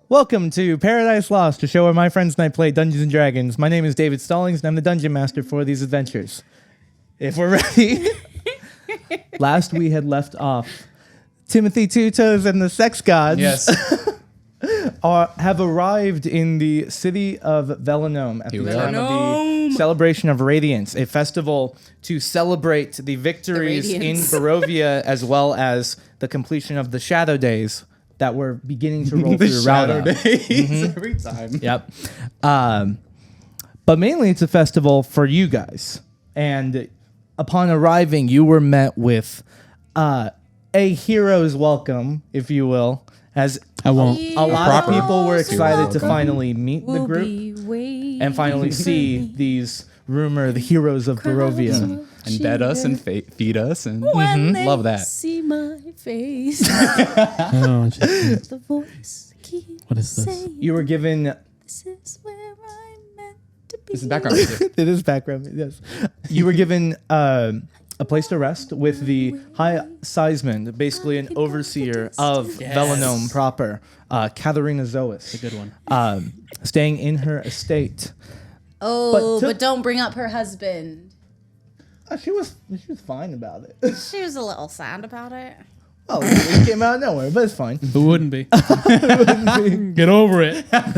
Welcome to Paradise Lost, a show where my friends and I play Dungeons and Dragons. My name is David Stallings, and I'm the dungeon master for these adventures. If we're ready. Last we had left off, Timothy Two Toes and the Sex Gods have arrived in the city of Velanome at the time of the Celebration of Radiance, a festival to celebrate the victories in Barovia as well as the completion of the Shadow Days that were beginning to roll through Rauda. Days every time. Yep. But mainly it's a festival for you guys. And upon arriving, you were met with a hero's welcome, if you will, as I won't. a lot of people were excited to finally meet the group and finally see these rumored heroes of Barovia. And bed us and feed us and love that. See my face. Oh, Jesus. The voice keeps What is this? saying, You were given... this is where I'm meant to be. This is background music. It is background, yes. You were given a place to rest with the High Seisman, basically an overseer of Velanome proper, Katharina Zois. A good one. Staying in her estate. Oh, But but don't bring up her husband. She was fine about it. She was a little sad about it. Oh, it came out of nowhere, but it's fine. Who wouldn't be? Get over it. I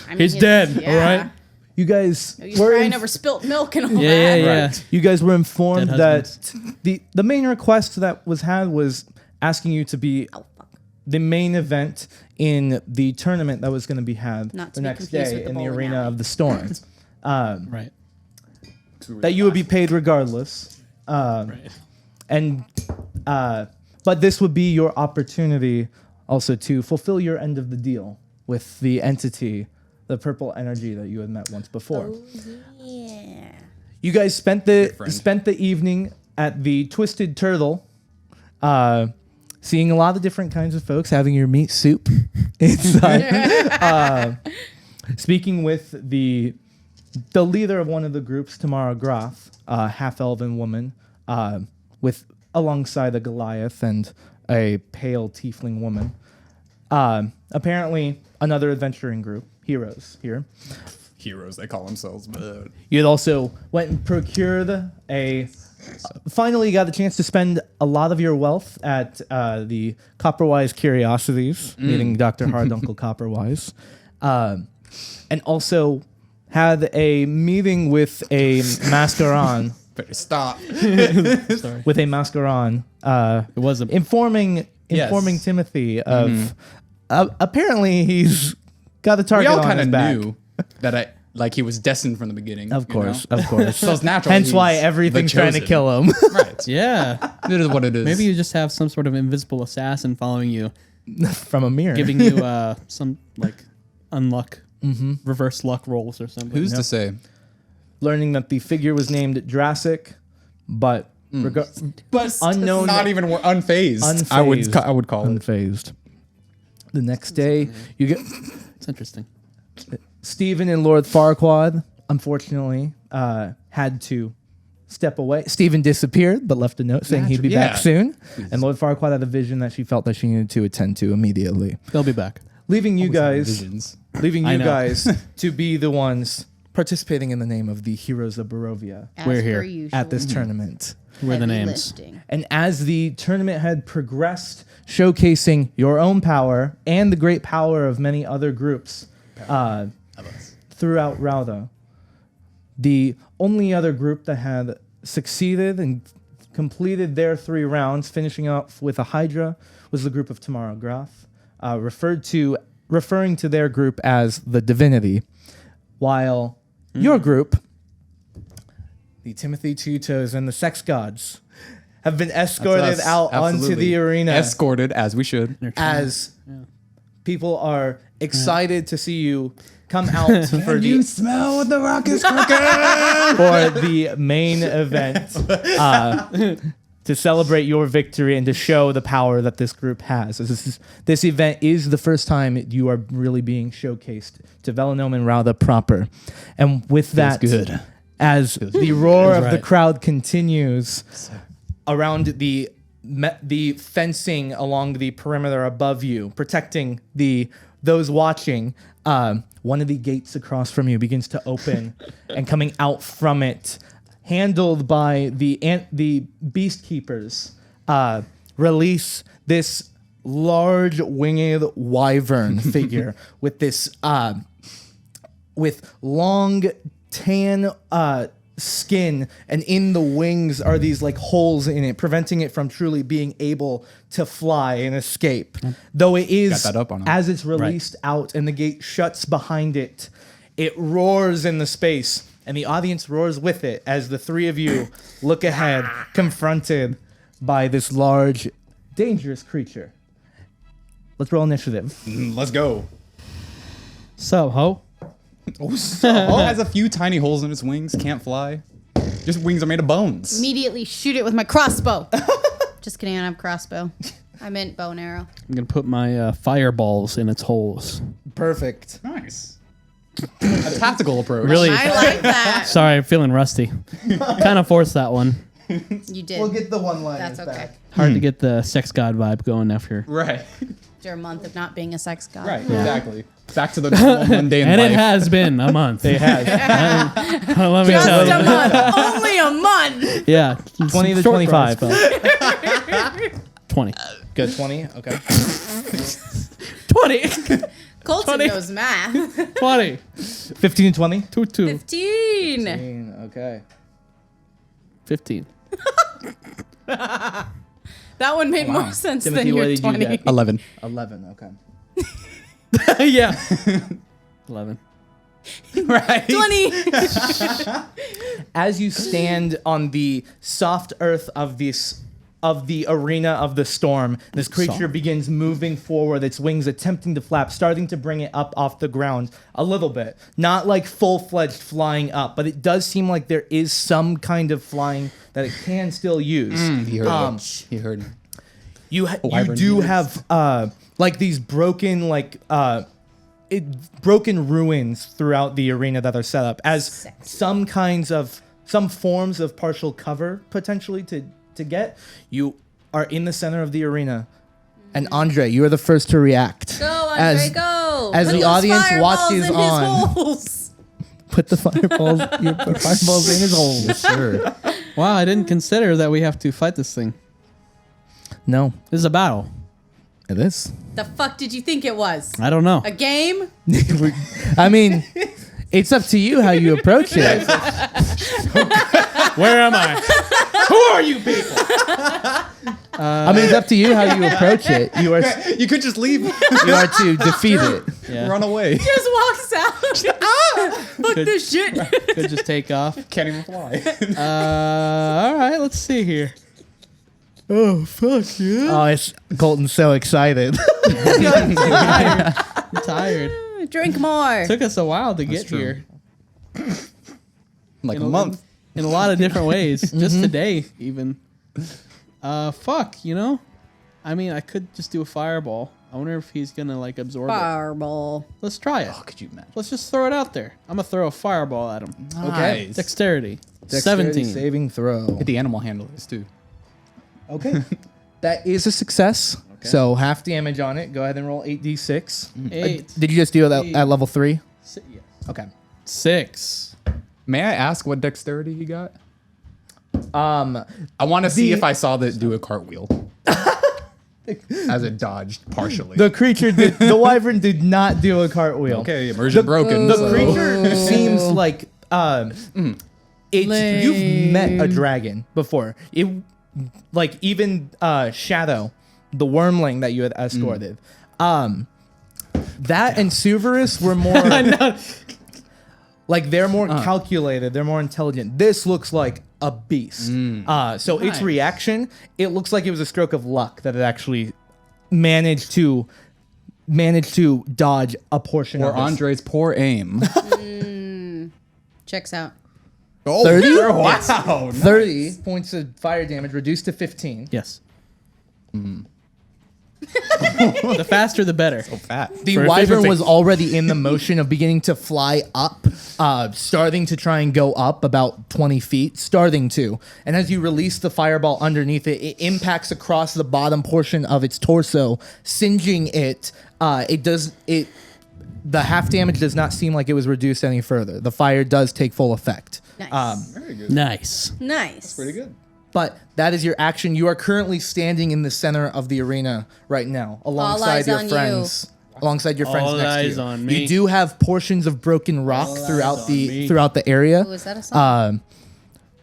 mean, He's dead, all right? You guys He's were crying over spilt milk and all Yeah, that. yeah. you guys were informed Dead that the main request that was had was asking you to be Oh, fuck. the main event in the tournament that was going to be had Not the to be next confused day with the in the bowling Arena alley. of the Storms. Right. That you would be paid regardless. Right. And but this would be your opportunity also to fulfill your end of the deal with the entity, the purple energy that you had met once before. Yeah. You guys spent the friend. evening at the Twisted Turtle, seeing a lot of different kinds of folks, having your meat soup inside, speaking with the leader of one of the groups, Tamara Groth, half-elven woman, with alongside a Goliath and a pale tiefling woman. Apparently, another adventuring group, heroes here. Heroes, they call themselves, but You had also went and procured finally got the chance to spend a lot of your wealth at the Copperwise Curiosities, meeting Dr. Harduncle Copperwise, and also had a meeting with a Mascaron, better stop. Sorry. with a Mascaron, It was a... informing Yes. Timothy of apparently he's got a We target all on kind his of back. knew that he was destined from the beginning. Of you course, know? of course. So it's natural. Hence he's why the everything's trying to chosen. kill him. Right. Yeah. It is what it is. Maybe you just have some sort of invisible assassin following you, From a mirror. giving you some, like, unluck, reverse luck rolls or something. Who's to say? Learning that the figure was named Drassic, but But unknown, not even unfazed. Unfazed. I would call it. unfazed. The next day, you get It's interesting. Stephen and Lord Farquaad. Unfortunately, had to step away. Stephen disappeared, but left a note saying he'd be back soon. And Lord Farquaad had a vision that she felt that she needed to attend to immediately, They'll be back. leaving you guys, Visions. I know. to be the ones participating in the name of the Heroes of Barovia As We're per here usual. at this tournament. We're the Heavy names. lifting. And as the tournament had progressed, showcasing your own power and the great power of many other groups throughout Rauda, the only other group that had succeeded and completed their 3 rounds, finishing off with a Hydra, was the group of Tamara Groth, referring to their group as the Divinity, while your group, the Timothy Two Toes and the Sex Gods, have been escorted That's us. out onto Absolutely. the arena Escorted as we should. They're trying- as people are excited to see you come out for the smell what the rock is cooking? for the main event to celebrate your victory and to show the power that this group has. This event is the first time you are really being showcased to Velanome and Rauda proper. And with that, good. as the roar of the right. crowd continues around the fencing along the perimeter above you, protecting the those watching, one of the gates across from you begins to open, and coming out from it, handled by the beast keepers, release this large winged wyvern figure with this with long tan skin, and in the wings are these like holes in it, preventing it from truly being able to fly and escape. Though it is, Got that up on him. as it's released out and the gate shuts behind it, it roars in the space, and the audience roars with it as the three of you look ahead, confronted by this large, dangerous creature. Let's roll initiative. Let's go. So, ho. Oh, it has a few tiny holes in its wings. Can't fly. Just wings are made of bones. Immediately shoot it with my crossbow. Just kidding, I don't have crossbow. I meant bow and arrow. I'm going to put my fireballs in its holes. Perfect. Nice. A tactical approach. Really? I like that. Sorry, I'm feeling rusty. Kind of forced that one. You did. We'll get the one-liners That's okay. back. Hard to get the sex god vibe going after. Right. After a month of not being a sex god. Right. Exactly. Back to the normal mundane And life. it has been a month. It has. Let me Just tell a you. month. Only a month. Yeah. 20 to Short 25. growth spell. 20. Good, 20? Okay. 20. Colton 20. knows math. 20. 15 to 20? 2. 15. Okay. 15. That one made more sense Timothy, than what your did you 20. get? 11. 11, okay. Yeah. 11. Right. 20. As you stand on the soft earth of the arena of the storm, this creature Soft. begins moving forward, its wings attempting to flap, starting to bring it up off the ground a little bit. Not like full-fledged flying up, but it does seem like there is some kind of flying that it can still use. He heard me. He heard me. You Wyvern do beaters. have like these broken broken ruins throughout the arena that are set up as some forms of partial cover potentially to get. You are in the center of the arena, and Andre, you are the first to react. Go, Andre, go. as Put the those audience fireballs watches in his on. holes. Put the fireballs. You put fireballs in his hole. Sure. Wow, I didn't consider that we have to fight this thing. No, This is a battle. it is. The fuck did you think it was? I don't know. A game? I mean, it's up to you how you approach it. Where am I? Who are you people? I mean, it's up to you how you approach it. You are You could just leave. you are to defeat it. Yeah. Run away. Just walks out. Fuck Could- this shit. Could just take off. Can't even fly. All right, let's see here. Oh fuck yeah! Oh, it's Colton's so excited. I'm tired. Drink more. Took us a while to get true. here. Like In a month. In a lot of different ways. Just today, even. Fuck, you know? I mean, I could just do a fireball. I wonder if he's gonna, like, absorb it. Fireball. Let's try it. Oh, could you imagine? Let's just throw it out there. I'm gonna throw a fireball at him. Okay. Nice. Dexterity. Dexterity 17. saving throw. Hit the animal handlers too. Okay, that is a success. So half damage on it. Go ahead and roll 8d6. 8. Did you just do it at level 3? Yes. Okay. 6. May I ask what dexterity he got? Um, I want to see The- if I saw that do a cartwheel. As it dodged partially. the creature did. The wyvern did not do a cartwheel. Okay, immersion broken. The so- creature seems like it's you've met a dragon before. It like even Shadow, the wormling that you had escorted. That and Suverus were more like they're more calculated, they're more intelligent. This looks like a beast. So its Nice. reaction, it looks like it was a stroke of luck that it actually managed to dodge a portion Or of this. Andre's poor aim. Checks out. Oh, 30? wow. 30 points of fire damage reduced to 15. Yes. The faster, the better. Fat. The For wyvern efficiency. was already in the motion of beginning to fly up, starting to try and go up about 20 feet, starting to. And as you release the fireball underneath it, it impacts across the bottom portion of its torso, singeing it. The half damage does not seem like it was reduced any further. The fire does take full effect. Nice. Very good. Nice. Nice. Pretty good. But that is your action. You are currently standing in the center of the arena right now, alongside eyes your on you. friends. Alongside your friends All next to eyes you. on me. You do have portions of broken rock All eyes throughout on the me. throughout the area. Ooh, is that a song?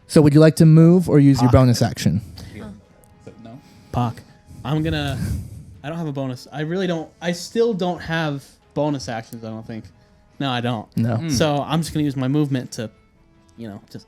So would you like to move or use your bonus action? No. Pock. I don't have a bonus. I really don't. I still don't have bonus actions, I don't think. No, I don't. No. So I'm just going to use my movement to, just.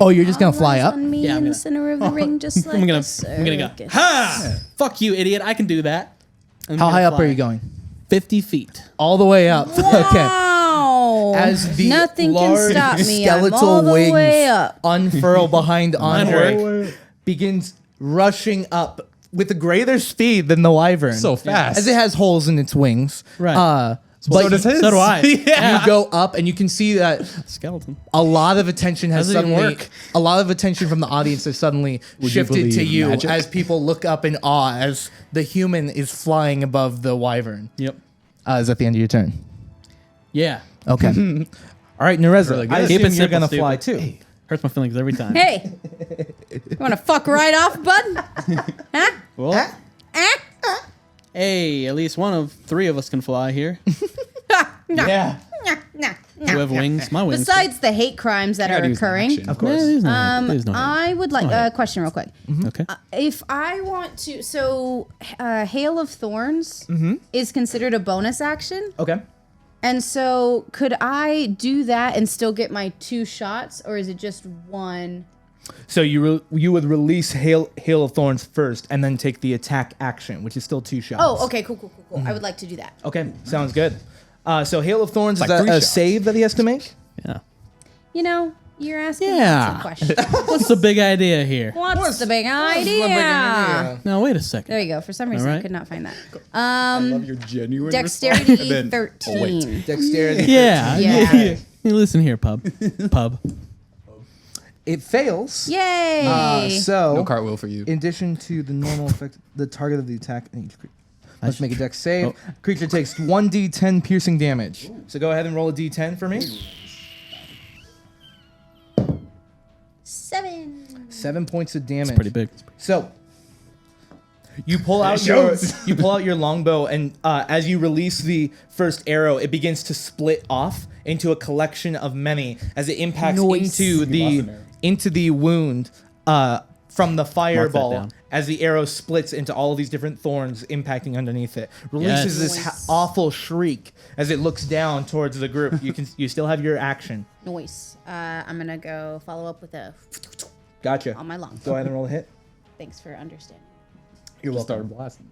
Oh, you're just gonna fly Eyes up? on me Yeah, I'm in the gonna- center of the ring, just like I'm gonna go. circus. Ha! Fuck you, idiot. I can do that. I'm How gonna high up fly. are you going? 50 feet. All the way up. Okay. Wow. As the Nothing can large stop me. I'm skeletal all the wings way up. unfurl behind Andre, Andre. begins rushing up with a greater speed than the wyvern. So fast. As it has holes in its wings. Right. But so does his. So do I. you go up and you can see that Skeleton. a lot of attention has How's it even suddenly work? a lot of attention from the audience has suddenly Would you shifted to believe you magic? as people look up in awe as the human is flying above the wyvern. Yep. Is that the end of your turn? Yeah. Okay. All right, Nereza, Really good. I Keep assume it you're simple, gonna fly stupid. too. Hurts my feelings every time. Hey, you want to fuck right off, bud? Huh? Well, Ah? hey, at least one of 3 of us can fly here. Nah, Yeah. nah, nah, Who nah. have wings? My wings. Besides the hate crimes that Gotta are use an occurring, action. Of course. There's no I would like a question real quick. Okay. If I want to, so Hail of Thorns is considered a bonus action, Okay. and so could I do that and still get my 2 shots, or is it just one? So you would release Hail of Thorns first, and then take the attack action, which is still 2 shots. Oh, okay, cool. I would like to do that. Okay, sounds good. So Hail of Thorns It's is like 3 a shots. save that he has to make. Yeah. You know, you're asking Yeah. lots of questions. What's the big idea here? What's the big idea? No, wait a second. There you go. For some reason, I Alright. could not find that. I love your genuine Dexterity response. And then- 13. Oh, wait. Dexterity. Yeah. Yeah. Listen here, pub. It fails. Yay! So No cartwheel for you. in addition to the normal effect, the target of the attack and each creature must make a dex save. Oh. Creature takes 1d10 piercing damage. So go ahead and roll a d10 for me. 7. 7 points of damage. Pretty big. So you pull out your longbow, and as you release the first arrow, it begins to split off into a collection of many as it impacts Nice. into the wound from the fireball. down. As the arrow splits into all of these different thorns impacting underneath it, releases Yes. this Nice. awful shriek as it looks down towards the group. You still have your action. Noise. I'm gonna go follow up with a Gotcha. on my lung. Go ahead and roll a hit. Thanks for understanding. You're Just welcome. started blasting.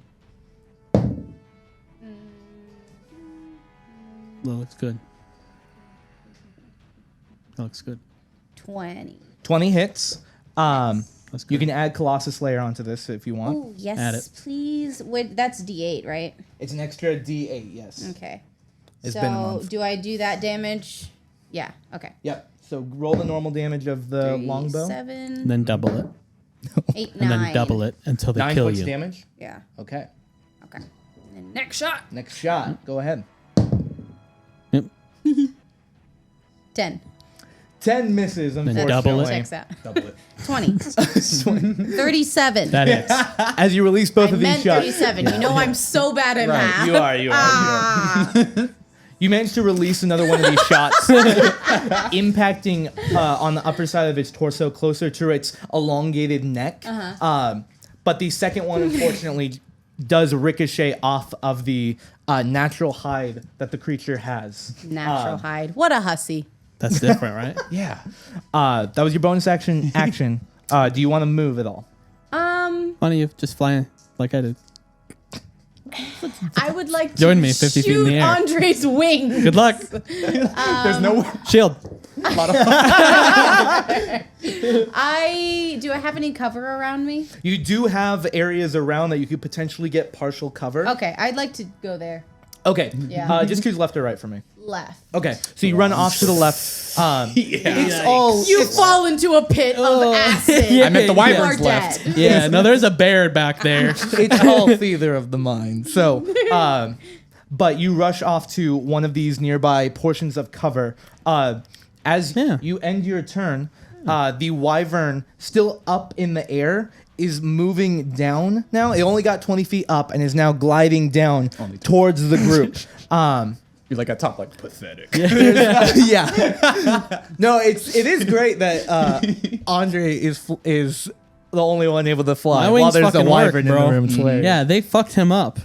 That looks good. That looks good. 20. 20 hits. That's good. You can add Colossus Slayer onto this if you want. Oh, yes, Add it. please. Wait, that's D8, right? It's an extra D8, yes. Okay. It's so been a month. do I do that damage? Yeah. Okay. Yep. So roll the normal damage of the 3, longbow. 7, Then double it. 8, 9. And then double it until they 9 kill points you. damage. Yeah. Okay. Okay. And then next shot. Next shot. Go ahead. Yep. 10. 10 misses, unfortunately. double it. Checks out. Double it. 20. 37. That hits. As you release both I of these meant shots. 37. You know I'm so bad at math. You are. Ah. You managed to release another one of these shots, impacting on the upper side of its torso, closer to its elongated neck. But the second one, unfortunately, does ricochet off of the natural hide that the creature has. Natural hide. What a hussy. That's different, right? Yeah. That was your bonus action. Do you want to move at all? Why don't you just fly like I did? I would like to Join me 50 feet in shoot the air. Andre's wings. Good luck. There's no Shield. A lot of Do I have any cover around me? You do have areas around that you could potentially get partial cover. Okay, I'd like to go there. Okay. Yeah. Just choose left or right for me. Left. Okay. So you run off to the left. It's all. You fall into a pit of acid. I meant the You are wyverns left. dead. Yeah, no, there's a bear back there. It's all theater of the mind. So, but you rush off to one of these nearby portions of cover. As you end your turn, the wyvern, still up in the air, is moving down now. It only got 20 feet up and is now gliding down towards the group. You're like at top, like pathetic. Yeah. No, it is great that Andre is the only one able to fly My while wings there's a fucking wyvern work, bro. in the room. It's hilarious. Yeah, they fucked him up.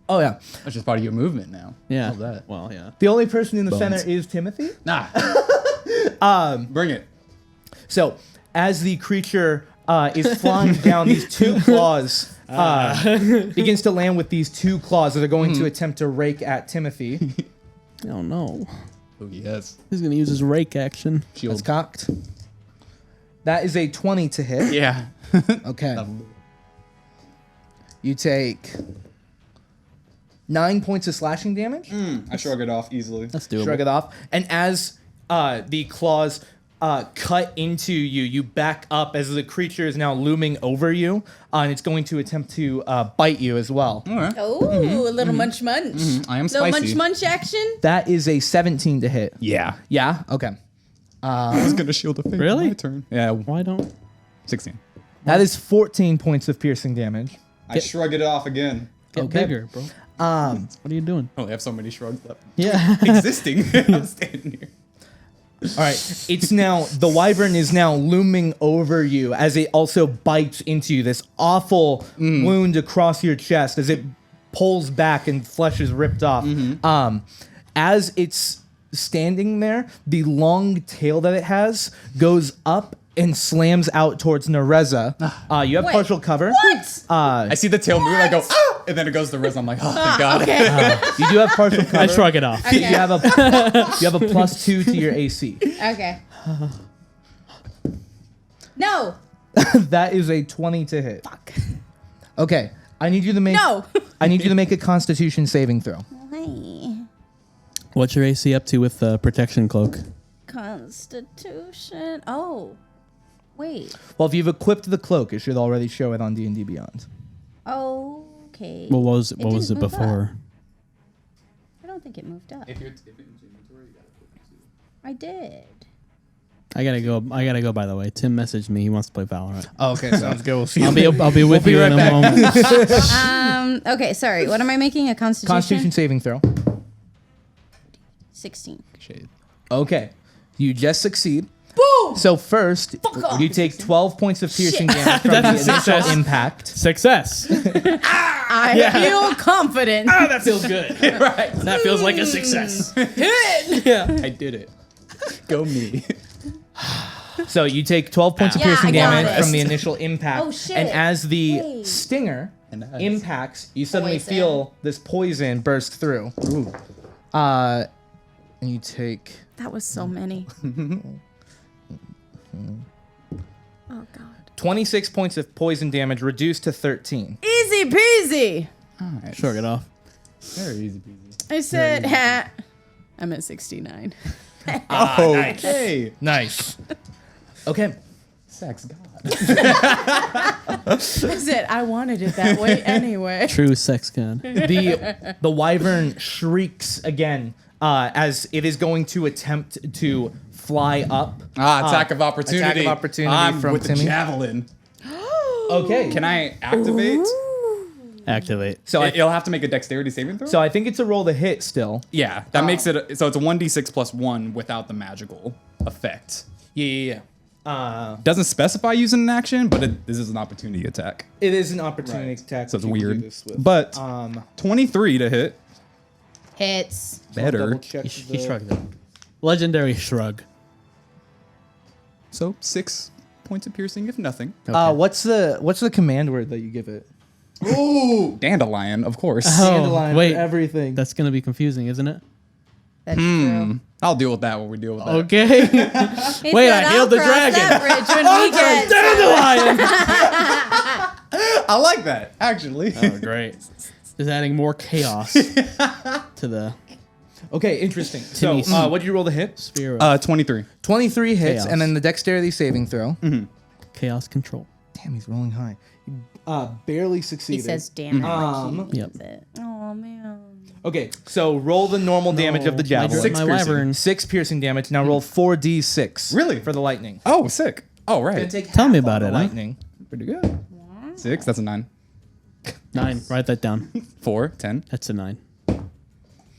Oh yeah. That's just part of your movement now. Yeah. All that. Well, yeah. The only person in the Bones. center is Timothy. Nah. Bring it. So as the creature is flying down, these two claws begins to land with these two claws that are going to attempt to rake at Timothy. Oh no. Oh yes. He's gonna use his rake action. That's Shield. cocked. That is a 20 to hit. Yeah. Okay. You take 9 points of slashing damage. I shrug it off easily. That's doable. Shrug it off. And as the claws cut into you, you back up as the creature is now looming over you, and it's going to attempt to bite you as well. All right. Oh, a little munch munch. I am Little spicy. munch munch action. That is a 17 to hit. Yeah. Yeah? Okay. I was gonna shield the face. Really? My turn. Yeah. Why don't? 16. That is 14 points of piercing damage. I shrug it off again. Get Okay. bigger, bro. What are you doing? I only have so many shrugs left. Yeah. Existing. I'm standing here. All right. It's now, the wyvern is now looming over you as it also bites into you. This awful wound across your chest as it pulls back and flesh is ripped off. As it's standing there, the long tail that it has goes up and slams out towards Nereza. You have Wait, partial cover. What? I see the tail move. I go, ah! And then it goes to Riz. I'm like, oh, thank God. Okay. You do have partial cover. I shrug it off. You have a +2 to your AC. Okay. No. That is a 20 to hit. Fuck. Okay. I need you to make No. I need you to make a Constitution saving throw. Hey. What's your AC up to with the protection cloak? Constitution. Oh. Wait. Well, if you've equipped the cloak, it should already show it on D&D Beyond. Okay. What was it? It What was it didn't move before? I don't think it moved up. If it's inventory, you gotta put it too. I did. I gotta go. By the way, Tim messaged me. He wants to play Valorant. Oh, okay, sounds good. We'll see you I'll be with you right in a back. moment. Okay, sorry. What am I making? A Constitution? Constitution saving throw. 16. Shade. Okay. You just succeed. Boom! So first, off. you take 12 points of piercing Shit. damage from the That's a initial success. impact. Success. I feel confident. That feels good. Right. That feels like a success. Yeah. I did it. Go me. So you take 12 points of Yeah, piercing I got damage it. from the initial impact. Oh, shit. And as the Wait. stinger And that is- impacts, you suddenly Poison. feel this poison burst through. Ooh. And you take... That was so many. Oh, God. 26 points of poison damage reduced to 13. Easy peasy. Alright. Shrug it off. Very easy peasy. I said, ha. I'm at 69. Oh, hey. Nice. Okay. Sex God. I said, I wanted it that way anyway. True sex god. The wyvern shrieks again as it is going to attempt to fly up. Attack of opportunity. Attack of opportunity I'm from with Timmy. the javelin. Okay. Can I activate? Activate. So It'll have to make a dexterity saving throw? So I think it's a roll to hit still. yeah, that makes it, so it's a 1d6 plus 1 without the magical effect. Yeah. Doesn't specify using an action, but this is an opportunity attack. It is an opportunity attack. So it's which you can do weird. this with. But 23 to hit. Hits. Better. Double-check He the- shrugged it. Legendary shrug. So 6 points of piercing, if nothing. What's the command word that you give it? Ooh! Dandelion, of course. Oh, Dandelion wait. for everything. That's gonna be confusing, isn't it? That's true. I'll deal with that when we deal with that. Okay. He Wait, said, I hailed the "I'll cross dragon." that bridge when we get Dandelion. I like that, actually. Oh, great. Just adding more chaos to the Okay, interesting. So, Timmy's- what did you roll to hit? sphere of 23. 23 hits, Chaos. and then the dexterity saving throw. chaos control. Damn, he's rolling high. Barely He succeeded. says, "Damn it!" Yep. Oh man. Okay, so roll the normal damage of the javelin. Six my piercing. wyvern. 6 piercing damage. Now roll 4d6. Really? For the lightning. Oh, sick. Oh, Gonna right. take Tell me half about on it, the huh? lightning. Pretty good. 6, that's a 9. 9. Write that down. 4, 10, That's a 9.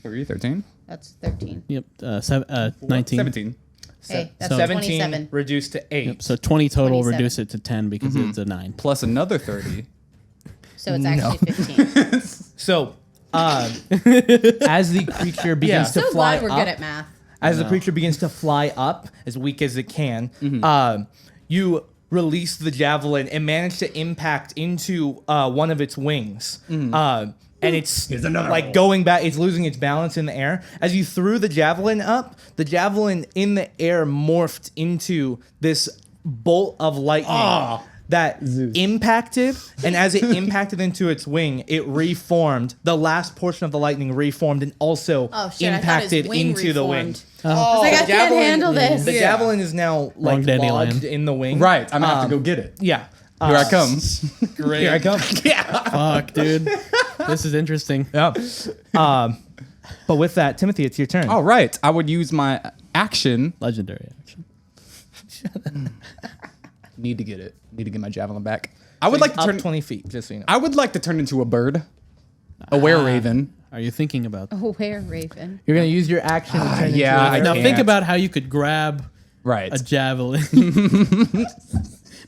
3, 13, That's 13. Yep. 19. 17. Hey, that's So- 17 27. reduced to 8. Yep. So 20 total. 27. Reduce it to 10 because it's a 9. Plus another 30. So it's actually 15. So, as the creature begins to So fly glad we're up, good at math. as the creature begins to fly up, as weak as it can, you release the javelin and manage to impact into one of its wings. And it's like going back, it's losing its balance in the air. As you threw the javelin up, the javelin in the air morphed into this bolt of lightning that impacted. And as it impacted into its wing, it reformed. The last portion of the lightning reformed and also Oh shit! I thought his impacted wing into the wing. reformed. I was like, I can't javelin- handle this. The javelin is now like dandelion. lodged in the wing. Right, I'm going to have to go get it. Yeah. Here I come. Great. Here I come. Fuck, dude. This is interesting. Yeah. But with that, Timothy, it's your turn. All right, I would use my action. Legendary action. Need to get it. Need to get my javelin back. I would like to up turn. 20 feet, just so you know. I would like to turn into a bird, a were-raven. Are you thinking about that? Oh, where Raven? You're going to use your action to turn yeah, into I a Now can't. think about how you could grab Right. a javelin.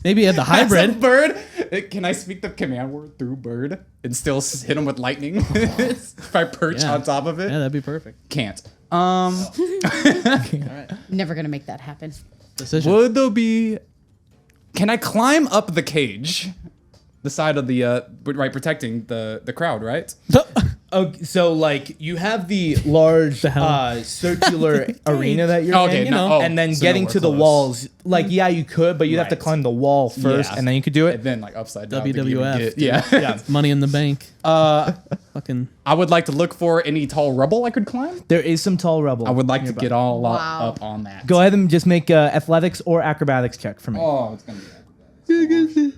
Maybe you had the As a hybrid. bird. Can I speak the command word through bird and still hit him with lightning if I perch Yeah. on top of it? Yeah, that'd be perfect. Can't. Never gonna make that happen. Decision. Would there be? Can I climb up the cage, the side of the right, protecting the crowd, right? Okay, so like you have the large The hell? circular arena that you're Okay, in, you no, know, oh, and then so getting nowhere to the close. walls. Like, yeah, you could, but you'd have to Right. climb the wall first, Yeah. and then you could do it. And then like upside down. to even WWF, get- dude. Yeah. Yeah, Money in the bank. Fucking. I would like to look for any tall rubble I could climb. there is some tall rubble. I would like to get all Wow. up on that. Go ahead and just make a athletics or acrobatics check for me. Oh, it's gonna be.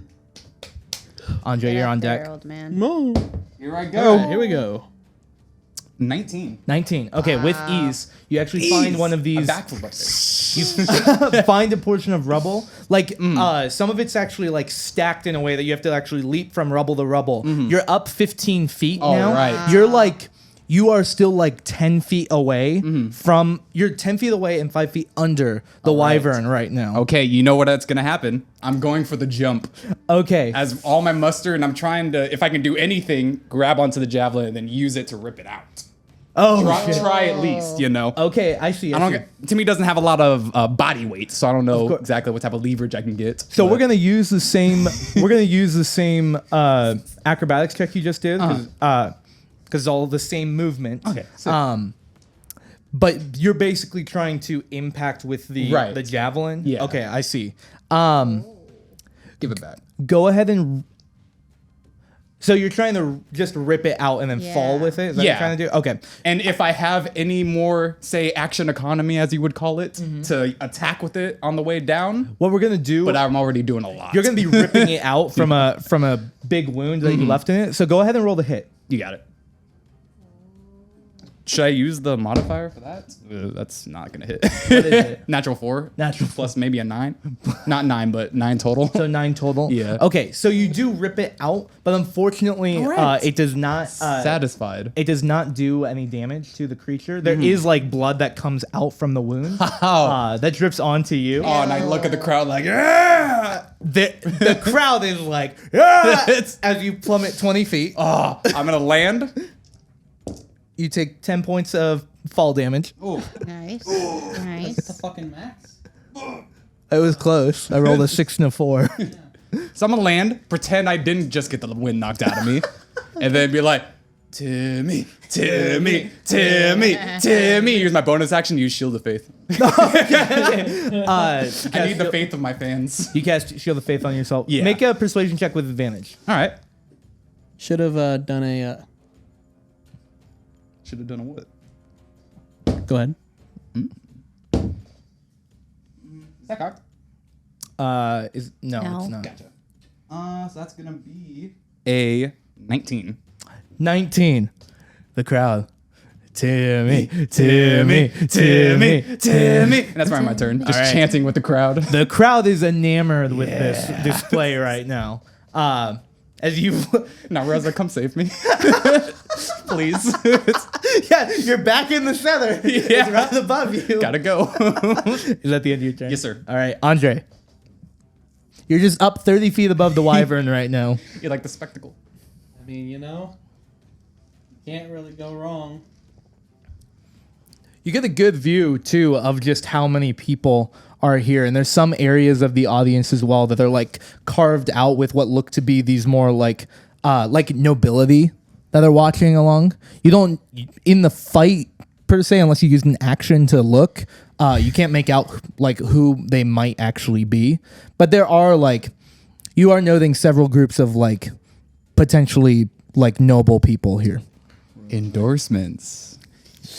Andre, Get you're up on there, deck. old man. No. Here I All go. right, here we go. 19. 19. Okay, with ease, you actually find one of A these. backflip right there. You find a portion of rubble. Like some of it's actually like stacked in a way that you have to actually leap from rubble to rubble. You're up 15 feet Oh, now. right. You're like you are still like 10 feet away from. You're 10 feet away and 5 feet under the wyvern right now. Okay, you know what that's gonna happen. I'm going for the jump Okay. as all my muster, and I'm trying to, if I can do anything, grab onto the javelin and then use it to rip it out. Oh, Try, shit. try at least, you know. Okay, I see. I don't get, Timmy doesn't have a lot of body weight, so I don't know course. exactly what type of leverage I can get. So but- we're gonna use the same. We're gonna use the same acrobatics check you just did because all the same movement. Okay, sick. But you're basically trying to impact with the Right. the javelin. Yeah. Okay, I see. give it back. Go ahead and. So you're trying to just rip it out and then fall Yeah. with it? Is that what Yeah. you're trying to do? Okay. And if I have any more, say, action economy, as you would call it, to attack with it on the way down, What we're gonna do. but I'm already doing a lot. you're gonna be ripping it out from a big wound that you left in it. So go ahead and roll the hit. You got it. Should I use the modifier for that? That's not gonna hit. What is it? Natural 4. Natural plus maybe a 9. Not 9, but 9 total. So 9 total. Yeah. Okay, so you do rip it out, but unfortunately, Alright. it does not. Satisfied. It does not do any damage to the creature. There is like blood that comes out from the wound that drips onto you. Oh, and I look at the crowd like, yeah! The crowd is like, "Ah!" as you plummet 20 feet. Oh, I'm gonna land. You take 10 points of fall damage. Nice. Nice. Fucking max. It was close. I rolled a 6 and a 4. So I'm gonna land, pretend I didn't just get the wind knocked out of me, and then be like, Timmy, Timmy, Timmy, Timmy. Here's my bonus action. Use Shield of Faith. I need the faith of my fans. You cast Shield of Faith on yourself. Yeah. Make a persuasion check with advantage. All right. Should have done a. Should have done a what? Go ahead. Is that cocked? No, No. it's not. Gotcha. So that's gonna be a 19. 19. The crowd. Timmy, Timmy, Timmy, Timmy. And that's my turn. Just All right. chanting with the crowd. The crowd is enamored with this display right now. As you, Now, Rauda, come save me, please. yeah, you're back in the center. Yeah. It's right above you. Gotta go. Is that the end of your turn? Yes, sir. All right, Andre. You're just up 30 feet above the wyvern right now. You like the spectacle? I mean, you can't really go wrong. You get a good view too of just how many people are here, and there's some areas of the audience as well that are like carved out with what look to be these more like nobility that are watching along. You don't in the fight per se, unless you use an action to look. You can't make out like who they might actually be, but there are like you are noting several groups of like potentially like noble people here. Endorsements.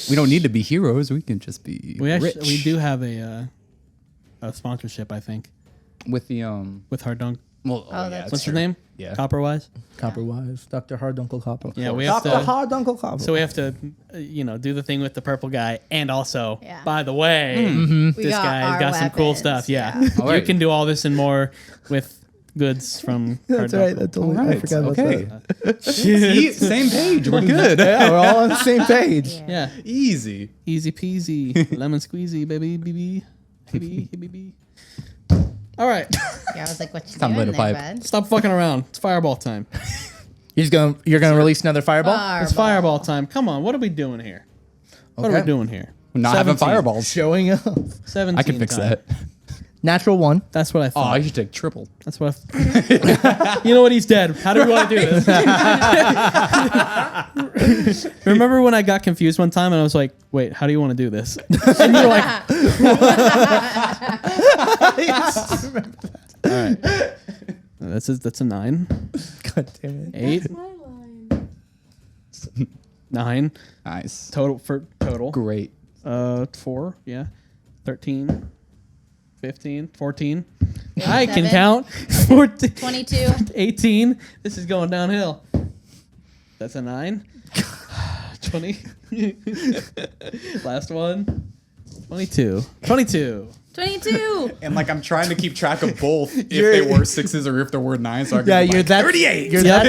We don't need to be heroes. We can just be rich. We do have a sponsorship, I think, With the with Hardunk. Well, that's What's your name? Yeah. Copperwise. Copperwise, Dr. Harduncle Copper. Yeah, we have Dr. to. Harduncle Copper. So we have to, do the thing with the purple guy, and also, Yeah. by the way, We this guy's our got some cool weapons. stuff. Yeah, All you right. can do all this and more with goods from. That's Harduncle. right. That's totally, I Right. forgot about Okay. that. See, same page. We're good. Yeah, we're all on the same page. Yeah, Easy. easy peasy, lemon squeezy, baby, baby. All right, Yeah, I was like, what you Time to doing light a there, pipe. bud? stop fucking around. It's fireball time. You're gonna release another fireball? It's fireball time. Come on, what are we doing here? What are Okay. we doing here? We're not having 17. fireballs. Showing up. 17. I can fix time. that. Natural 1. That's what I Oh, thought. I should take triple. That's what. You know what? He's dead. How do we want to do this? Remember when I got confused one time and I was like, "Wait, how do you want to do this?" And you're like, "All right, that's a 9, God damn it. 8, 9 Nice. total. Great. 4, yeah, 13, 15, 14. I can 7. count. 14. 22. 18. This is going downhill. That's a 9. 20. Last one. 22. 22. 22. And like I'm trying to keep track of both if they were 6s or if there were 9s. So I can Yeah, be you're like, that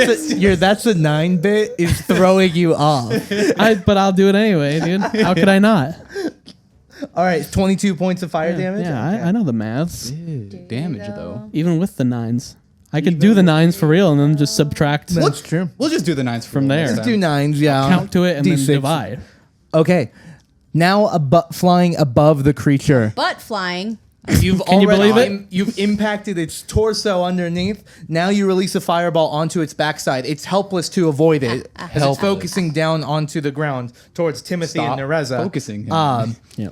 38. that's a 9 bit is throwing you off. But I'll do it anyway, dude. How could I not? All right, 22 points of fire damage. Yeah, I know the maths. Damage though. Even with the 9s. I could do the 9s for real and then just subtract That's true. We'll just do the 9s From there. next Let's time. do 9s, yeah. count to it and then D6. divide. Okay. Now flying above the creature. Butt flying. You've Can you believe it? You've impacted its torso underneath. Now you release a fireball onto its backside. It's helpless to avoid it as it's Helpless. focusing down onto the ground towards Timothy Stop and Nereza. focusing him. Yeah.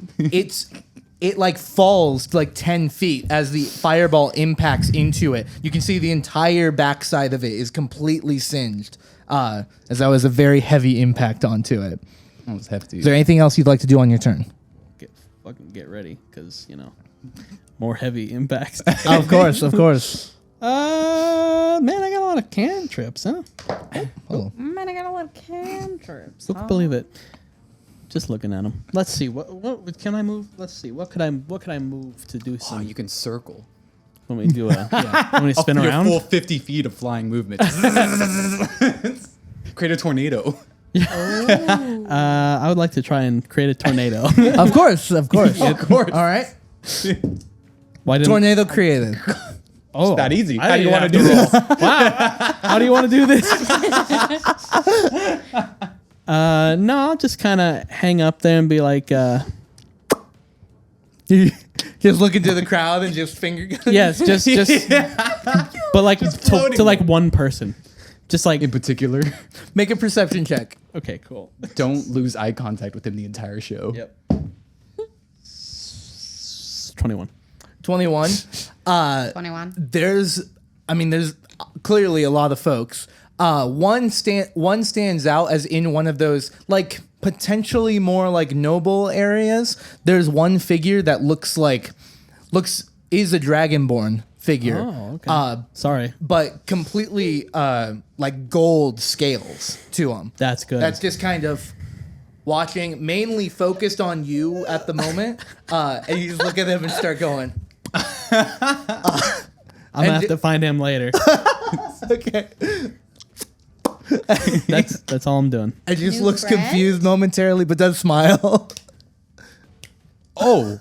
It like falls like 10 feet as the fireball impacts into it. You can see the entire backside of it is completely singed, as that was a very heavy impact onto it. That was hefty. Is there anything else you'd like to do on your turn? Get ready, because more heavy impacts. Of course, of course. Man, I got a lot of cantrips, huh? Man, I got a lot of cantrips. Who could believe it? Just looking at them. Let's see. What can I move? Let's see. What could I move to do Oh, some? you can circle. When we do when we spin Your around. full 50 feet of flying movement. Create a tornado. I would like to try and create a tornado. Of course, of course. Of course. All right. Why didn't? Tornado created. Oh, That easy. I How do you didn't want to have do this? Wow. How do you want to do this? No, I'll just kind of hang up there and be like, Just look into the crowd and just finger gun. yes, just, but like to floating like one person, just like In particular. Make a perception check. Okay, cool. Don't lose eye contact with him the entire show. Yep. 21. 21. 21. There's clearly a lot of folks. One stands out as in one of those like potentially more like noble areas. There's one figure that is a dragonborn figure. Oh, okay. Sorry. But completely like gold scales to him. That's good. That's just kind of watching, mainly focused on you at the moment. And you just look at them and start going. I'm gonna have to find him later. Okay. That's all I'm doing. And just New looks friend? confused momentarily, but does smile. Oh.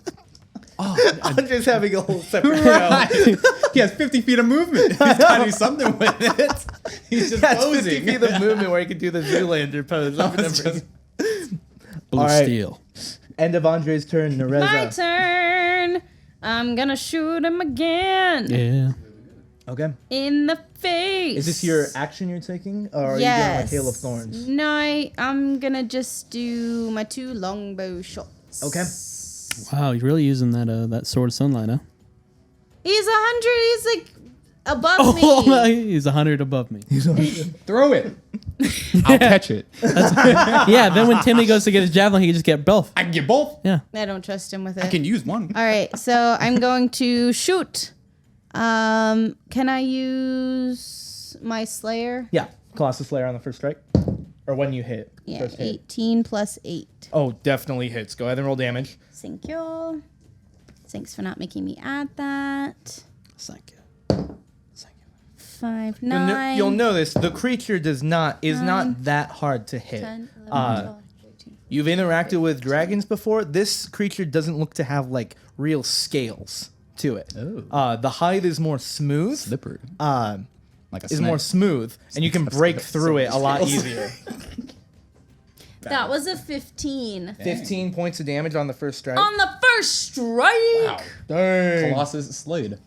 Andre's having a whole separate Right. show. He has 50 feet of movement. He's got to do something with it. He's just That's 50 posing. feet of movement where he can do the Zoolander pose. I'm It's remembering. Blue All right. steel. End of Andre's turn. My Nereza. turn. I'm gonna shoot him again. Yeah. Okay. In the face. Is this your action you're taking? Or are you doing like Hail of Thorns? No, I'm gonna just do my 2 longbow shots. Okay. Wow, you're really using that sword of sunlight, huh? He's 100. He's like above Oh, me. he's 100 above me. Throw it. I'll catch it. Yeah, then when Timmy goes to get his javelin, he can just get both. I can get both. Yeah. I don't trust him with it. I can use one. All right, so I'm going to shoot. Can I use my Slayer? Yeah. Colossus Slayer on the first strike. Or when you hit. Yeah, First hit. 18 plus 8. Oh, definitely hits. Go ahead and roll damage. Thank you. Thanks for not making me add that. Thank you. 5, 9. You'll notice the creature is not that hard to hit. 10, 11, 12, 13. You've interacted with dragons before. This creature doesn't look to have like real scales to it. Oh. The hide is more smooth. Slippery. Like a Is more smooth, and you can break through it a lot easier. That was a 15. 15 points of damage on the first strike. On the first strike. Wow. Dang. Colossus Slade.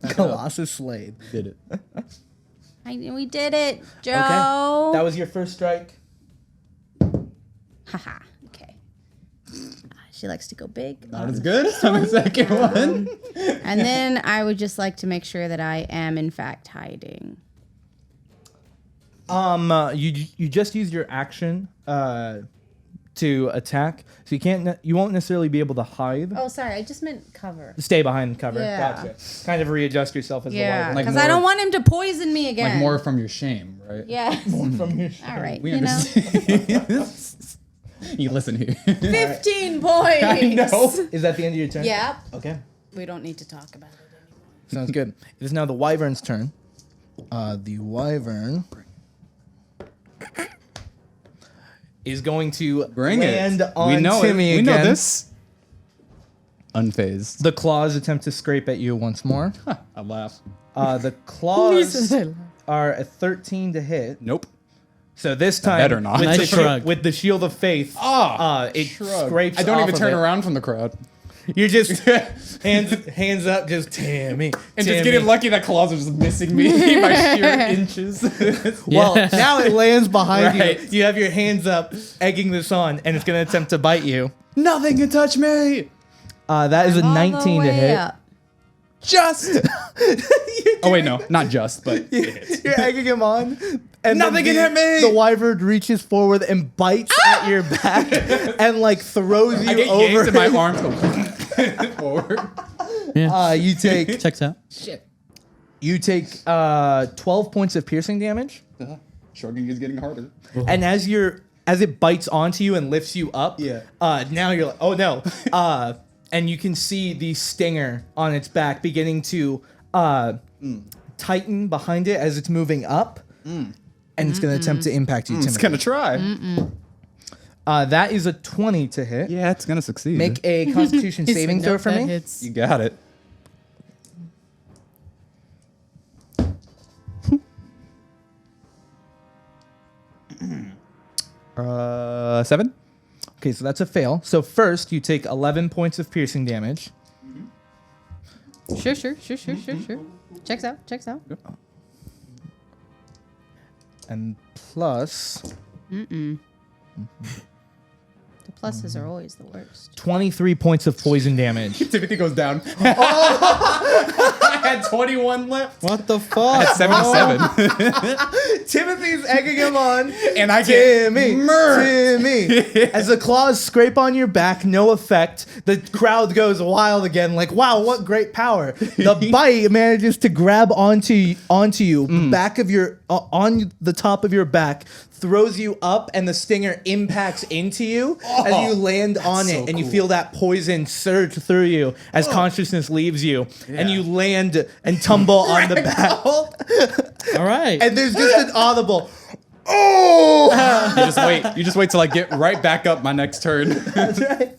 Colossus Slade. Did it. We did it, Okay. Joe. That was your first strike. Haha. Okay. She likes to go big. Not as good on the second one. And then I would just like to make sure that I am in fact hiding. You just used your action to attack, so you won't necessarily be able to hide. Oh, sorry. I just meant cover. Stay behind cover. Yeah. Gotcha. Kind of readjust yourself as Yeah, the Like because more- I don't want him to poison me again. Like more from your shame, right? Yeah. from your All right. We You know, understand. You listen here. 15 points. I know. Is that the end of your turn? Yep. Okay. We don't need to talk about it anymore. Sounds good. It is now the Wyvern's turn. The Wyvern is going to Bring land it. on We know Timmy it. We again. know this. Unfazed. The claws attempt to scrape at you once more. I laugh. The claws are a 13 to hit. Nope. So this time, better not. With, Nice the shrug. with the shield of faith, it Shrug. scrapes. I don't off even of turn it. around from the crowd. You're just hands up, just Timmy. And Timmy. just getting lucky that claws are just missing me by sheer inches. Well, Yeah. now it lands behind you. Right. You have your hands up, egging this on, and it's going to attempt to bite you. Nothing can touch me. That is a All the 19 to way hit. up. Just. Oh wait, no, not just, but it hits. You're egging him on. And Nothing then can hit me! The wyvern reaches forward and bites at your back and like throws you I get over. yanked and my arms go forward. Yeah. You take Checks out. Shit. 12 points of piercing damage. Shrugging is getting harder. And as it bites onto you and lifts you up, now you're like, oh no. And you can see the stinger on its back beginning to tighten behind it as it's moving up. And it's going to attempt to impact you, It's Timothy. gonna try. That is a 20 to hit. Yeah, it's gonna succeed. Make a Constitution saving throw for me. Hits. You got it. 7. Okay, so that's a fail. So first, you take 11 points of piercing damage. Sure. Checks out. And plus The pluses are always the worst. 23 points of poison damage. Timothy goes down. I had 21 left. What the fuck? At 77. Timothy's egging him on. And I get Timmy. As the claws scrape on your back, no effect. The crowd goes wild again, like, wow, what great power. The bite manages to grab onto you, the back of your, on the top of your back, throws you up, and the stinger impacts into you as you land on it, and you feel that poison surge through you as consciousness leaves you, and you land and tumble on the back. All right. And there's just an audible, oh! You just wait. You just wait till I get right back up my next turn. That's right.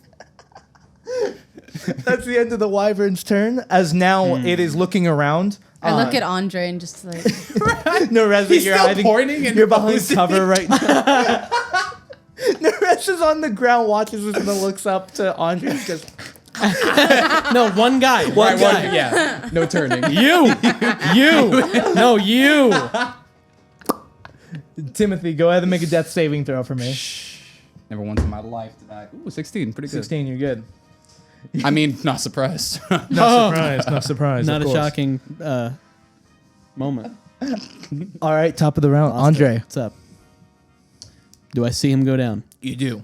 That's the end of the wyvern's turn, as now it is looking around. I look at Andre and just like, Nereza, He's you're still hiding, pointing and you're behind posing. cover right now. Nereza's on the ground, watches this, and then looks up to Andre and just, No, one guy. One guy. Yeah. No turning. You. No, you. Timothy, go ahead and make a death saving throw for me. Never once in my life did I. Ooh, 16. Pretty good. 16, you're good. I mean, not surprised. No surprise, no surprise. Not of a course. shocking moment. All right, top of the round. Andre. What's up? Do I see him go down? You do.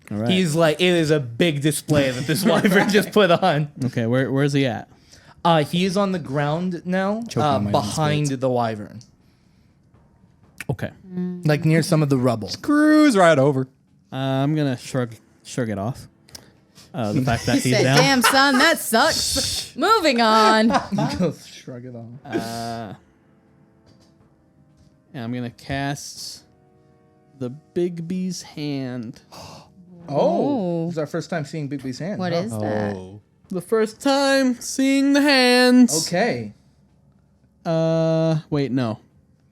All right. He's like, it is a big display that this wyvern just put on. Okay, where's he at? He is on the ground now, Choking on my own behind spit. the wyvern. Okay. Like near some of the rubble. Cruise right over. I'm gonna shrug it off. The fact that he he's said, down. damn son, that sucks. Moving on. Shrug it off. And I'm gonna cast the Big B's hand. Oh, this is our first time seeing Big B's hand. What huh? is that? The first time seeing the hands. Okay. Wait, no.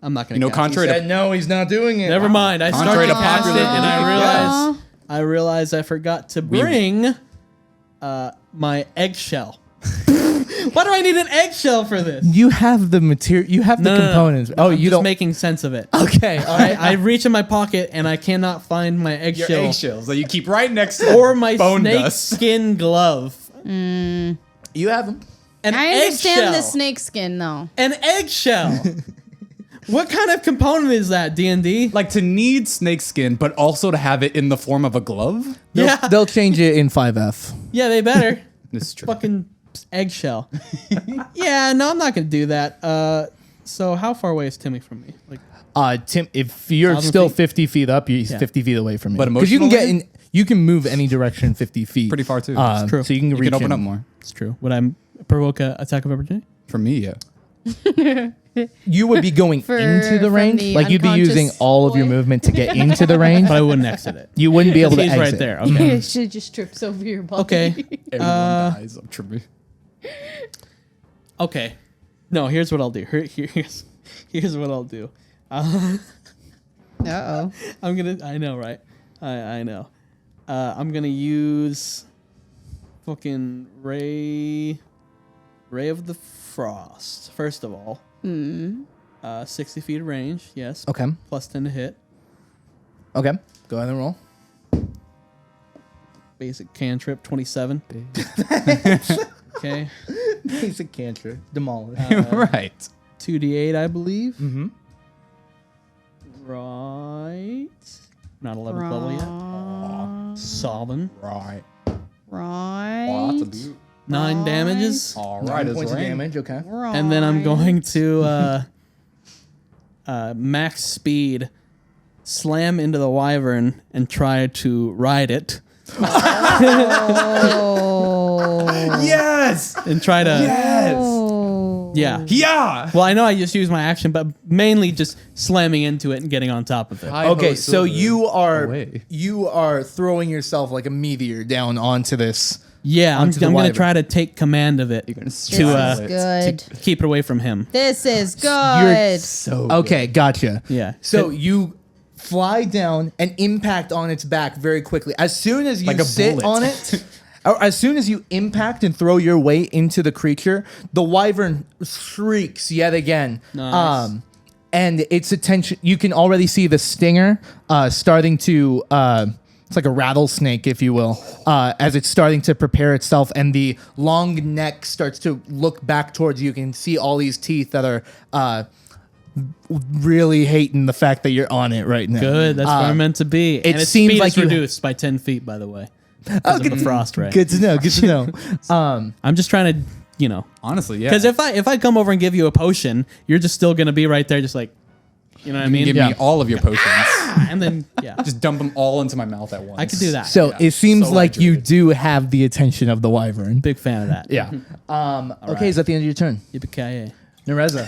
I'm not gonna. You know, cast He contrary to said no, he's not doing it. Never mind. I Contrary started to to cast it, popular and belief, I realized I forgot to bring my eggshell. Why do I need an eggshell for this? You have the material. You have the No. components. No, Oh, I'm you just don't. making sense of it. Okay. All right. I reach in my pocket and I cannot find my your eggshell eggshells that you keep right next to or my bone snake dust. skin glove. You have them. An I understand eggshell. the snake skin though. An eggshell. What kind of component is that, D&D? Like to need snake skin, but also to have it in the form of a glove. Yeah, They'll change it in 5F. yeah, they better. This is true. Fucking eggshell. Yeah, no, I'm not gonna do that. So how far away is Timmy from me? Like, Tim, if you're 1,000 still feet? 50 feet up, he's Yeah. 50 feet away from you. But because you can get emotionally? in, you can move any direction 50 feet. Pretty far too. It's true. So you can You reach can open him. up more. it's true. Would I provoke a attack of opportunity? For me, yeah. You would be going For- into the from range. the Like you'd be using unconscious all of your boy. movement to get into the range. But I wouldn't exit it. You wouldn't be able to He's exit. right there. Okay. It should just trips over your body. Okay. Everyone dies up to me. Okay. No, here's what I'll do. Here's what I'll do. Uh-oh. I'm gonna. I know, right? I know. I'm gonna use fucking ray of the frost. First of all, 60 feet of range. Yes. Okay. Plus 10 to hit. Okay. Go ahead and roll. Basic cantrip 27. Okay. Basic cantrip. Demolish. Right. 2d8, I believe. Mm-hmm. Right. Not 11th level yet. Solving. Right. Right. 9 damages. All 9 right. points of damage. Okay. Right. And then I'm going to max speed, slam into the wyvern, and try to ride it. Oh. Yes. And try to. Oh. Yeah. Yeah. Well, I know I just used my action, but mainly just slamming into it and getting on top of it. Okay, so you are away. throwing yourself like a meteor down onto this. Yeah, I'm Onto the going to wyvern. try to take command of it You're gonna This straddle is it. good. to keep it away from him. This is good. So Okay, gotcha. Yeah. So you fly down and impact on its back very quickly. As soon as you Like a sit bullet. on it, or as soon as you impact and throw your weight into the creature, the wyvern shrieks yet again. Nice. and its attention. You can already see the stinger starting to. It's like a rattlesnake, if you will, as it's starting to prepare itself, and the long neck starts to look back towards you. You can see all these teeth that are really hating the fact that you're on it right now. Good. That's where I'm meant to be. it And its seems speed like is you- reduced by 10 feet, by the way. Because of the frost ray. Good to know. Good to know. I'm just trying to, Honestly, yeah. because if I come over and give you a potion, you're just still gonna be right there, just like, you know what I mean? give me all of your potions. And then Just dump them all into my mouth at once. I could do that. So it seems so like you hydrated. do have the attention of the wyvern. Big fan of that. Yeah. Okay, is that the end of your turn? Yippee-ki-yay. Nereza.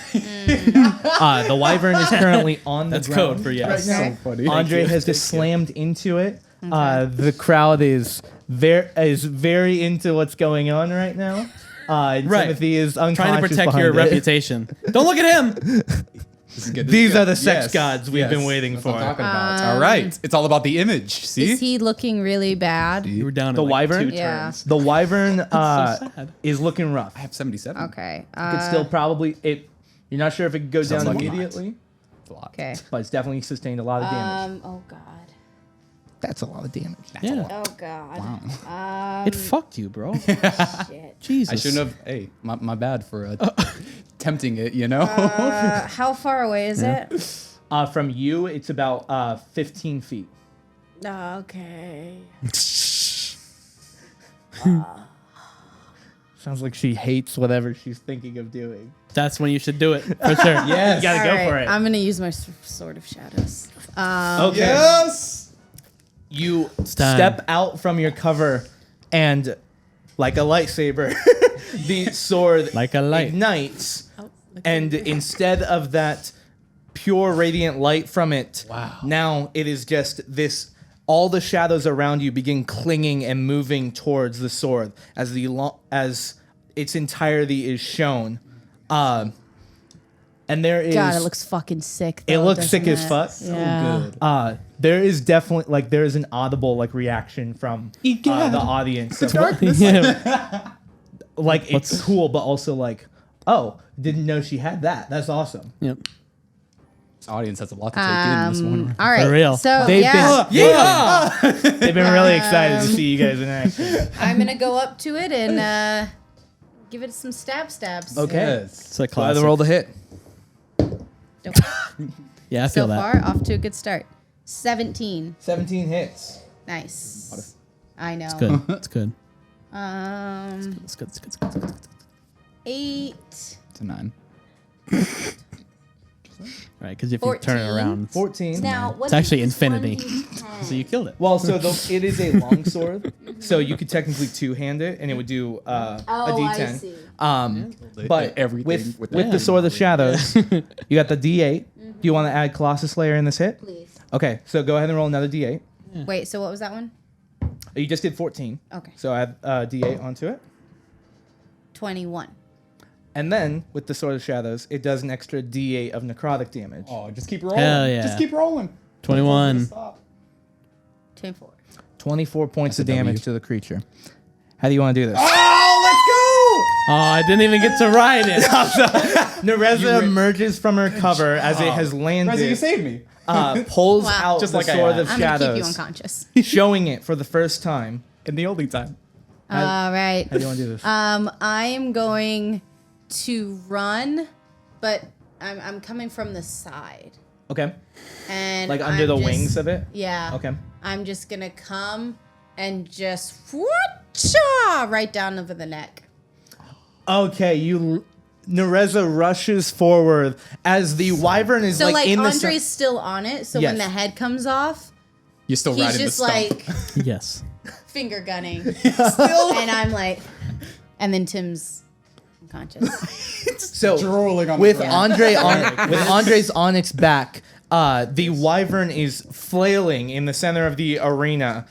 The wyvern is currently on the That's ground. code for yes. Right now. Okay. funny. Andre has just slammed into it. The crowd is very into what's going on right now. And Right. Timothy is unconscious Trying to protect behind your it. reputation. Don't look at him. This is good. This These is good. are the sex gods we've been waiting That's what I'm for. talking about. All right. It's all about the image. See? Is he looking really bad? You were down The in like wyvern? 2 Yeah. turns. The wyvern sad. is looking rough. I have 77. Okay. It could still probably you're not sure if it could go Sounds down like a lot. immediately, That's a lot. Okay. but it's definitely sustained a lot of damage. Oh God. That's a lot of damage. Yeah. Oh God. It fucked you, bro. Shit. Jesus. I shouldn't have. Hey, my bad for tempting it, you know? How far away is it? From you, it's about 15 feet. Okay. Sounds like she hates whatever she's thinking of doing. That's when you should do it, for sure. Yes. You gotta go All for right, it. I'm gonna use my sword of shadows. Okay. Yes! You time. step out from your cover and, like a lightsaber, the sword Like a light. ignites. And instead of that pure radiant light from it, now it is just this. All the shadows around you begin clinging and moving towards the sword as as its entirety is shown. And there is. God, it looks fucking sick. It though, looks sick doesn't as it? fuck. Yeah. There is definitely there is an audible reaction from the audience. Of, Yeah. It's cool, but also oh, didn't know she had that. That's awesome. Yep. This audience has a lot to take in this morning. All right. For real. So They've yeah, They've been really excited to see you guys in action. I'm gonna go up to it and give it some stabs. Okay. Yes. It's like So either classic. roll the hit. Nope. Yeah, I So feel that. far, off to a good start. 17. 17 hits. Nice. I know. Good. It's good. Um, It's good. It's good. It's good. It's good. 8. It's a 9. Right, because if you turn it 14. around, 14. Now, what It's actually is infinity. 1d10? so you killed it. Well, so it is a long sword, so you could technically two-hand it, and it would do a Oh, I D10. see. But Everything with with the that. sword of shadows, you got the D8. Do you want to add Colossus Slayer in this hit? Please. Okay, so go ahead and roll another D8. Wait, so what was that one? You just did 14. Okay. So add D8 onto it. 21. And then, with the Sword of Shadows, it does an extra D8 of necrotic damage. Oh, just keep rolling. Hell yeah. Just keep rolling. 21. Stop. 24. 24 points of That's a W. damage to the creature. How do you want to do this? Oh, Oh, I didn't even get to ride it. Nereza emerges from her cover as it has let's go! landed. Reza, you saved me. Pulls Wow. out Just the like I Sword have. of I'm gonna keep you Shadows, unconscious. showing it for the first time. In the only time. All right. How do you want to do this? I am going to run, but I'm coming from the side. Okay. And Like under I'm the just- wings of it? Yeah. Okay. I'm just gonna come and just whoosh-ah, right down over the neck. Okay, Nereza rushes forward as the wyvern is So like in the Andre's still on it, so Yes. when the head comes off, You're still he's riding just the stump. like Yes. finger gunning. And I'm like, and then Tim's unconscious. so drooling on the with ground. with Andre's on its back, the wyvern is flailing in the center of the arena.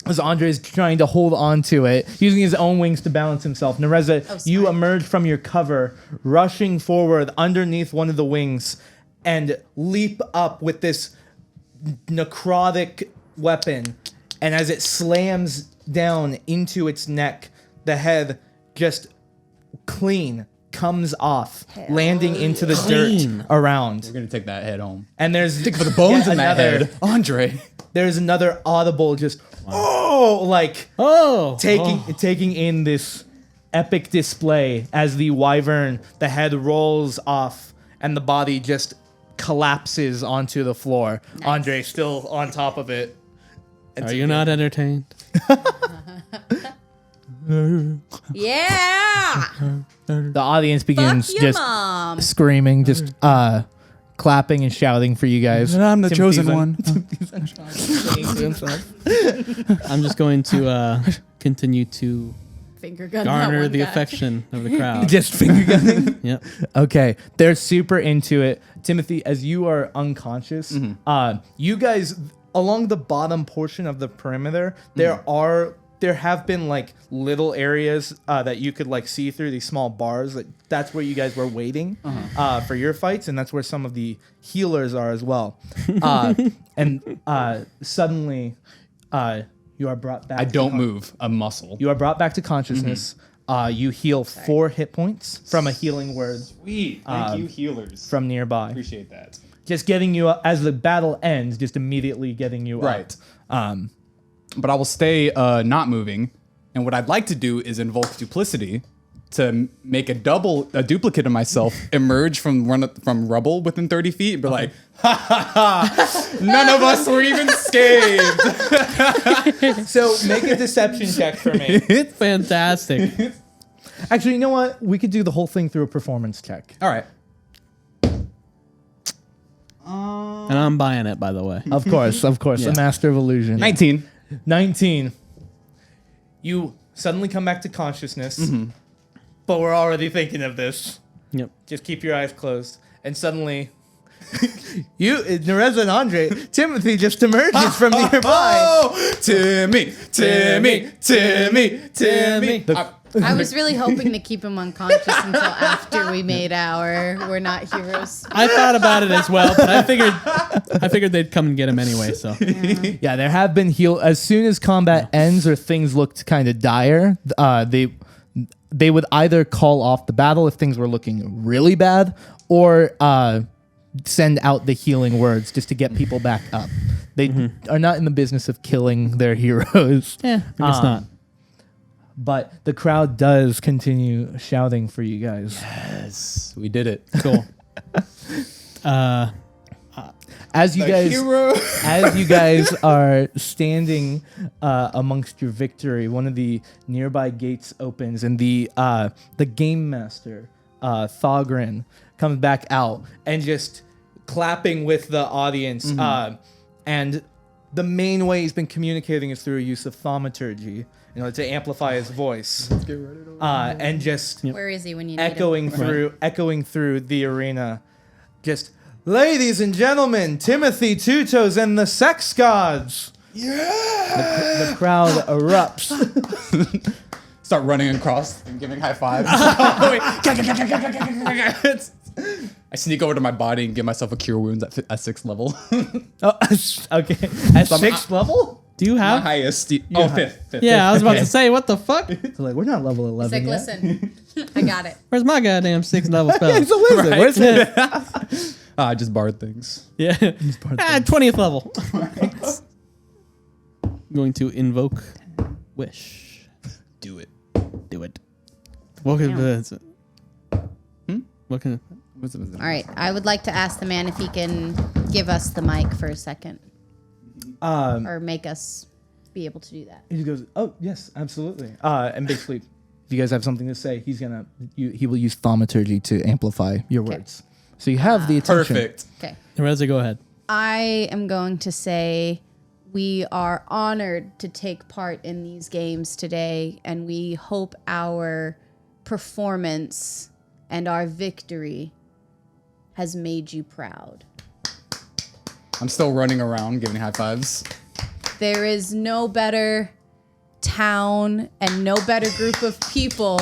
As Andre is trying to hold on to it, using his own wings to balance himself. Nereza, Oh, you sorry. emerge from your cover, rushing forward underneath one of the wings, and leap up with this necrotic weapon. And as it slams down into its neck, the head just clean comes off, landing into the dirt around. We're gonna take that head home. And there's Dig for the bones yet in that another- head, Andre. There's another audible just taking in this epic display as the wyvern, the head rolls off and the body just collapses onto the floor. Nice. Andre still on top of it. Are you not entertained? Yeah. The audience Fuck begins your just mom. screaming, just clapping and shouting for you guys. And I'm the Timothy's chosen un- one. Timothy's unconscious, saying to himself. I'm just going to continue to Finger gun. garner that the one guy. affection of the crowd. Just finger gunning. Yep. Okay, they're super into it. Timothy, as you are unconscious, you guys along the bottom portion of the perimeter, there have been like little areas that you could like see through these small bars. That's where you guys were waiting for your fights, and that's where some of the healers are as well. And suddenly, you are brought back. I don't move a muscle. You are brought back to consciousness. You heal 4 hit points from a healing word Sweet. Thank you, healers. from nearby. Appreciate that. Just getting you up as the battle ends, just immediately getting you Right. up. But I will stay not moving. And what I'd like to do is invoke duplicity to make a duplicate of myself emerge from rubble within 30 feet and be like, ha ha ha, none of us were even scathed. So make a deception check for me. Fantastic. Actually, you know what? We could do the whole thing through a performance check. All right. And I'm buying it, by the way. Of course, Yeah. a master of illusion. 19. 19. You suddenly come back to consciousness, but we're already thinking of this. Yep. Just keep your eyes closed. And suddenly, Nereza and Andre, Timothy just emerges from nearby. Oh, Timmy. I was really hoping to keep him unconscious until after we made our "We're Not Heroes." I thought about it as well, but I figured they'd come and get him anyway. So Yeah, there have been as soon as combat ends or things looked kind of dire, they would either call off the battle if things were looking really bad, or send out the healing words just to get people back up. They are not in the business of killing their heroes. yeah, I guess not. But the crowd does continue shouting for you guys. Yes, we did it. Cool. As you guys are standing amongst your victory, one of the nearby gates opens, and the game master, Thogrin, comes back out and just clapping with the audience. And the main way he's been communicating is through a use of thaumaturgy in order to amplify his voice. And just Where is he when you need echoing through the arena, just, ladies and gentlemen, Timothy Two Toes and the Sex Gods. Yeah. The crowd erupts. Start running across and giving high fives. I sneak over to my body and give myself a cure wounds at 6th level. Oh, okay. At 6th level? Do you My have? highest. Fifth. Yeah, I was about Okay. to say, what the fuck? So like, we're not level 11 It's like, yet. listen, I got it. Where's my goddamn 6th level spell? It's a wizard. Right. Where's it? I just barred things. Yeah. 20th level. Going to invoke wish. Do it. Do it. What can What can All right, I would like to ask the man if he can give us the mic for a second, or make us be able to do that. He goes, oh, yes, absolutely. And basically, if you guys have something to say, he will use thaumaturgy to amplify your words. So you have the attention. Perfect. Okay. Reza, go ahead. I am going to say we are honored to take part in these games today, and we hope our performance and our victory has made you proud. I'm still running around giving high fives. There is no better town and no better group of people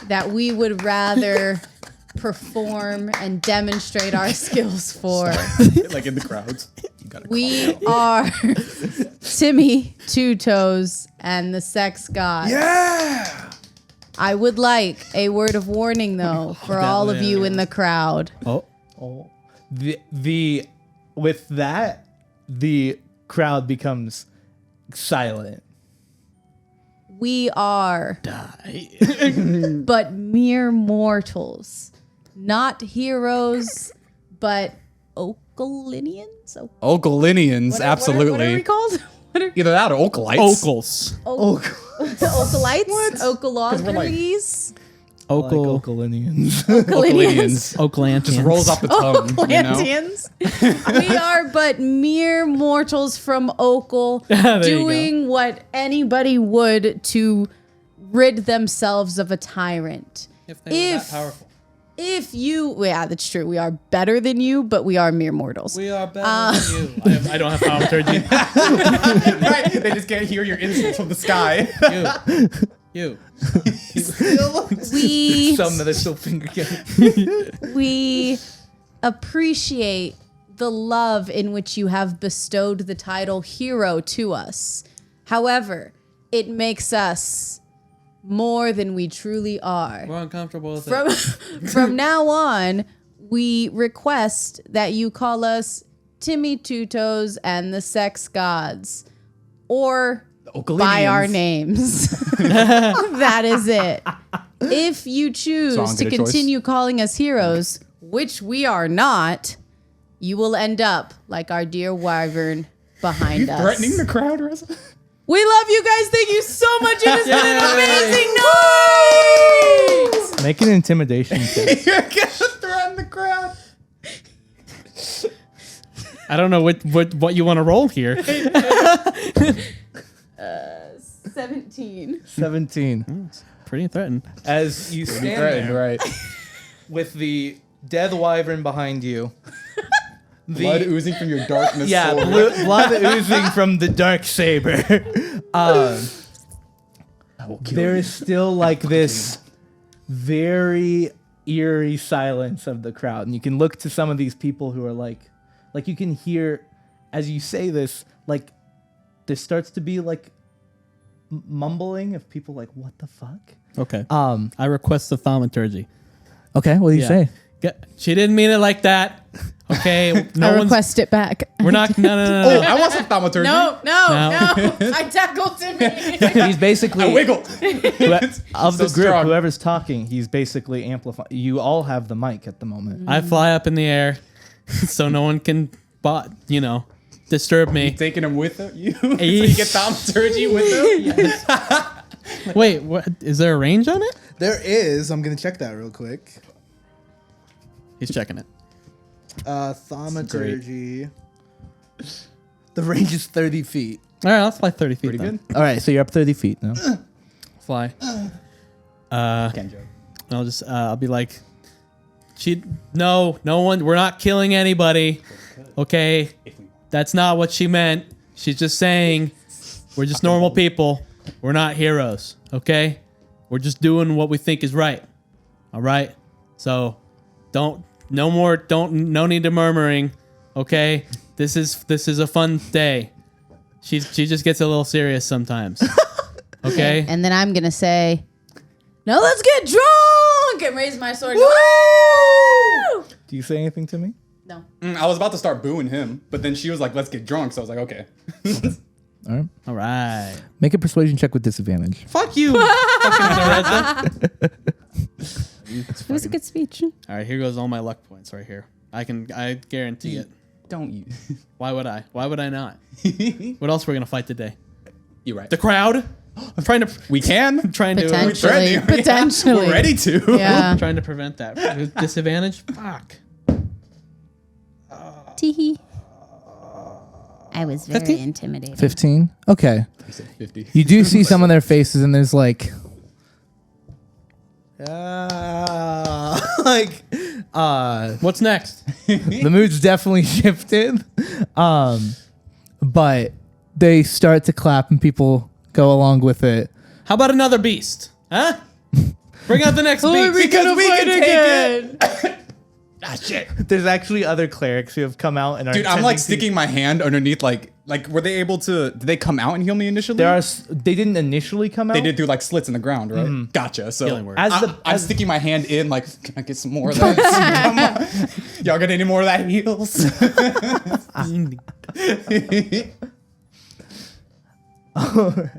that we would rather perform and demonstrate our skills for. Like in the crowds. You gotta We are Timmy Two Toes and the Sex God. Yeah! I would like a word of warning, though, for all of you in the crowd. Oh, With that, the crowd becomes silent. We are but mere mortals, not heroes, but Okalinians. Okalinians, absolutely. What are we called? What are Either that or Okalites. Okals. Okalites? Okalogries? Okal. Okalinians. Okalinians. Oaklantians. Just rolls off the tongue. You know? Oaklantians? We are but mere mortals from Okal There you doing what anybody would to rid themselves of a tyrant. If they were that powerful. If you, yeah, that's true. We are better than you, but we are mere mortals. We are better than you. I don't have thaumaturgy. Right? They just can't hear your insults from the sky. You. We Some that are still finger killing. we appreciate the love in which you have bestowed the title hero to us. However, it makes us more than we truly are. We're uncomfortable with it. From now on, we request that you call us Timmy Tutos and the Sex Gods, or by our names. That is it. If you choose Song, to get a choice. continue calling us heroes, which we are not, you will end up like our dear wyvern behind us. Threatening the crowd, Reza? We love you guys. Thank you so much. It has been an amazing night. Make an intimidation check. You're gonna threaten the crowd. I don't know what you want to roll here. 17. 17. Pretty threatened. As you stand Threatened, there right? with the dead wyvern behind you. Blood oozing from your darkness. Yeah, sword. blood oozing from the dark saber. There is still like this very eerie silence of the crowd, and you can look to some of these people who are like you can hear as you say this, like there starts to be like mumbling of people like, what the fuck? Okay. I request the thaumaturgy. Okay, what do you say? She didn't mean it like that. Okay. I request it back. We're not. No. Oh, I want some thaumaturgy. No. I tackled Timmy. He's basically I wiggle. of So the group, strong. whoever's talking, he's basically amplifying. You all have the mic at the moment. I fly up in the air, so no one can, disturb me. Taking him with you. So you get thaumaturgy with him. Wait, what? Is there a range on it? There is. I'm gonna check that real quick. He's checking it. Thaumaturgy. The range is 30 feet. All right, I'll fly 30 feet. Pretty then. good. All right, so you're up 30 feet now. Fly. Can't joke. I'll just I'll be like, no one, we're not killing anybody. Okay, that's not what she meant. She's just saying we're just normal people. We're not heroes. Okay, we're just doing what we think is right. All right, so no need to murmuring. Okay, this is a fun day. She just gets a little serious sometimes. Okay. And then I'm going to say, now let's get drunk and raise my sword. Woo! Do you say anything to me? No. I was about to start booing him, but then she was like, let's get drunk. So I was like, okay. All right. All right. Make a persuasion check with disadvantage. Fuck you. Fucking It was a good speech. All right, here goes all my luck points right here. I guarantee it. Don't you? Why would I? Why would I not? What else we're gonna fight today? You're right. The crowd. I'm trying to. We can. I'm trying to. Potentially. threatening. Potentially. We're ready to. Yeah. I'm trying to prevent that. With disadvantage. Fuck. Teehee. I was very 15? intimidated. 15? Okay. You said 50. You do see some of their faces, and there's like, What's next? the mood's definitely shifted. But they start to clap, and people go along with it. How about another beast? Huh? Bring out the next beast. Because we can take it. shit. There's actually other clerics who have come out and are. Dude, I'm like intending to- sticking my hand underneath, like were they able to? Did they come out and heal me initially? They didn't initially come out. They did through like slits in the ground, right? Gotcha. So Healing word. I'm sticking my hand in, like, can I get some more of that? Come on. Y'all got any more of that heals?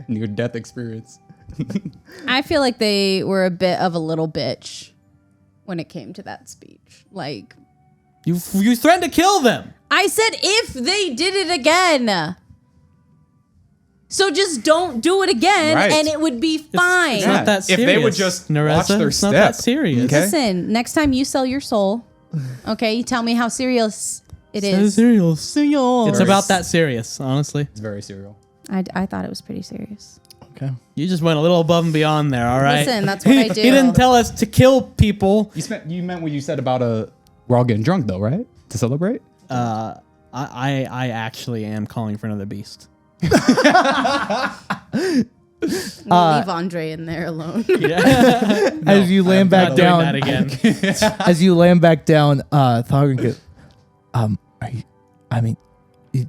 Near death experience. I feel like they were a bit of a little bitch when it came to that speech. Like, You threatened to kill them. I said if they did it again. So just don't do it again Right. and it would be fine. It's not that If serious. they would just watch their it's not that step. serious. Okay. Listen, next time you sell your soul, okay, you tell me how serious it is. Serious. It's about that serious, honestly. It's very serial. I thought it was pretty serious. Okay. You just went a little above and beyond there, all right? Listen, that's what I do. He didn't tell us to kill people. You meant what you said about we're all getting drunk though, right? To celebrate? I actually am calling for another beast. Leave Andre in there alone. As you land back Not down, doing that again. as you land back down, Thogren goes, are you? I mean, you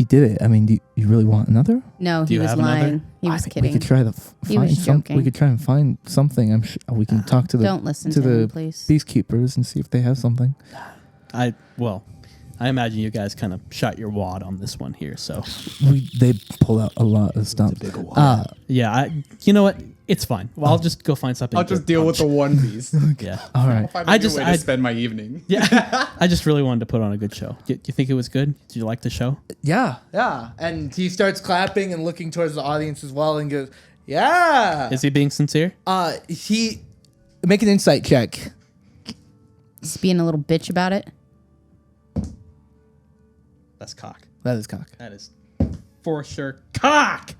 did it. I mean, do you really want another? No, he you was have another? lying. He was I think kidding. We could try to He was find some. joking. We could try and find something. I'm sure we can talk to the Don't listen to him, the please. beastkeepers and see if they have something. I imagine you guys kind of shot your wad on this one here, so They pull out a lot of stuff. yeah. You know what? It's fine. Well, I'll just go find something. I'll to just deal with punch. the one beast. Yeah. All right. I just way to spend my evening. Yeah. I just really wanted to put on a good show. Do you think it was good? Did you like the show? Yeah. And he starts clapping and looking towards the audience as well, and goes, "Yeah." Is he being sincere? He make an insight check. Just being a little bitch about it. That's cock. That is cock. That is for sure cock.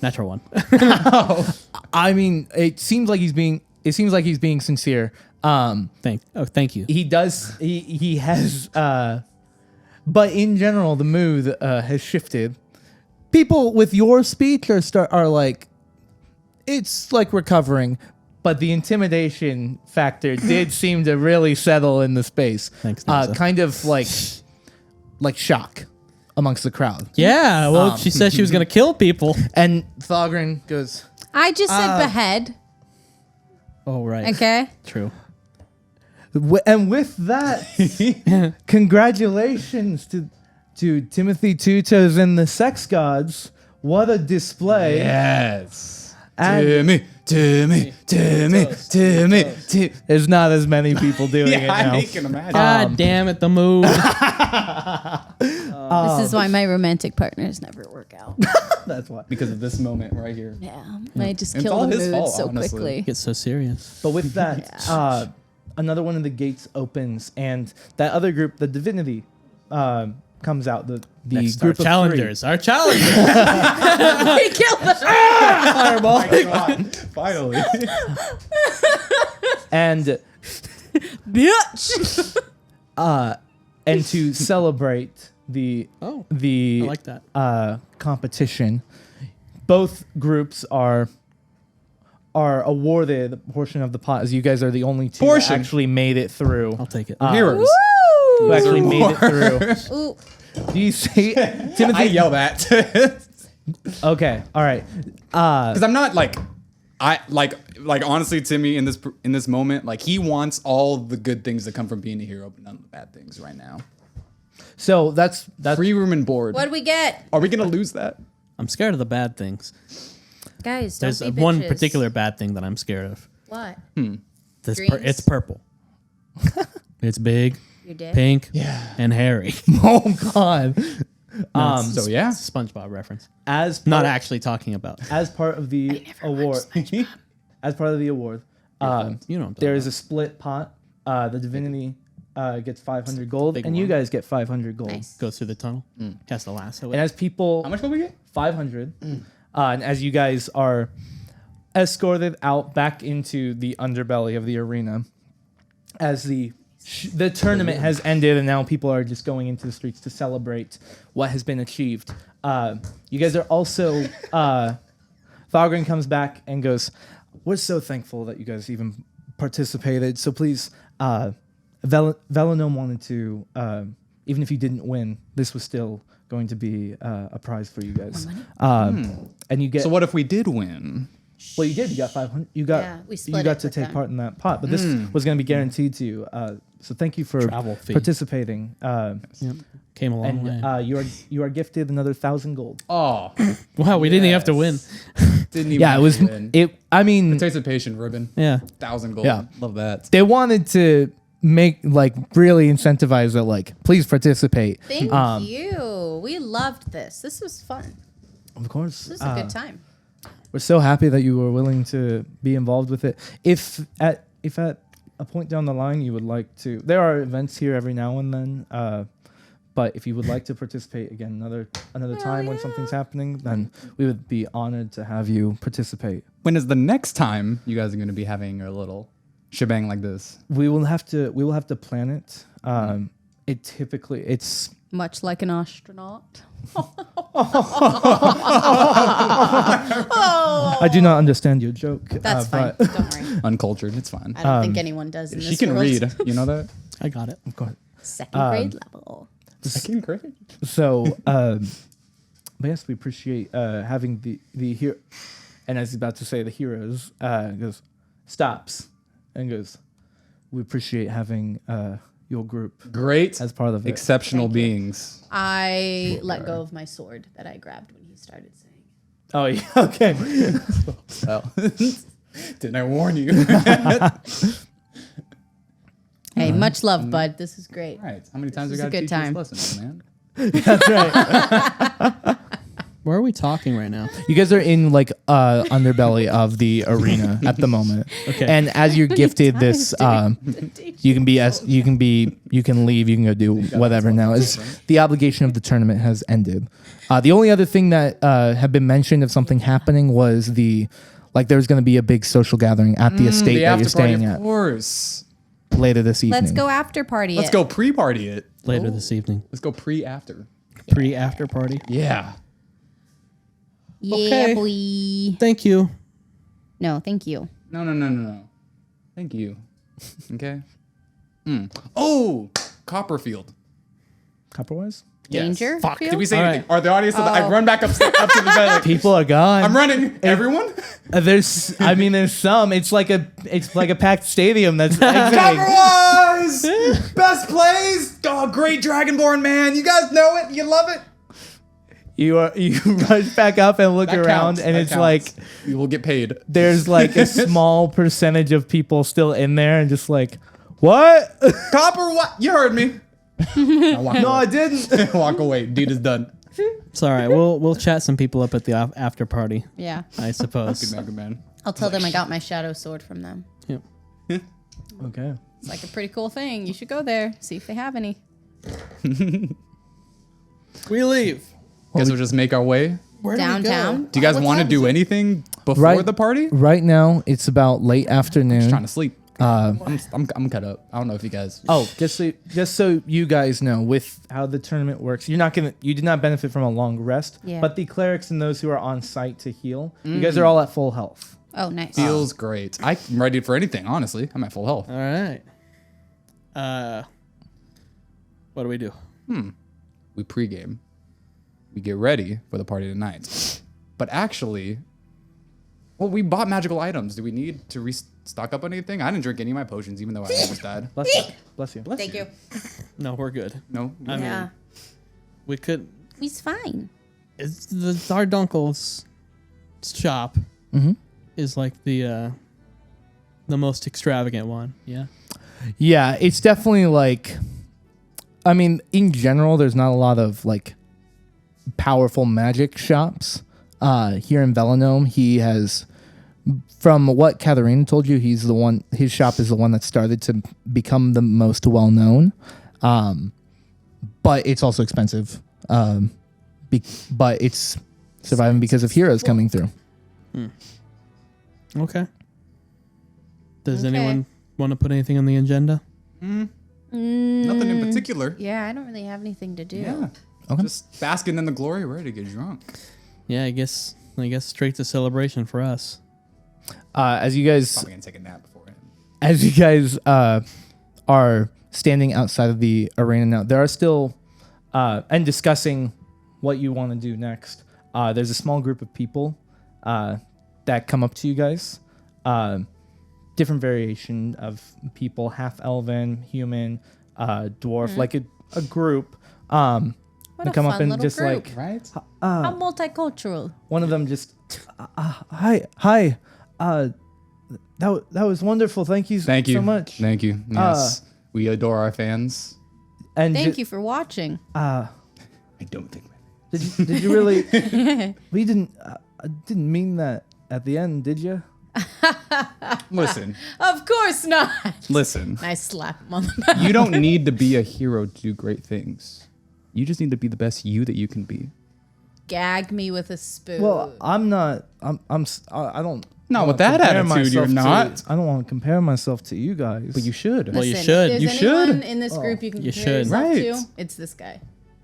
Natural one. I mean, it seems like he's being sincere. Thank you. He does. He has. But in general, the mood has shifted. People with your speech are like, it's like recovering, but the intimidation factor did seem to really settle in the space. Thanks, Nasa. Kind of like shock amongst the crowd. Yeah. Well, she said she was gonna kill people. And Thogren goes, I just said behead. Oh right. Okay. True. and with that, congratulations to Timothy Tutos and the Sex Gods. What a display! Yes. And Timmy. there's not as many people doing it now. I can imagine. God damn it, the mood. This is why my romantic partners never work out. That's why. Because of this moment right here. Yeah. I just It's kill all the his mood fault, so honestly. quickly. Get so serious. But with that, another one of the gates opens, and that other group, the Divinity, comes out. The Next, group our challengers. Our challengers. We killed them. Fireball. God, finally. and Bitch. and to celebrate the Oh, the I like that. competition, both groups are awarded a portion of the pot, as you guys are the only two that Portion? actually made it through. I'll take it. Heroes. Who actually made it through. Ooh. Do you see Timothy? I yell that. Because Okay, all right. I'm not like, honestly, Timmy, in this moment, like, he wants all the good things that come from being a hero, but none of the bad things right now. So that's Free room and board. What'd we get? Are we gonna lose that? I'm scared of the bad things. Guys, There's don't be one bitches. particular bad thing that I'm scared of. What? It's Dreams? purple. It's big, Your dick? pink, and hairy. oh god. So yeah. It's a SpongeBob reference. As Not part- actually talking about. as part of the award, as part of the award, You know what I'm talking there about. is a split pot. The Divinity gets 500 gold, Big and you one. guys get 500 gold. Nice. Goes through the tunnel. Has to lasso And it. as people, How much will we get? 500, and as you guys are escorted out back into the underbelly of the arena, as the tournament has ended, and now people are just going into the streets to celebrate what has been achieved. You guys are also. Thogren comes back and goes, "We're so thankful that you guys even participated. So please, Velanome wanted to, even if you didn't win, this was still going to be a prize for you guys. And you get. So what if we did win? Well, you did. You got 500. You Yeah, we split got it to with take them. part in that pot, but this was going to be guaranteed to you. So thank you for Travel fee. participating. Yep. Came a long way. And you are gifted another 1,000 gold. Oh, Wow, we didn't even have to win. didn't even. Yeah, it was. win. I mean, Participation ribbon. Yeah. 1,000 gold. Yeah. Love that. they wanted to make really incentivize it. Please participate. Thank you. We loved this. This was fun. Of course. This was a good time. We're so happy that you were willing to be involved with it. If at a point down the line you would like to, there are events here every now and then. But if you would like to participate again another time when something's happening, then we would be honored to have you participate. When is the next time you guys are going to be having a little shebang like this? We will have to plan it. It's Much like an astronaut. I do not understand your joke. That's fine. but- Don't worry. Uncultured. It's fine. I don't think anyone does in She this can world. read. You know that? I got it. Of course. Second grade level. Second grade. So, but yes, we appreciate having the hero. And as he's about to say the heroes, goes stops and goes. We appreciate having your group Great. as part of it. Exceptional Thank you. beings. I let go of my sword that I grabbed when he started saying it. Oh yeah, okay. Well, didn't I warn you? Hey, much love, bud. This is great. All right. How many times we This is got a to good teach time. this lesson, man? That's right. Where are we talking right now? You guys are in underbelly of the arena at the moment. Okay. And as you're gifted this, you can leave, you can go do whatever now. As the obligation of the tournament has ended. The only other thing that had been mentioned of something happening was there's going to be a big social gathering at the estate The that after you're party, staying of at course. later this evening. Let's go after party. Let's go pre-party it. Later this evening. Let's go pre-after. Pre-after party. Yeah. Yeah, Okay. boy. Thank you. No, thank you. No. Thank you. Okay. Oh, Copperfield. Copperwise? Danger. Fuck. field? Did we say All anything? right. Or the audience? I run back up to the bed. Like, People are gone. I'm running. Everyone. There's some. It's like a packed stadium that's exiting. Copperwise! Best plays! Oh, great Dragonborn, man. You guys know it. You love it. You rush back up and look That around, counts. and That it's counts. like You will get paid. there's a small percentage of people still in there, and just what? Copperwise. You heard me. I walk No, I away. didn't. Walk away. Deed is done. It's all right. We'll chat some people up at the after party, Yeah. I suppose. Good man, good man. I'll tell them I got my shadow sword from them. Yep. Okay. It's like a pretty cool thing. You should go there, see if they have any. We leave. Guess we'll just make our way. Where Downtown. Do you guys What want to time do is it? anything before Right. the party? Right now, it's about late afternoon. Trying to sleep. I'm cut up. I don't know if you guys. Oh, just so you guys know, with how the tournament works, you did not benefit from a long rest. Yeah. But the clerics and those who are on site to heal, you guys are all at full health. Oh, nice. Feels great. I'm ready for anything. Honestly, I'm at full health. All right. What do we do? We pregame. We get ready for the party tonight. But actually, well, we bought magical items. Do we need to restock up on anything? I didn't drink any of my potions, even though I almost died. Bless you. Bless you. Thank you. No, we're good. No. I mean, Yeah. we could. He's fine. It's the Dardunkle's shop is like the most extravagant one. Yeah. Yeah, it's definitely I mean, in general, there's not a lot of powerful magic shops. Here in Velanome, he has, from what Katharina told you, his shop is the one that started to become the most well known. But it's also expensive. But it's surviving because of heroes coming through. Okay. Does Okay. anyone want to put anything on the agenda? Nothing in particular. Yeah, I don't really have anything to do. Yeah. Okay. Just basking in the glory, ready to get drunk. Yeah, I guess straight to celebration for us. As you guys Probably gonna take a nap beforehand. are standing outside of the arena now. There are still and discussing what you want to do next. There's a small group of people that come up to you guys. Different variation of people, half elven, human, dwarf, like a group. What they a come up fun and little just group. like Right? How multicultural. one of them just hi. That was wonderful. Thank you so much. Thank you. Yes. We adore our fans. And Thank you for watching. I don't think. Did you really? We didn't mean that at the end, did you? Listen. Of course not. Listen. I slap him on the back. You don't need to be a hero to do great things. You just need to be the best you that you can be. Gag me with a spoon. Well, I'm not. I don't. Not wanna with that compare attitude, you're myself not. I don't want to compare myself to you guys. But you should. Well, you Listen, should. If there's You should. anyone in this group you can You compare should. yourself Right. to, it's this guy.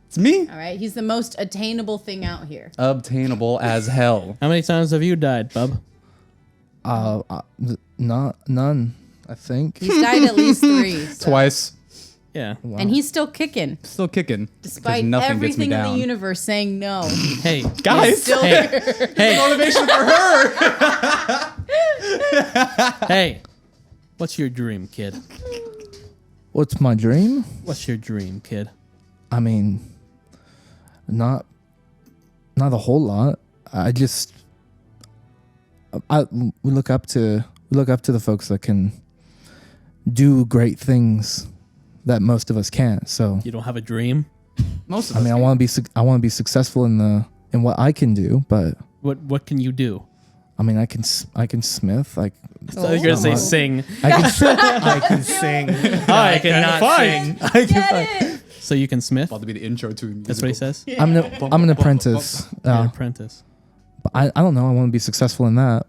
It's me. All right, he's the most attainable thing out here. Obtainable as hell. How many times have you died, bub? None. I think. He's died at least 3. so- Twice. Yeah. And he's still kicking, Still kicking. despite Because nothing gets me everything in down. the universe saying no. Hey, Guys. Still Hey. here. hey, Motivation for her. hey. What's your dream, kid? What's my dream? What's your dream, kid? I mean, not a whole lot. We look up to the folks that can do great things that most of us can't. So You don't have a dream? Most of I us. mean, I want to be successful in what I can do, but What can you do? I mean, I can smith. Like So you're gonna say Oh. sing. I can sing. I cannot sing. I can Get it? So you can smith? About to be the intro to a musical. That's what he says? I'm an apprentice. You're an apprentice. But I don't know. I want to be successful in that.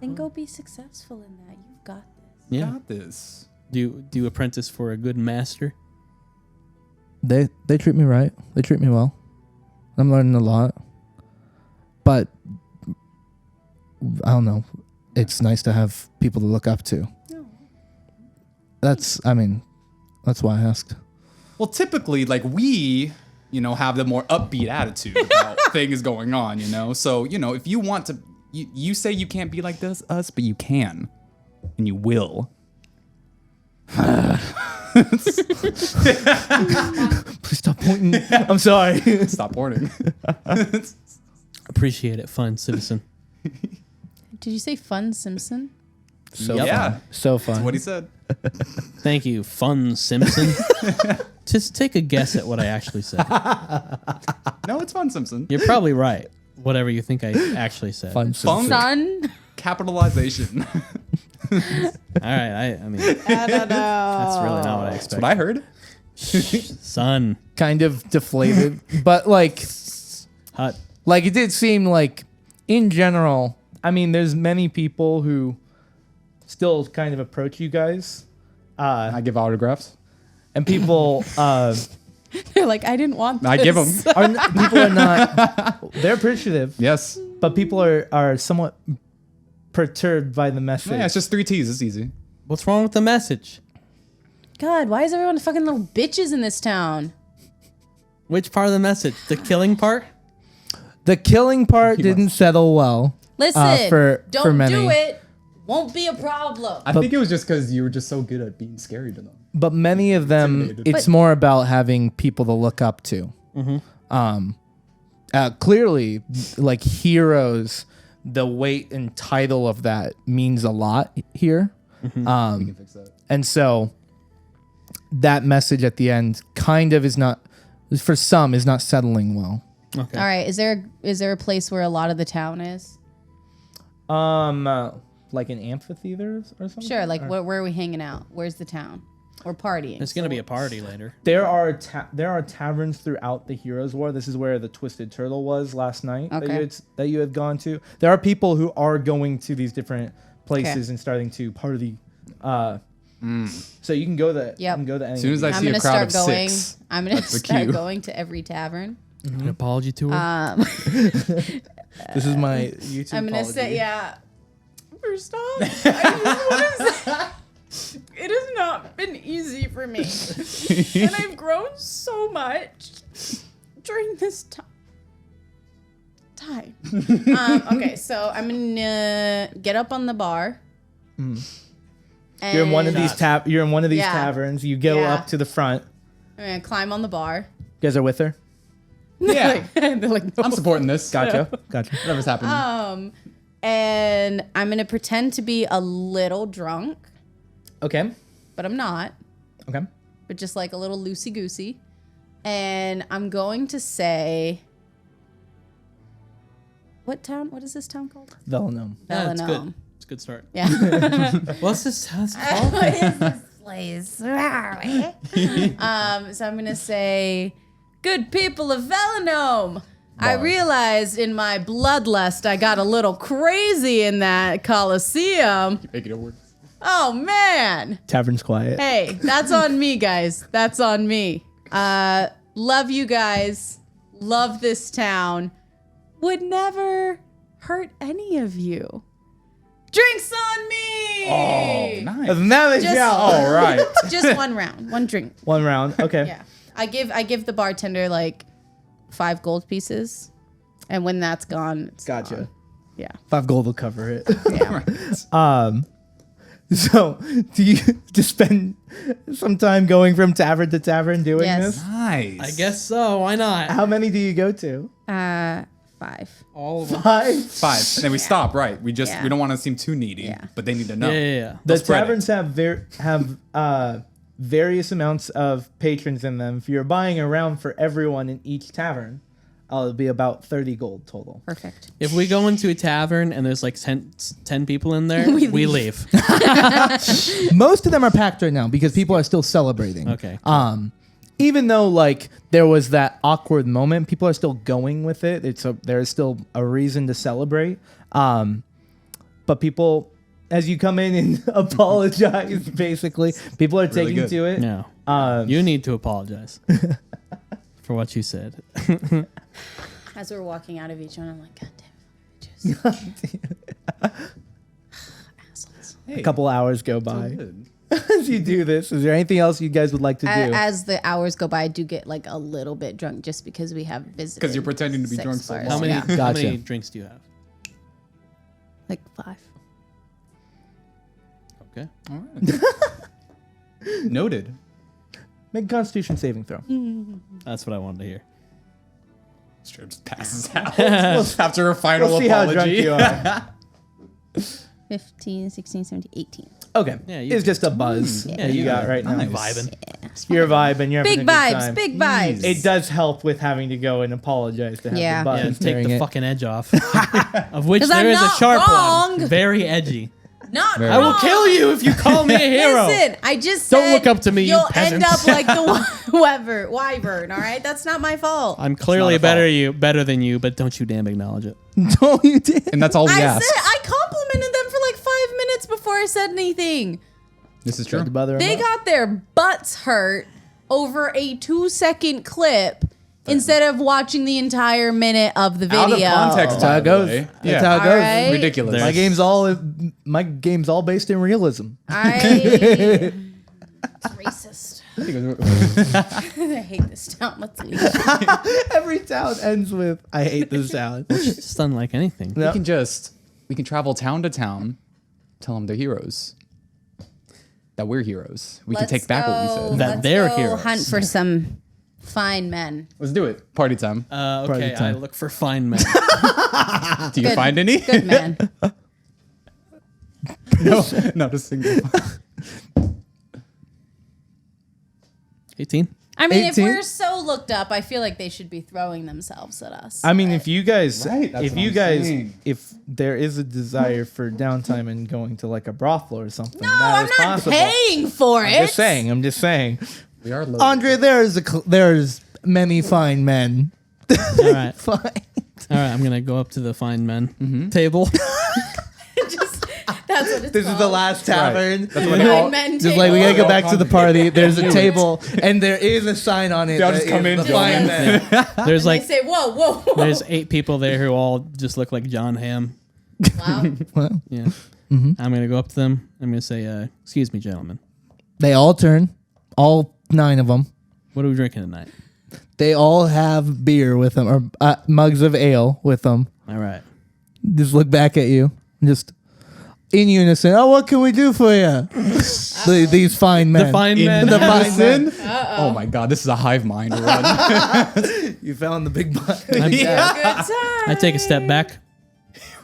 Then go be successful in that. You've got this. Yeah. Got this. Do you apprentice for a good master? They treat me right. They treat me well. I'm learning a lot. But I don't know. It's nice to have people to look up to. That's why I asked. Well, typically, like we, have the more upbeat attitude about things going on, So, if you want to, you say you can't be like us, but you can, and you will. Please stop pointing. I'm sorry. Stop warning. Appreciate it, fun citizen. Did you say fun Simpson? So Yeah. fun. So fun. What he said. Thank you, fun Simpson. Just take a guess at what I actually said. No, it's fun, Simpson. You're probably right. Whatever you think I actually said. Fun. Fun. Son? Capitalization. All right. I mean, I don't know. that's really not what I That's expected. what I heard. Son, Kind of deflated, but like hot. it did seem like, in general. I mean, there's many people who still kind of approach you guys, I give autographs. and people They're like, I didn't want this. I give them. people are not. They're appreciative, Yes. but people are somewhat perturbed by the message. Yeah, it's just 3 T's. It's easy. What's wrong with the message? God, why is everyone fucking little bitches in this town? Which part of the message? The killing part? The killing part didn't settle well. Listen, for don't many. do it. Won't be a problem. I think it was just because you were just so good at being scary to them. But many of them, Intimidated. it's more about having people to look up to. Clearly, like heroes, the weight and title of that means a lot here. We can fix that. And so that message at the end kind of is not, for some, is not settling well. Okay. All right, is there a place where a lot of the town is? Like an amphitheater or something? Sure, like where are we hanging out? Where's the town? We're partying. It's gonna be a party later. There are taverns throughout the Heroes War. This is where the Twisted Turtle was last night Okay. that you had gone to. There are people who are going to these different places and starting to party. So you can go to Yep. you can go to any. As soon as I I'm see gonna a crowd start of going. 6, I'm gonna that's the start cue. going to every tavern. An apology tour. This is my YouTube. I'm gonna apology. say, yeah. First off, I just want to say, It has not been easy for me. And I've grown so much during this time. Okay, so I'm gonna get up on the bar. You're in one of these You're in one of these Yeah. taverns. You go Yeah. up to the front. I'm gonna climb on the bar. You guys are with her. Yeah. They're like, no. I'm supporting this. Gotcha. Gotcha. Whatever's happening. And I'm gonna pretend to be a little drunk, Okay. but I'm not. Okay. But just like a little loosey goosey. And I'm going to say, what town? What is this town called? Velenome. Yeah, it's Velenome. good. It's a good start. Yeah. What's this house called? What is this place? So I'm gonna say, good people of Velenome. I realized in my bloodlust I got a little crazy in that Coliseum. Make it work. Oh man. Tavern's quiet. Hey, that's on me, guys. That's on me. Love you guys. Love this town. Would never hurt any of you. Drinks on me. Oh, nice. Isn't that a Just- shout? All right. Just one round, one drink. One round. Okay. Yeah. I give the bartender like 5 gold pieces, and when that's gone, it's Gotcha. gone. Yeah. 5 gold will cover it. Yeah. So, do you just spend some time going from tavern to tavern doing Yes. this? Nice. I guess so. Why not? How many do you go to? 5. All of them. 5? 5. And then we stop, right? We Yeah. we don't want to seem too needy, Yeah. but they need to know. Yeah. The spread it. taverns have various amounts of patrons in them. If you're buying a round for everyone in each tavern, it'll be about 30 gold total. Perfect. If we go into a tavern and there's like 10 people in there, we leave. Most of them are packed right now because people are still celebrating. Okay. Even though like there was that awkward moment, people are still going with it. There's still a reason to celebrate. But people, as you come in and apologize, basically, people are taking good. to it. No. You need to apologize for what you said. As we're walking out of each one, I'm like, God damn it. Assholes. Hey, A couple hours go so by good. as you do this. Is there anything else you guys would like to do? As the hours go by, I do get like a little bit drunk just because we have visitors. 'Cause you're pretending to be drunk so long. How many, Yeah. how Gotcha. many drinks do you have? Like 5. Okay. All right. Noted. Make a Constitution saving throw. That's what I wanted to hear. Strip just passes out after a final We'll see how drunk apology. you are. 15, 16, 17, 18. Okay. Yeah, you- It's just a buzz that you got right now. Nice. Vibing. You're vibing. You're having Big a good vibes, time. big vibes. It does help with having to go and apologize to have Yeah. the Yeah, buttons take during the it. fucking edge off. Of which 'Cause there I'm is a not sharp wrong. one. Very edgy. Not Very I will wrong. kill you if you call me a hero. Listen, I just Don't said look up to me, you You'll end peasants. up like the wyvern, all right? That's not my fault. I'm clearly It's not a better than you, but don't you damn acknowledge it. Don't you did. And that's all we I ask. said I complimented them for like 5 minutes before I said anything. This is true. To bother him They up. got their butts hurt over a 2-second clip instead of watching the entire minute of the Out video. of context, That's how by it the goes. way. That's how it All goes. right. Ridiculous. My game's all based in realism. It's racist. I hate this town. Let's leave. Every town ends with "I hate this town." It's just unlike anything. No. We can travel town to town, tell them they're heroes. That we're heroes. We can take back what we said. That let's they're go heroes. Hunt for some fine men. Let's do it. Party time. Okay, I time. look for fine men. Do you Good- find any? Good man. No, not a single. 18. I mean, if 18? we're so looked up, I feel like they should be throwing themselves at us. I mean, if you guys, Right, that's if what you I'm guys, saying. if there is a desire for downtime and going to like a brothel or something, no, that I'm is not possible. paying for it. I'm just saying. We are low. Andre, there's many fine men. All right. Fine. All right, I'm going to go up to the fine men table. That's what it's This is the called. last tavern. That's what Fine all, men Just like we gotta table. go back to the party. There's a table, and there is a sign on it. They all that just come is in, the go fine in. men. There's They like say, whoa, whoa, whoa. there's 8 people there who all just look like John Hamm. Wow. Well, Yeah. I'm gonna go up to them. I'm gonna say, "Excuse me, gentlemen. They all turn, all 9 of them. What are we drinking tonight?" They all have beer with them, or mugs of ale with them. All right. Just look back at you, just in unison. Oh, what can we do for you? These fine men. The fine In men. The fine unison? men. Oh my god, this is a hive mind run. You found the big butt. Good time. I take a step back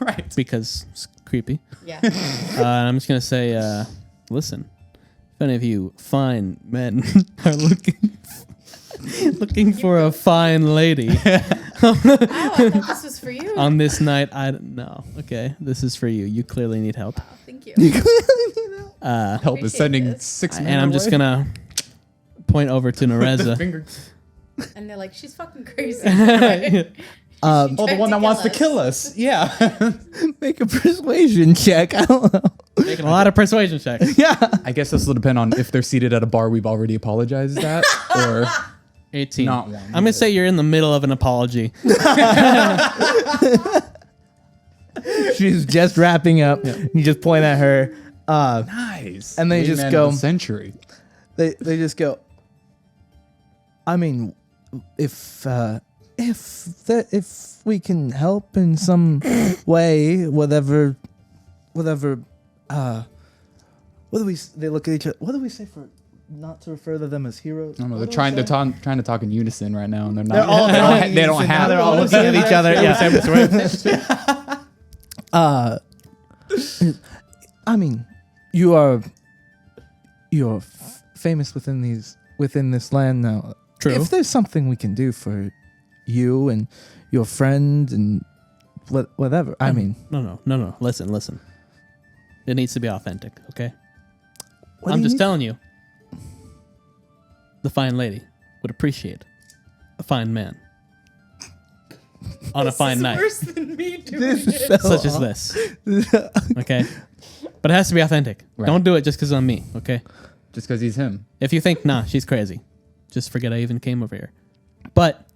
Right. because it's creepy. Yeah. And I'm just gonna say, listen, if any of you fine men are looking for a fine lady Oh, I thought this was for you. on this night, I don't know. Okay, this is for you. You clearly need help. Thank you. Help is Appreciate sending this. 6 men And I'm just away. gonna point over to Nereza. Finger. And they're like, she's fucking crazy. Right? Oh, the tried one to that wants to kill kill us. Yeah. Make a persuasion check. I don't know. Making a lot of persuasion checks. Yeah. I guess this will depend on if they're seated at a bar we've already apologized at, or 18. Not one. I'm gonna say you're in the middle of an apology. She's just wrapping up. You just point at her. nice. And they Wingman just of go- the century. They just go. I mean, if we can help in some way, whatever. What do we? They look at each other. What do we say for not to refer to them as heroes? I don't know. What They're do we trying. say? They're trying to talk in unison right now, and they're not. They're all talking they don't unison, now have. they're all looking at each other. Yeah. I mean, you're famous within this land now. True. If there's something we can do for you and your friend and whatever, I mean, No. Listen. It needs to be authentic, okay? what do I'm you just need? telling you. The fine lady would appreciate a fine man on a fine night, Worse than me doing This is it. so such as this. Okay, but it has to be authentic. Right. Don't do it just because I'm me. Okay. Just because he's him. If you think, nah, she's crazy, just forget I even came over here. But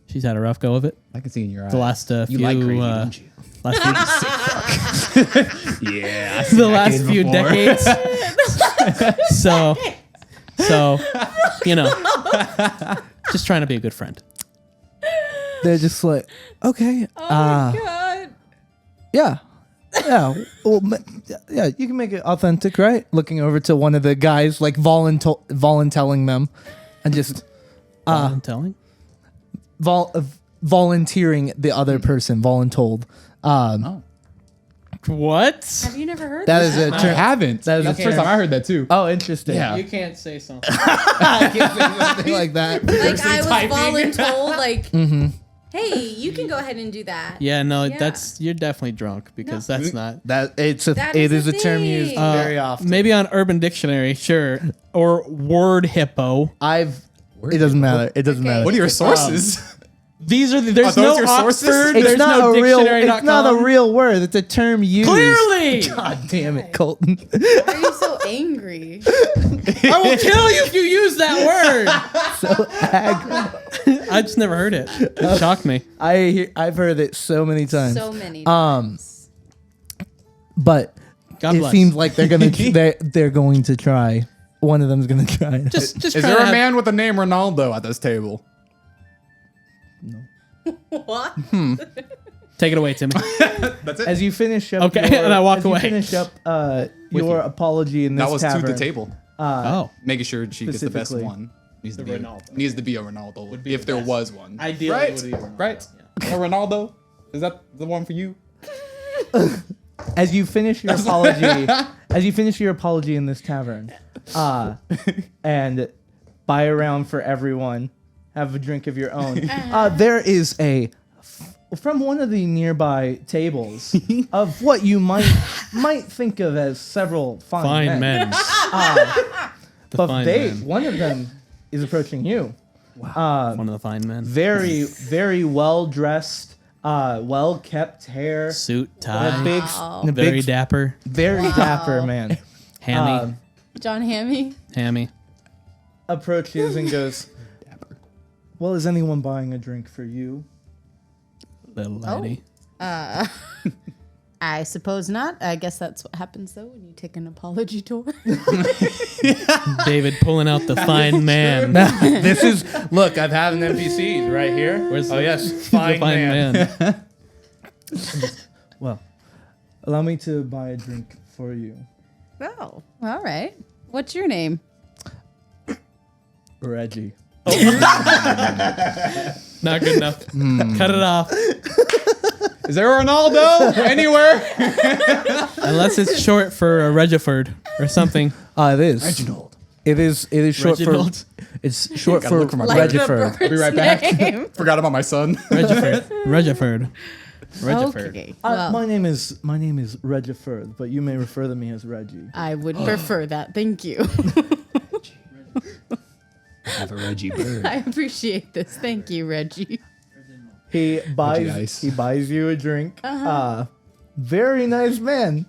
she's had a rough go of it. I can see in your eyes. The last you few, like crazy, don't you? last few, Yeah. the last few decades. so, just trying to be a good friend. They're just like, okay, Oh my god. yeah. Well, yeah, you can make it authentic, right? Looking over to one of the guys, like voluntelling them, and just Telling. volunteering the other person, voluntold. Oh. What? Have you never heard That that? is a I term. haven't. That is That's a the first term. time I heard that too. Oh, interesting. Yeah. You can't say something. Something like that. Like I was typing. voluntold, like, hey, you can go ahead and do that. Yeah, no, Yeah. you're definitely drunk because that's not. That That it is is a a term used thing. very often. Maybe on Urban Dictionary, sure, or Word Hippo. It doesn't matter. It doesn't Okay. matter. What are your sources? These are there's those no your sources? Oxford, It's there's not no a real. dictionary.com. It's not a real word. It's a term used. Clearly, God damn it, Colton. Why are you so angry? I will kill you if you use that So aggro. word. I just never heard it. It shocked me. I've heard it so many times. So many Um, times. But God it bless. seems like they're gonna they're going to try. One of them's gonna try. just Is try there to a have- man with the name Ronaldo at this table? What? Take it away, Timmy. That's it. As you finish up, Okay, and I walk as away. You finish up your you. apology in this That was tavern. to the table. Oh, Making sure she gets the best Specifically. one. Needs to The be Ronaldo. needs to be a Ronaldo. Would be if the there best. was one. Ideally, right? it would be a Ronaldo, Right? A Ronaldo? Is that the one for you? As you finish your apology in this tavern, and buy a round for everyone, have a drink of your own. There is from one of the nearby tables of what you might think of as several fine men. But fine men. one of them is approaching you. one of the fine men. Very, very well dressed, well kept hair. Suit, And tie, a big, Wow. and a very big, dapper, very dapper man. hammy, John Hammy? hammy. Approaches and goes, well, is anyone buying a drink for you? Little lady. I suppose not. I guess that's what happens though when you take an apology tour. David pulling out the fine man. This is look. I've had an NPC right here. Where's oh the- yes, the fine, man. man. Well, allow me to buy a drink for you, Oh, all right. What's your name? Reggie. Not good enough. Cut it off. Is there Ronaldo anywhere? Unless it's short for a Regiford or something. It is. Reginald. It is short Reginald. for. It's short Gotta for look for my Regiford. I'll be right back. Forgot about my son. Regiford. Okay. Well, My name is Regiford, but you may refer to me as Reggie. I would prefer that. Thank you. Have a Reggie bird. I appreciate this. Thank you, Reggie. He buys ice. you a drink. Very nice man.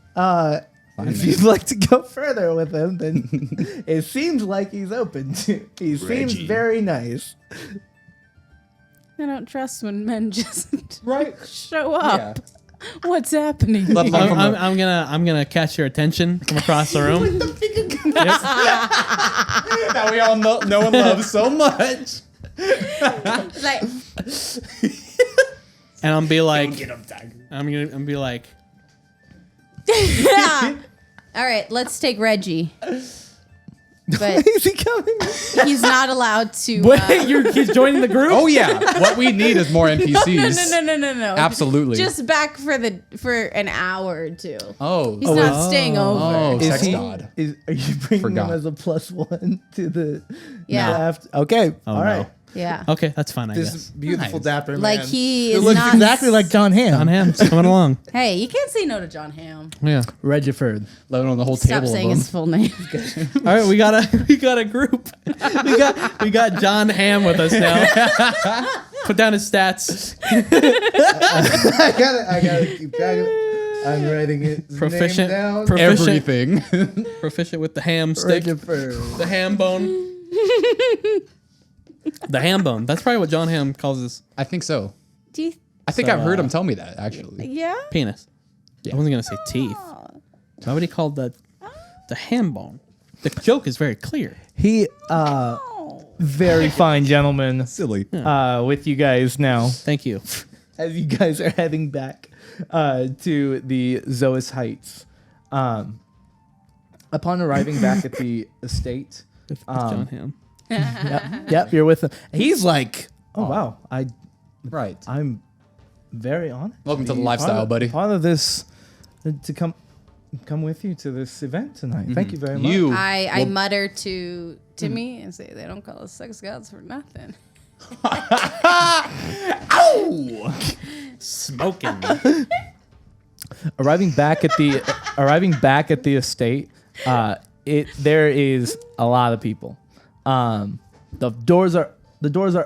If you'd like to go further with him, then it seems like he's open to. He seems Reggie. very nice. I don't trust when men just Right. show up. What's happening? Let alone from a- I'm gonna catch your attention from across the room. that we all know and love so much. Like, And I'm be like, I'm gonna be like, all right, let's take Reggie. But Is he coming? he's not allowed to. wait, he's joining the group? Oh yeah, what we need is more NPCs. No. Absolutely. Just back for an hour or two. Oh. He's not staying over. Oh, Is sex he? god. Are you bringing Forgot. him as a +1 to the Yeah. draft? Okay. Oh, all right. no. Yeah. Okay, that's fine, I This guess. beautiful Nice. dapper man. Like he It is looks not. exactly like John Hamm. John Hamm's coming along. Hey, you can't say no to John Hamm. Yeah. Regiford. Let alone the whole Stop table saying of his them. full name. All right, we got a group. We got John Hamm with us now. Put down his stats. I gotta keep track of it. I'm writing it. Proficient. Name down. Proficient. Everything. Proficient with the ham stick, Regiford. the ham bone. The ham bone. That's probably what John Hamm calls his I think so. Do you? I think So, I've heard him tell me that actually. Yeah. penis. I wasn't gonna say teeth. Why would he call the ham bone? The joke is very clear. He, very fine gentleman, Silly. with you guys now. Thank you. As you guys are heading back to the Zois Heights. Upon arriving back at the estate, With John Hamm. yep, you're with him. He's like, oh wow, Right. I'm very honored. Welcome to be the lifestyle, part of- buddy. Part of this, to come with you to this event tonight. Thank you very much. You. I mutter to Timmy and say they don't call us sex gods for nothing. Smoking. Arriving back at the estate, there is a lot of people. The doors are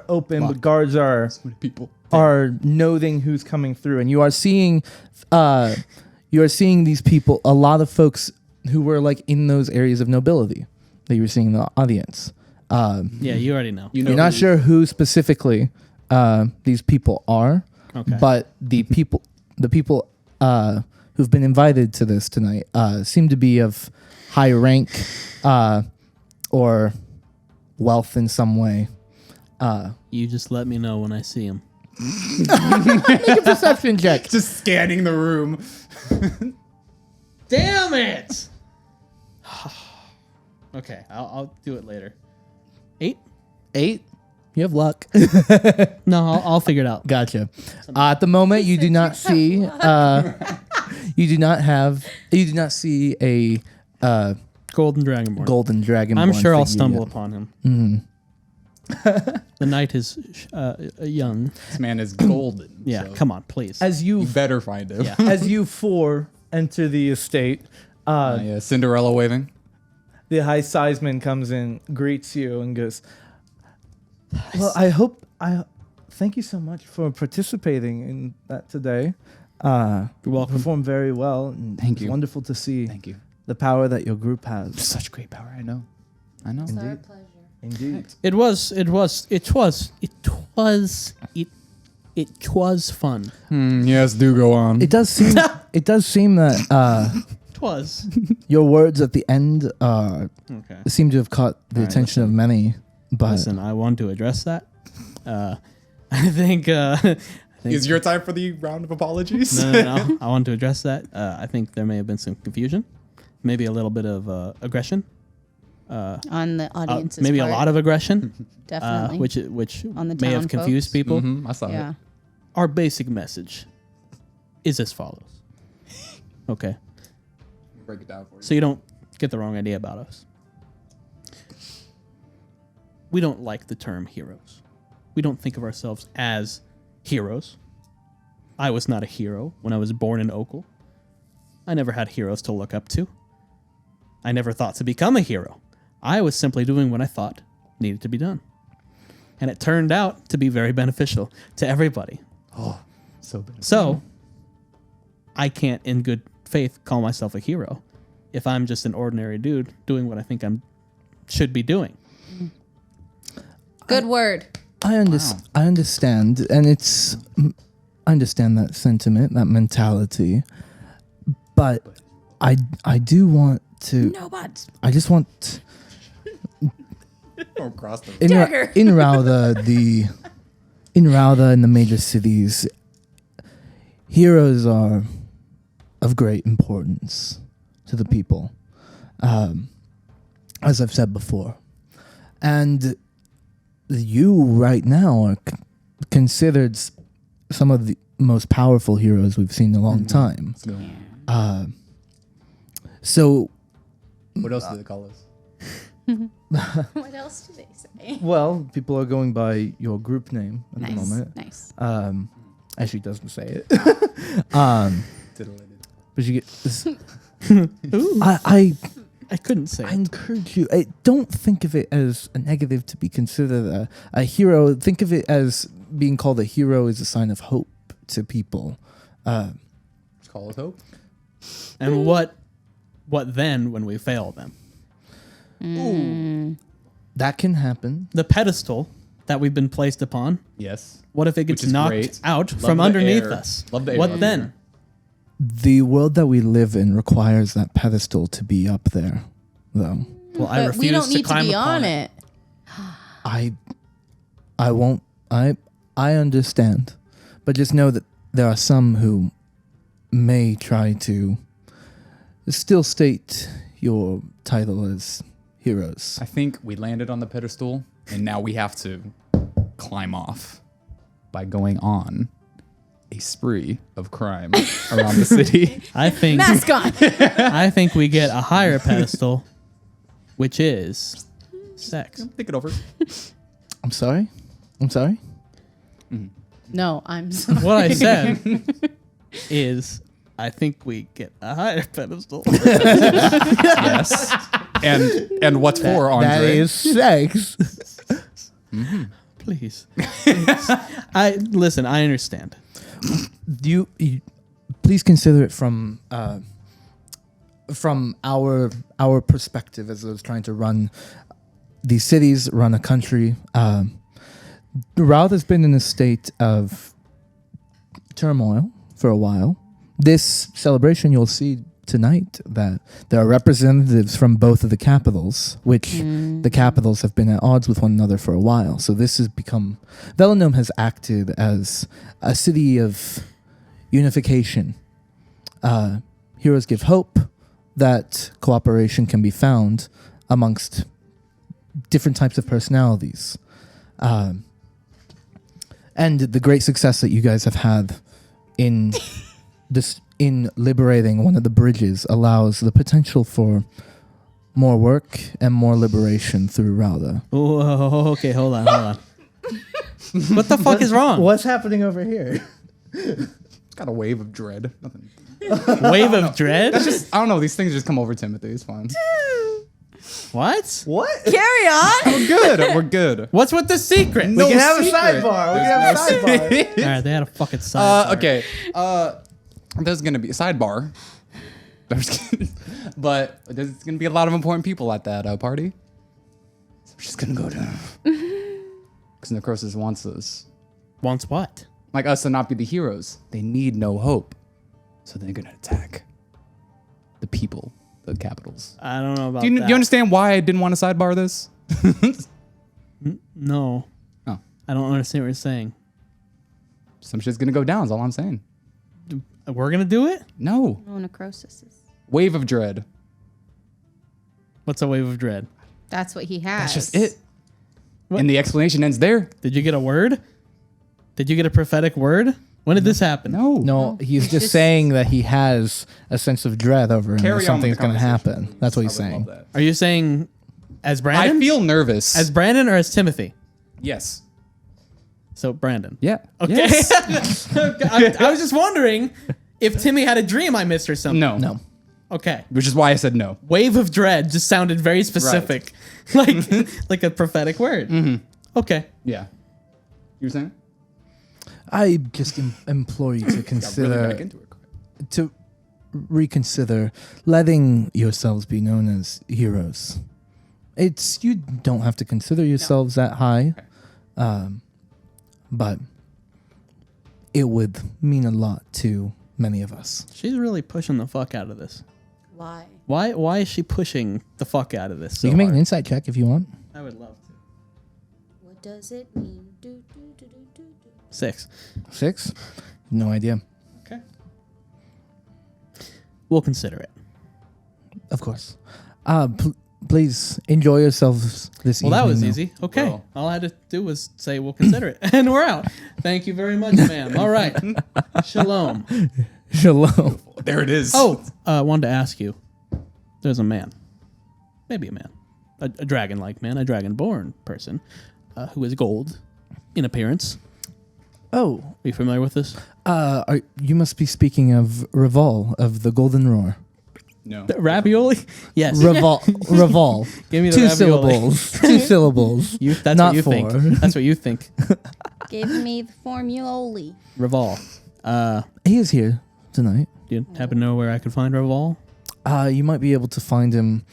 open, but Locked. guards are People. noting who's coming through, and you are seeing these people, a lot of folks who were like in those areas of nobility that you were seeing in the audience. Yeah, you already know. You know You're not who- sure who specifically these people are, Okay. but the people who've been invited to this tonight seem to be of high rank or wealth in some way. You just let me know when I see him. Make a perception check. Just scanning the room. Damn it! Okay, I'll do it later. 8? 8. You have luck. No, I'll figure it out. Gotcha. At the moment, you do not see. You do not see a Golden Dragonborn. golden dragon. I'm sure I'll stumble upon him. The night is young. This man is golden. Yeah, so come on, please. As You you better find him. Yeah. as you four enter the estate, Yeah, Cinderella waving. the high sizeman comes in, greets you, and goes, "Well, I thank you so much for participating in that today. You're welcome. Performed very well. And Thank it's you. wonderful to see Thank you. the power that your group has. Such great power. I know. It's our pleasure. Indeed. It was fun. Yes, do go on. It does seem it does seem that Twas. your words at the end Okay. seem to have caught the Alright, attention of many. But Listen, I want to address that. I think. Is your time for the round of apologies? No. I want to address that. I think there may have been some confusion, maybe a little bit of aggression, On the audience's maybe part. a lot of aggression, Definitely. which On the may have town confused folks. people. Mhm, I saw yeah. it. Our basic message is as follows. Okay, Break it down for you. so you don't get the wrong idea about us. We don't like the term heroes. We don't think of ourselves as heroes. I was not a hero when I was born in Oakle. I never had heroes to look up to. I never thought to become a hero. I was simply doing what I thought needed to be done. And it turned out to be very beneficial to everybody. So bad. So, I can't, in good faith, call myself a hero if I'm just an ordinary dude doing what I think I should be doing. Good word. I understand, and I understand that sentiment, that mentality, but I do want to. No buts. I just want Don't cross them. in Dagger. in Rauda in the major cities, heroes are of great importance to the people, as I've said before, and you right now are considered some of the most powerful heroes we've seen in a long time. So, What else do they call us? What else do they say? well, people are going by your group name at the Nice. moment. Nice. Actually, doesn't say it. But you get this. I couldn't say I it. encourage you. Don't think of it as a negative to be considered a hero. Think of it as being called a hero is a sign of hope to people. Just call us hope. And what then when we fail them? That can happen. The pedestal that we've been placed upon, Yes. what if it gets Which is knocked great. out Love from the underneath air. us? Love the air. What then? The world that we live in requires that pedestal to be up there, though. Well, I But refuse we don't to need to climb be upon on it. I won't. I understand, but just know that there are some who may try to still state your title as heroes. I think we landed on the pedestal, and now we have to climb off by going on a spree of crime around the city. I think Mask on. I think we get a higher pedestal, which is sex. Think it over. I'm sorry. No, I'm sorry. What I said is I think we get a higher pedestal. Yes. And what's for, Andre? That is sex. Please. I listen, I understand. you please consider it from our perspective as those trying to run these cities, run a country. Rauda's been in a state of turmoil for a while. This celebration, you'll see tonight that there are representatives from both of the capitals, which the capitals have been at odds with one another for a while. So this has become... Velenome has acted as a city of unification. Heroes give hope that cooperation can be found amongst different types of personalities. And the great success that you guys have had in in liberating one of the bridges allows the potential for more work and more liberation through Rauda. Whoa, okay, hold on. What the fuck is wrong? What's happening over here? It's got a wave of dread. Nothing. Wave of dread? I don't know. These things just come over Timothy. It's fine. What? What? Carry on. We're good. We're good. What's with the secret? We can have a secret. sidebar. We can have a sidebar. All right, they had a fucking side. Okay. There's gonna be a sidebar. But there's gonna be a lot of important people at that party. So we're just gonna go down. Because Necrosis wants us. Wants what? Like us to not be the heroes. They need no hope. So they're gonna attack the people, the capitals. I don't know about Do you that. understand why I didn't want to sidebar this? No. Oh. I don't understand what you're saying. Some shit's gonna go down. Is all I'm saying. We're going to do it? No. Oh, necrosis. Wave of dread. What's a wave of dread? That's what he has. That's just it. What? And the explanation ends there. Did you get a word? Did you get a prophetic word? When did this happen? No, he's it's just just- saying that he has a sense of dread over him. Carry That on with something's the going to conversation, happen. please. That's what he's I would saying. love that. Are you saying as Brandon? I feel nervous. As Brandon or as Timothy? yes. So Brandon. Yeah. Okay. Yes. I was just wondering if Timmy had a dream I missed or something. No. Okay. Which is why I said no. Wave of dread just sounded very specific. Like a prophetic word. Mm-hmm. Okay. Yeah. You were saying? I just implore you to Got really consider, back into it. to reconsider letting yourselves be known as heroes. You don't have to consider yourselves that high, but it would mean a lot to many of us. She's really pushing the fuck out of this. Why? Why is she pushing the fuck out of this so You can make an hard? insight check if you want. I would love to. What does it mean? 6. 6? No idea. Okay. We'll consider it. Of course. Please enjoy yourselves this Well, evening. that was now. easy. Okay. Well. All I had to do was say we'll consider it. And we're out. Thank you very much, ma'am. All right. Shalom. Shalom. There it is. Oh, I wanted to ask you. There's a man. Maybe a man. A dragon-like man. A dragon-born person. Who is gold in appearance. Oh, Are you familiar with this? you must be speaking of Revol of the Golden Roar. No. Ravioli? Yes. Revol. Give me the Two ravioli. syllables. 2 syllables. That's Not what you 4. think. That's what you think. Give me the formula. Revol. He is here tonight. Do you happen to know where I could find Revol? You might be able to find him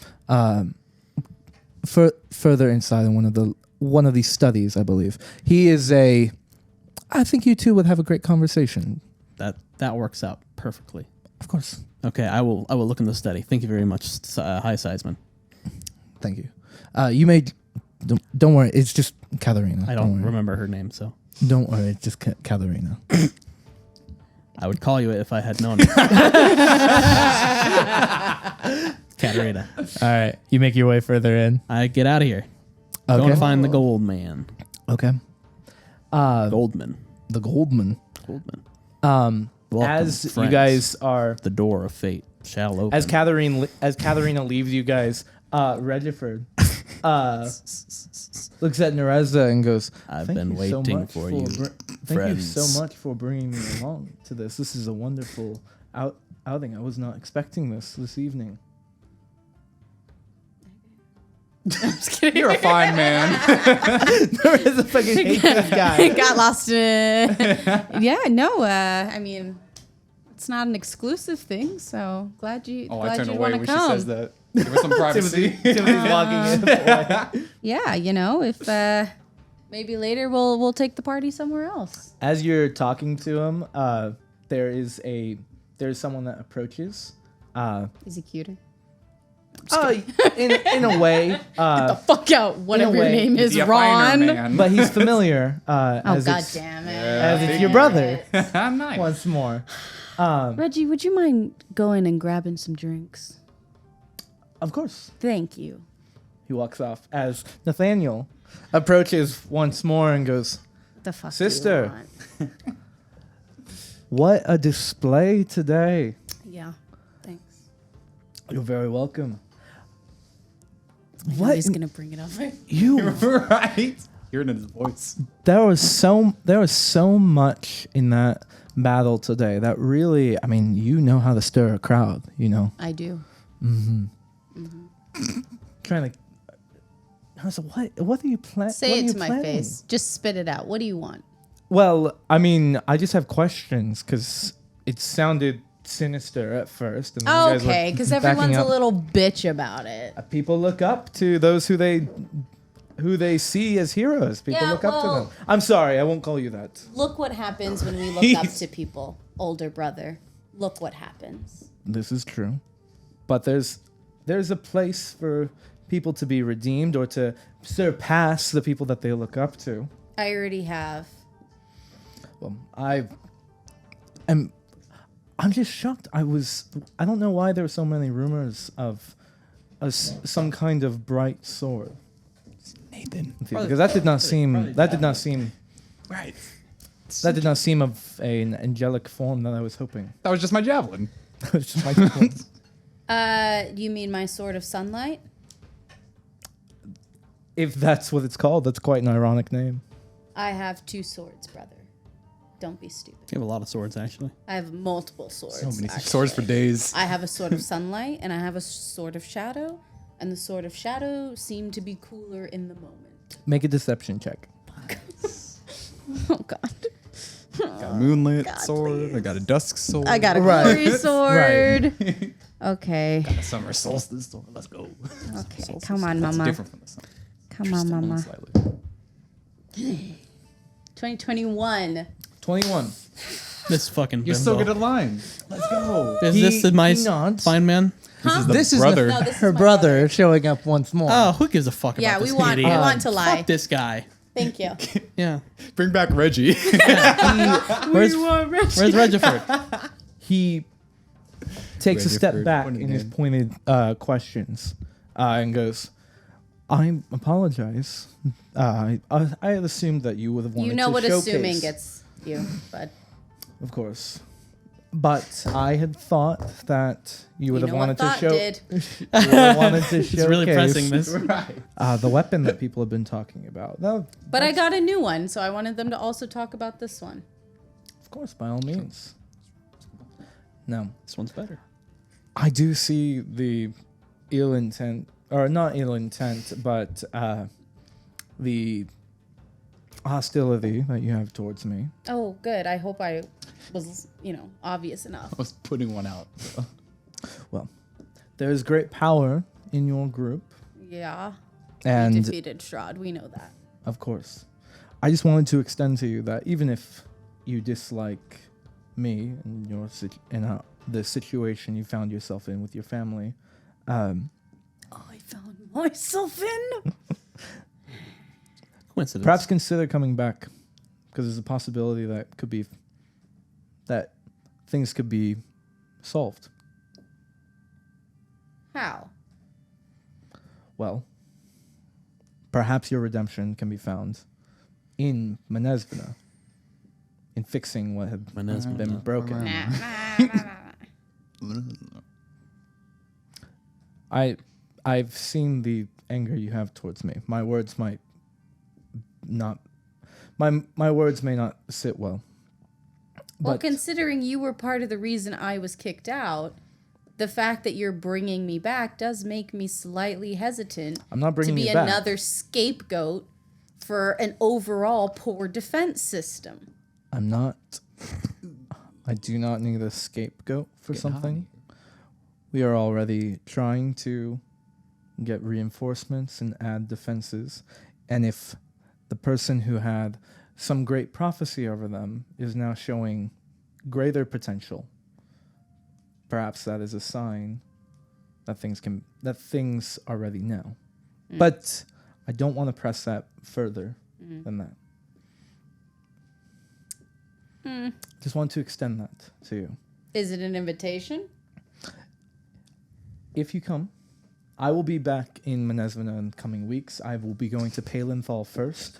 further inside in one of these studies, I believe. He is I think you two would have a great conversation. That works out perfectly. Of course. Okay, I will look in the study. Thank you very much, High Sizeman. Thank you. You may don't worry. It's just Katharina. I don't worry. remember her name, so Don't worry. It's just Katharina. I would call you it if I had known it. Katarina. All right. You make your way further in. I get out of here. Okay. Going to find the gold man. Okay. Goldman. The Goldman. Goldman. As Welcome, you friends. guys are, The door of fate shall open. as Katharina leaves you guys, Regiford looks at Nereza and goes, I've "Thank been you so waiting much for you, Thank you friends." so much for bringing me along to this. This is a wonderful outing. I was not expecting this evening." You're a fine man. Nereza fucking hates this guy. Got lost in it. Yeah, no, I mean, it's not an exclusive thing, so glad you Oh, I turn want away to when she come. says that. Give her some privacy. Timothy's walking in. Yeah, if maybe later we'll take the party somewhere else. As you're talking to him, there's someone that approaches. Is he cuter? In a way, Fuck out, whatever your way, name is, Be a finer Ron. man. but he's familiar. Oh as god it's, damn it. as it's your brother. Nice. Once more, Reggie, would you mind going and grabbing some drinks? of course. Thank you. He walks off as Nathaniel approaches once more and goes, What the fuck do Sister. you want? "What a display today! Yeah, thanks. You're very welcome." I know What he's gonna bring it up. you? Right. Hearing his voice. There was so much in that battle today that really, I mean, you know how to stir a crowd. I do. Trying to. I was like, what are you planning? Say it to my face. Just spit it out. What do you want? Well, I mean, I just have questions because it sounded sinister at first. And then you guys were Okay, because backing everyone's a up. little bitch about it. People look up to those who they see as heroes. People Yeah, look up to well- them. I'm sorry, I won't call you that. Look what happens when we look up to people. Older brother. look what happens. This is true. But there's a place for people to be redeemed or to surpass the people that they look up to. I already have. Well, I'm just shocked. I don't know why there were so many rumors of some kind of bright sword. Nathan. Because that did not seem right. That did not seem of an angelic form that I was hoping. That was just my javelin. It was just my You mean my sword of sunlight? If that's what it's called, that's quite an ironic name. I have 2 swords, brother. Don't be stupid. You have a lot of swords, actually. I have multiple swords. So many actually. swords for days. I have a sword of sunlight and I have a sword of shadow, and the sword of shadow seemed to be cooler in the moment. Make a deception check. Oh God. Got a moonlit sword. I got a dusk sword. I got a Right. glory sword. Okay. a summer solstice sword. Let's go. Okay. Come on, That's mama. different from the sun. Come on, mama. Slightly. 2021. 21. This fucking You're so bimbo. good at lines. Let's go. Is He- this my he nods. fine man? This is brother. No, this her is my brother showing up once more. Oh, who gives a fuck Yeah, about we this want we idiot? want to lie. Fuck this guy. Thank you. Yeah. Bring back Reggie. Where's Regiford? He takes a step Regiford, back pointed in his hand. pointed questions and goes, I apologize. I had assumed that you would have wanted You know to what showcase. assuming gets you, but Of course. But I had thought that you would you have know wanted what thought to show. did. You would have wanted to It's really pressing showcase this. the weapon that people have been talking about. No, But I got a new one, so I wanted them to also talk about this one. of course, by all means. No, This one's better. I do see the ill intent, or not ill intent, but the hostility that you have towards me. Oh, good. I hope I was, obvious enough. I was putting one out. Well, there is great power in your group, Yeah. and We defeated Strahd. We know that. of course, I just wanted to extend to you that even if you dislike me and the situation you found yourself in with your family, I found myself in. Coincidence. perhaps consider coming back, because there's a possibility that things could be solved. How? Well, perhaps your redemption can be found in Manesvina, in fixing what had Manesvina. been broken. I've seen the anger you have towards me. My words might not, my words may not sit well. Well, But considering you were part of the reason I was kicked out, the fact that you're bringing me back does make me slightly hesitant I'm not bringing to be you back. another scapegoat for an overall poor defense system. I'm not. I do not need a scapegoat for something. We are already trying to get reinforcements and add defenses. And if the person who had some great prophecy over them is now showing greater potential, perhaps that is a sign that things are ready now. But I don't want to press that further than that. Just want to extend that to you. Is it an invitation? If you come, I will be back in Manesvina in the coming weeks. I will be going to Palenthal first.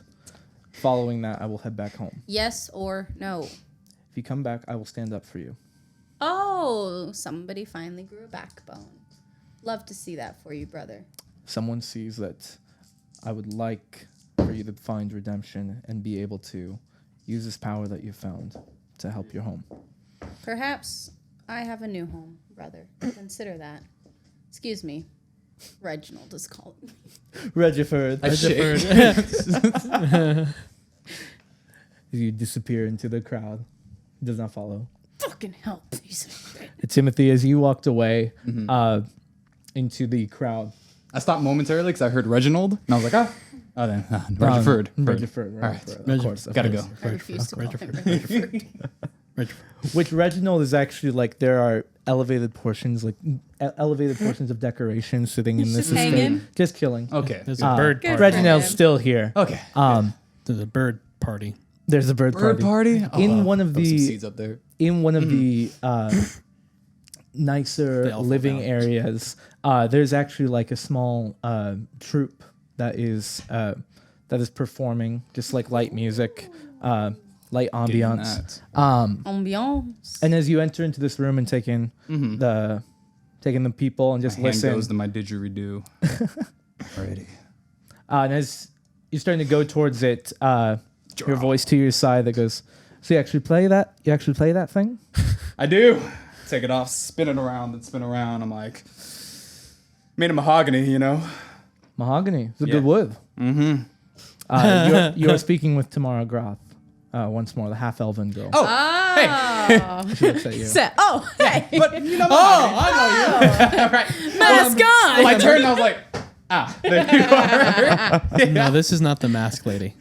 Following that, I will head back home. Yes or no? If you come back, I will stand up for you. Oh, somebody finally grew a backbone. Love to see that for you, brother. Someone sees that I would like for you to find redemption and be able to use this power that you found to help your home. Perhaps I have a new home, brother. Consider that. Excuse me. Reginald is calling me. Regiford. Regiford. You disappear into the crowd. He does not follow. Fucking hell, please. Timothy, as you walked away into the crowd. I stopped momentarily because I heard Reginald, and I was like, Regiford. Regiford. All right. Of course. Gotta go. I refuse to call him Regiford. Which Reginald is actually like there are elevated portions of decoration sitting in this just hanging? estate, just killing. Okay. There's a bird Good party. for Reginald's him. still here. Okay. There's a bird party. There's a bird party. In one of Throw some the seeds up there. Nicer The alpha living male. areas, there's actually like a small troupe that is performing just like light music, light ambiance. Ambiance. And as you enter into this room and take in the people and just Hand listen, goes to my didgeridoo. Alrighty. and as you're starting to go towards it, your voice to your side that goes, "So you actually play that? You actually play that thing?" I do. Take it off, spin it around, and spin around. I'm like, made of mahogany, you know? Mahogany. It's a Yeah. good wood. Mm-hmm. You're speaking with Tamara Groth once more, the half-elven girl. Oh, She looks at you. Hey, but you know mahogany. I know you. Right. mask on. I turned and I was like, there you are. No, this is not the mask lady.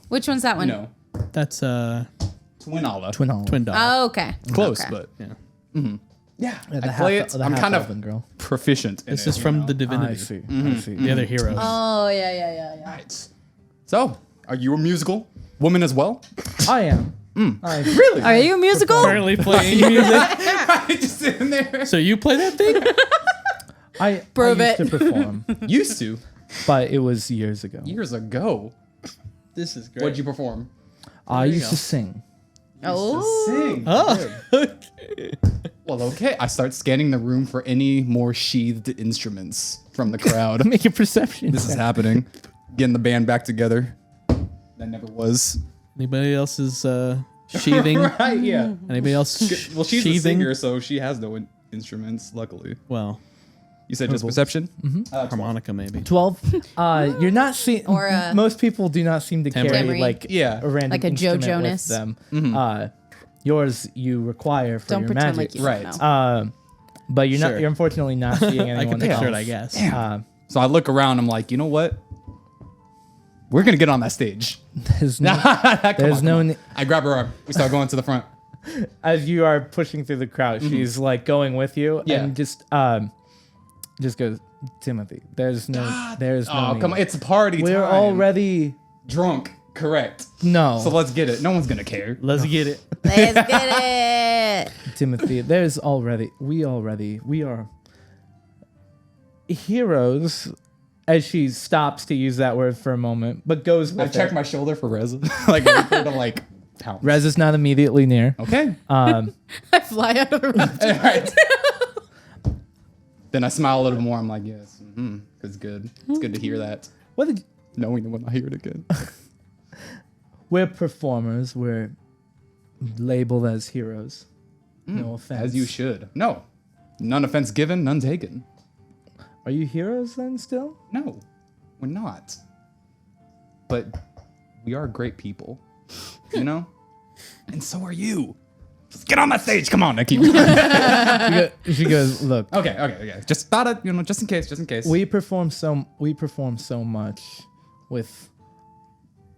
Which one's that one? No. That's Twin Olive. Twin Hall. Twin dog. Oh, okay. Close, Okay. but Yeah. yeah. The I play it. the I'm kind of half-elven girl. proficient in This it, is you from know? the divinity. I see. Mm-hmm. I see. The other heroes. Oh, yeah. Right. So, are you a musical woman as well? I am. Really? Are you a musical? Currently playing music. Just sitting there. So you play that thing? I Prove used it. to perform, Used to. but it was years ago. Years ago. This is great. What'd you perform? I you used go. to sing. Oh. Sing. Oh. Well, okay. I start scanning the room for any more sheathed instruments from the crowd. Make a perception. This is happening. Getting the band back together. That never was. Anybody else is sheathing? Right, yeah. Anybody else Well, she's sheathing? a singer, so she has no instruments, luckily. Well, You said just perception? harmonica maybe. 12. You're not seeing. Or a- most people do not seem to carry Tambourine. like Yeah. a random Like a Joe instrument Jonas. with them. Yours you require for Don't your pretend magic. like you Right. don't know. But you're Sure. not. You're unfortunately not seeing I anyone can picture else. it, I guess. So I look around, I'm like, you know what? We're going to get on that stage. There's no, Come there's on, no. come on. I grab her arm. We start going to the front. As you are pushing through the crowd, she's like going with you Yeah. and just goes, Timothy. There's no. There's no. Oh, need. come on. It's party time. We're already drunk. Correct. no. So let's get it. No one's going to care. Let's get it. Let's get it. Timothy, there's already we are heroes. As she stops to use that word for a moment, but goes I with check it. my shoulder for Rez. Like, wait for her to, like, pounce. Rez is not immediately near. Okay. I fly out of the room. Right. Then I smile a little more. I'm like, yes. It's good. It's good to hear that. What did Knowing that when I hear it again. we're performers. We're labeled as heroes. No offense. As you should. No. None offense given, none taken. Are you heroes then still? No, we're not. But we are great people, you know? And so are you. Just get on that stage. Come on, I keep. She goes, look, Okay. Just thought it, just in case. we perform so much with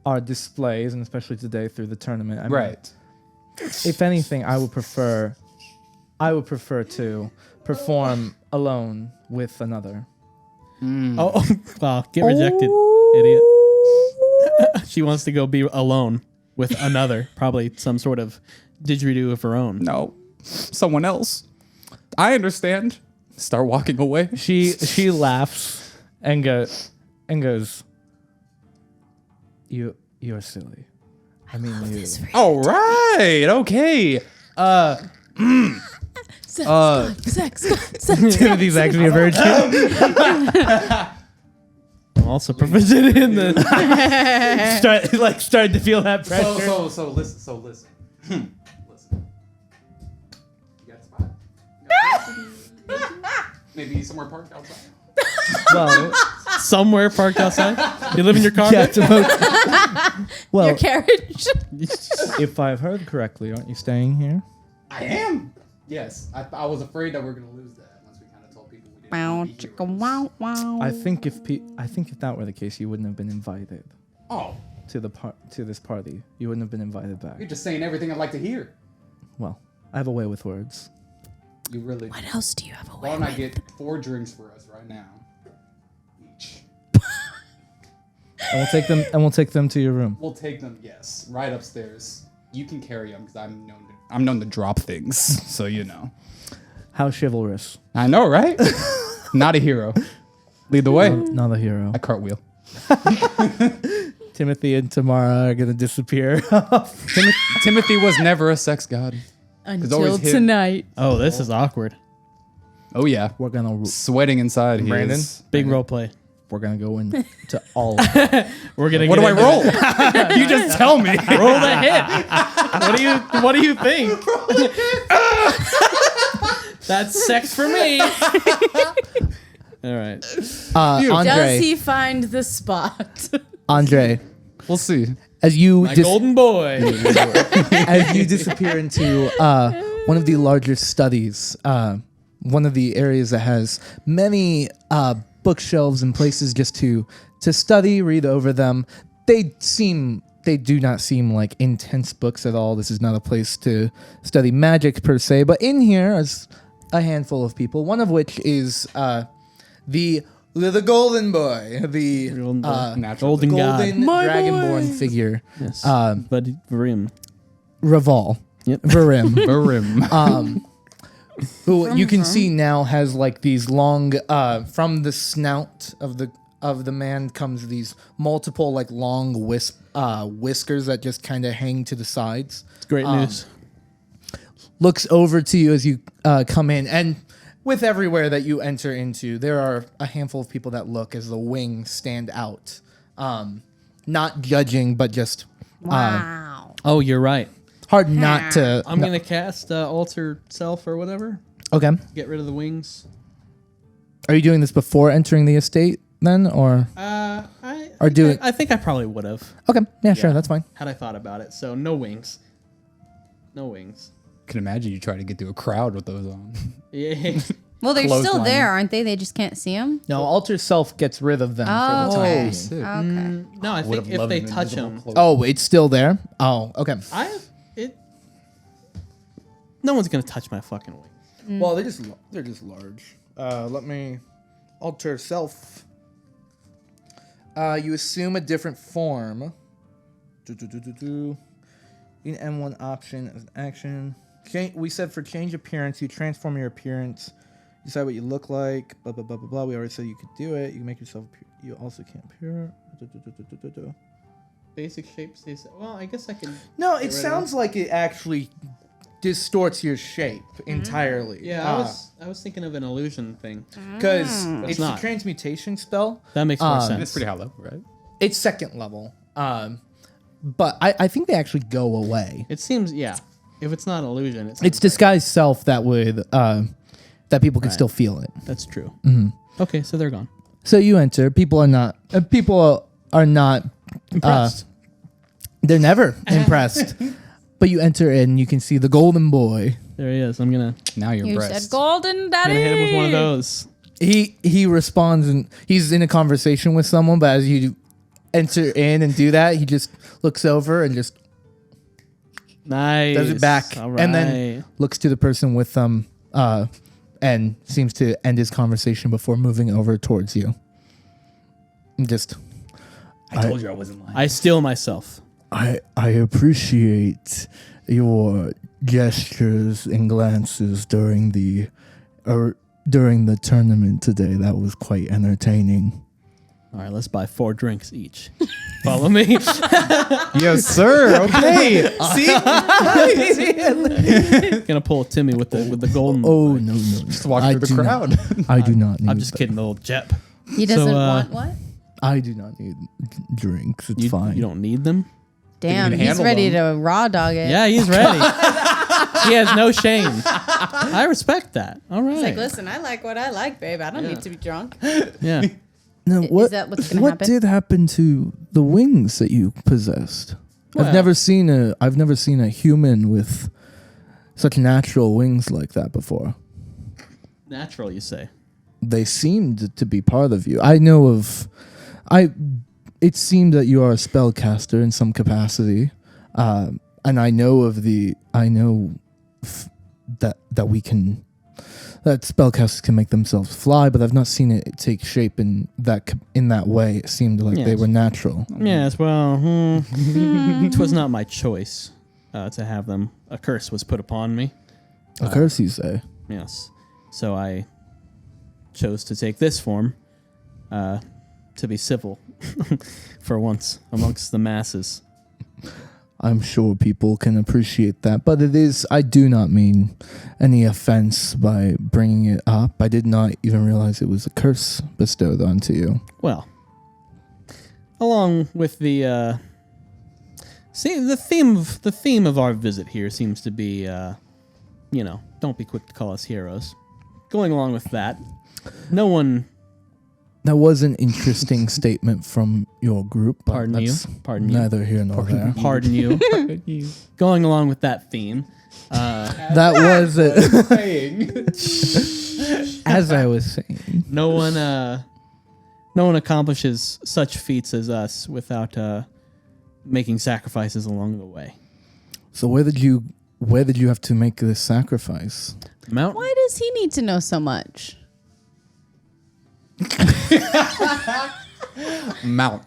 our displays, and especially today through the tournament. I mean, Right. if anything, I would prefer to perform alone with another. Oh, wow. Get rejected, idiot. She wants to go be alone with another, probably some sort of didgeridoo of her own. No, someone else. I understand. Start walking away. She laughs and goes, you're silly. I mean, you. All right. Okay. Sex. Timothy's actually a virgin. I'm also proficient in the. Started to feel that pressure. So listen. Listen. You got a spot? Maybe somewhere parked outside. Well, Somewhere parked outside. You live in your car? yeah, well, Your carriage. if I've heard correctly, aren't you staying here? I am. Yes. I was afraid that we were gonna lose that once we kind of told people we didn't. Wow, wanna be chicka, heroes. wow, wow. I think if that were the case, you wouldn't have been invited Oh, to this party. You wouldn't have been invited back. you're just saying everything I'd like to hear. Well, I have a way with words. You really. What else do you have a Why way don't I with? get 4 drinks for us right now? Each. And we'll take them to your room. We'll take them. Yes, right upstairs. You can carry them because I'm known to drop things. So you know. How chivalrous. I know, right? Not a hero. Lead the way. Not a hero. I cartwheel. Timothy and Tamara are gonna disappear. Timothy was never a sex god. Until always him. tonight. Oh, this is awkward. Oh yeah, We're gonna sweating inside. He Brandon? is. Big role play. we're gonna go into all. We're gonna. What get do I into roll? You just tell me. Roll the hit. What do you think? That's sex for me. All right. Andre, Does he find the spot? Andre, We'll see. as you My golden boy. as you disappear into one of the larger studies, one of the areas that has many bookshelves and places just to study, read over them. They do not seem like intense books at all. This is not a place to study magic per se, but in here is a handful of people, one of which is the golden boy, the Golden boy. Natural. Golden god. golden My dragonborn figure, Yes. Um, but Vrim. Raval, Yep. Varim. Barim. Who you can see now has like these long from the snout of the man comes these multiple like long whiskers that just kind of hang to the sides. It's great news. Looks over to you as you come in, and with everywhere that you enter into, there are a handful of people that look as the wings stand out, not judging, but just Wow. Oh, you're right. hard not to. I'm gonna cast alter self or whatever. Okay, Get rid of the wings. are you doing this before entering the estate then, or I do it- I think I probably would have okay? Yeah, sure, that's fine. had I thought about it. So no wings. No wings. Can imagine you try to get through a crowd with those on. Yeah. Well, they're still Clothesline. there, aren't they? They just can't see them. No, alter self gets rid of them Oh, for the time okay. being. sick. Okay. No, I think if they touch them, Oh, it's still there? Oh, okay. No one's gonna touch my fucking wing. Well, they're just large. Let me alter self. You assume a different form. You can M1 option as an action. We said for change appearance, you transform your appearance. Decide what you look like. Blah blah blah blah blah. We already said you could do it. You can make yourself appear. You also can't appear. Basic shape stays. Well, I guess I can. No, rid it of sounds like it actually distorts your shape entirely. Yeah, I was thinking of an illusion thing. Because it's not. a transmutation spell. That makes more It's sense. pretty high level, right? It's second level. But I think they actually go away. It seems, yeah. If it's not illusion, It's disguised self that would that people can still feel it. That's true. Okay, so they're gone. So you enter. People are not. Impressed. They're never impressed. But you enter in. You can see the golden boy. There he is. I'm gonna Now you're You impressed. said golden daddy. hit him with one of those. He responds and he's in a conversation with someone. But as you enter in and do that, he just looks over and just Nice. does it back, All and then right. looks to the person with them, and seems to end his conversation before moving over towards you. And just, I told you I wasn't lying. I steal myself. I appreciate your gestures and glances during the tournament today. That was quite entertaining. All right, let's buy 4 drinks each. Follow me. Yes, sir. Okay. Gonna pull Timmy with the golden. Oh no! Just walk through the do crowd. Not, I do not need. I'm just that. kidding, little Jep. He doesn't So, want what? I do not need drinks. It's You, fine. you don't need them. Damn, can he's handle ready them. to raw dog it. Yeah, he's ready. He has no shame. I respect that. All right. He's like, listen, I like what I like, babe. I don't need to be drunk. Yeah. Now, Is that what's gonna happen? did happen to the wings that you possessed? Well- I've never seen a human with such natural wings like that before. Natural, you say. They seemed to be part of you. It seemed that you are a spellcaster in some capacity, and I know that we can. That spellcasters can make themselves fly, but I've not seen it take shape in that way. It seemed like they Yes. were natural. Yes, well, it was not my choice to have them. A curse was put upon me. A curse, you say? Yes. So I chose to take this form to be civil for once amongst the masses. I'm sure people can appreciate that, but it is. I do not mean any offense by bringing it up. I did not even realize it was a curse bestowed onto you. Well, along with the the theme of our visit here seems to be, don't be quick to call us heroes. Going along with that, no one. That was an interesting statement from your group. But Pardon you. that's Pardon you. Neither here nor there. Pardon you. Going along with that theme, That was it. As I was saying. no one accomplishes such feats as us without making sacrifices along the way. So where did you have to make this sacrifice? Mount. Why does he need to know so much? Mount.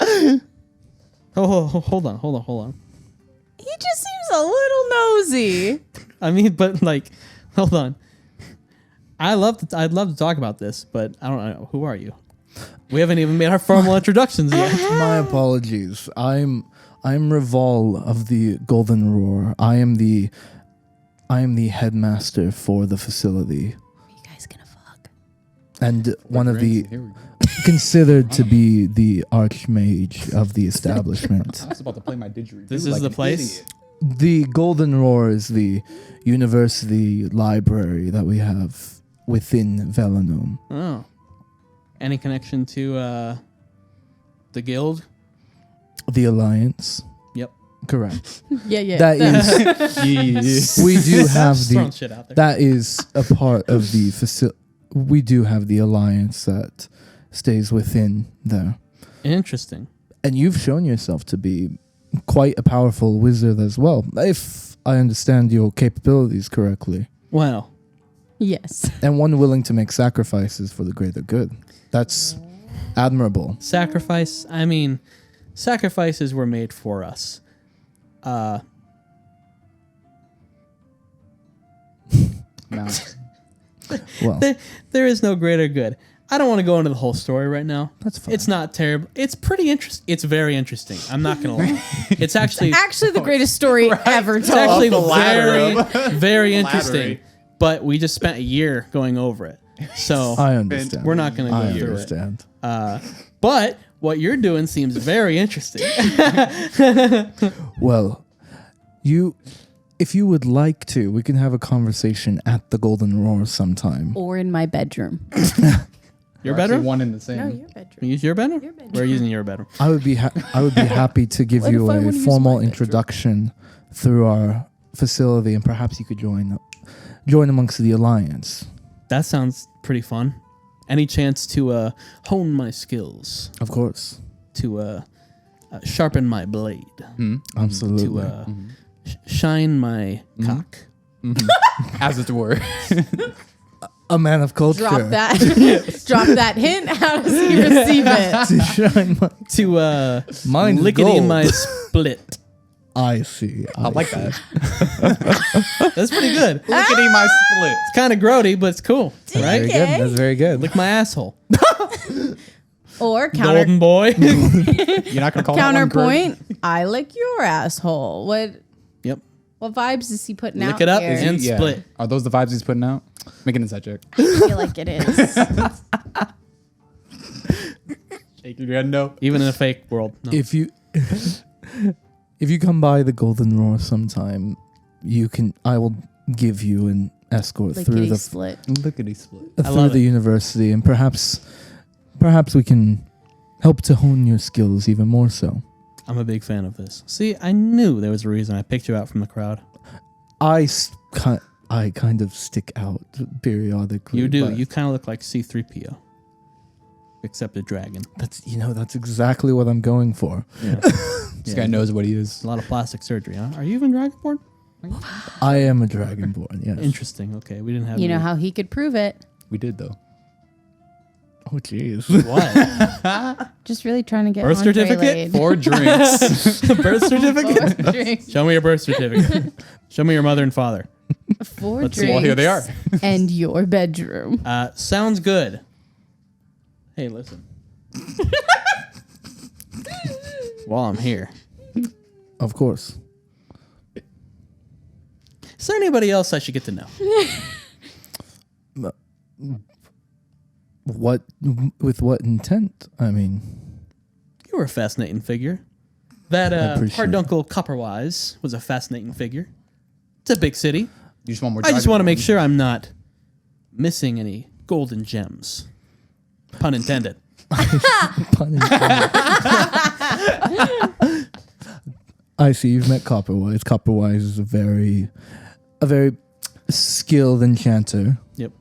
Oh, hold on. He just seems a little nosy. I mean, but like, hold on. I'd love to talk about this, but I don't know. Who are you? We haven't even made our formal introductions yet. My apologies. I'm Revol of the Golden Roar. I am the headmaster for the facility. Are you guys gonna fuck? And one of the Here we go. considered to be the archmage of the establishment. I was about to play my didgeridoo. This is like the an place? idiot. The Golden Roar is the university library that we have within Velanum. Oh. Any connection to the guild? The Alliance. Yep. Correct. Yeah. That is. We do have Just throwing the. shit out there. That is a part of the facility. We do have the Alliance that stays within there. Interesting. And you've shown yourself to be quite a powerful wizard as well, if I understand your capabilities correctly. Well, Yes. And one willing to make sacrifices for the greater good. That's admirable. sacrifices were made for us. Mount. Well, There is no greater good. I don't want to go into the whole story right now. that's fine. It's not terrible. It's pretty interesting. It's very interesting. I'm not gonna lie. It's actually Actually, the greatest story ever it's told. actually the ladder very interesting. Flattery. But we just spent a year going over it, so I understand. we're not gonna go I through understand. it. But what you're doing seems very interesting. Well, if you would like to, we can have a conversation at the Golden Roar sometime. Or in my bedroom. Your We're actually bedroom? one in the same. No, your bedroom. You use your bedroom? Your bedroom. We're using your bedroom. I would be happy to give What you if I a wanna use formal my bedroom? introduction through our facility, and perhaps you could join amongst the Alliance. That sounds pretty fun. Any chance to hone my skills, Of course, to sharpen my blade, absolutely. to shine my cock. As it were. A man of culture. Drop that. Drop that hint. How does he receive it? To shine my To Mine's lickety gold. my split. I see. I like see. that. That's pretty good. It's Look at my split. kind of grody, but it's cool, Very right? good. That's very good. Lick my asshole. Or Golden boy. You're not gonna call that one grody? counterpoint. I lick your asshole. Yep. What vibes is he putting out Lick it up here? and Yeah. split. Are those the vibes he's putting out? Make an inside check. I feel like it is. Shake your head no. Even in a fake world. No. If you come by the Golden Roar sometime, I will give you an escort through Lickety the split. Lickety split. I love the it. university, and perhaps we can help to hone your skills even more so. I'm a big fan of this. See, I knew there was a reason I picked you out from the crowd. I kind of stick out periodically. You do. but You kind of look like C-3PO. Except a dragon. That's exactly what I'm going for. Yeah. This guy knows what he is. A lot of plastic surgery, huh? Are you even Dragonborn? I am a dragonborn. Yes. Interesting. Okay, we didn't have. You know any- how he could prove it? We did though. Oh jeez. What? Just really trying to get Birth Andre certificate? laid. 4 drinks. Birth certificate? Drinks. Show me your birth certificate. Show me your mother and father. 4 Let's see. drinks. Well, here they are. And your bedroom. Sounds good. Hey, listen. While I'm here, Of course. is there anybody else I should get to know? What with what intent? I mean, You were a fascinating figure. That appreciate Harduncle Copperwise was a fascinating figure. It's a big city. You just want more. I just want to make dragonborn. sure I'm not missing any golden gems. Pun intended. pun intended. I see you've met Copperwise. Copperwise is a very skilled enchanter. Yep.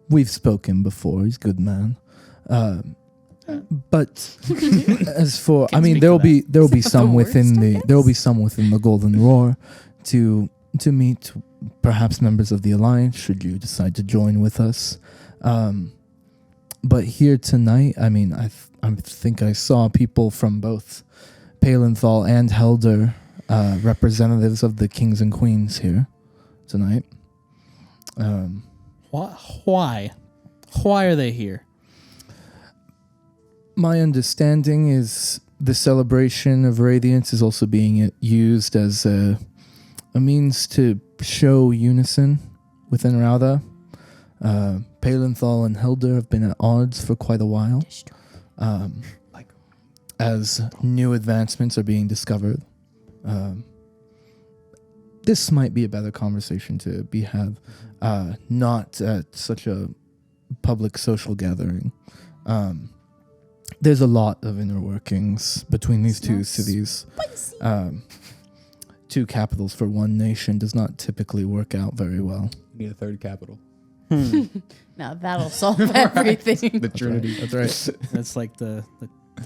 We've spoken before. He's a good man. But as for, I mean, speak there will to be the some within worst, I the guess? there will be some within the Golden Roar to meet perhaps members of the Alliance should you decide to join with us. But here tonight, I mean, I think I saw people from both Palenthal and Helder, representatives of the kings and queens here tonight. Why? Why are they here? My understanding is the celebration of Radiance is also being used as a means to show unison within Rauda. Palenthal and Helder have been at odds for quite a while. As new advancements are being discovered. This might be a better conversation to be had, not at such a public social gathering. There's a lot of inner workings between these two cities. Two capitals for one nation does not typically work out very well. We need a third capital. Now that'll solve everything. The Trinity. That's right. That's like the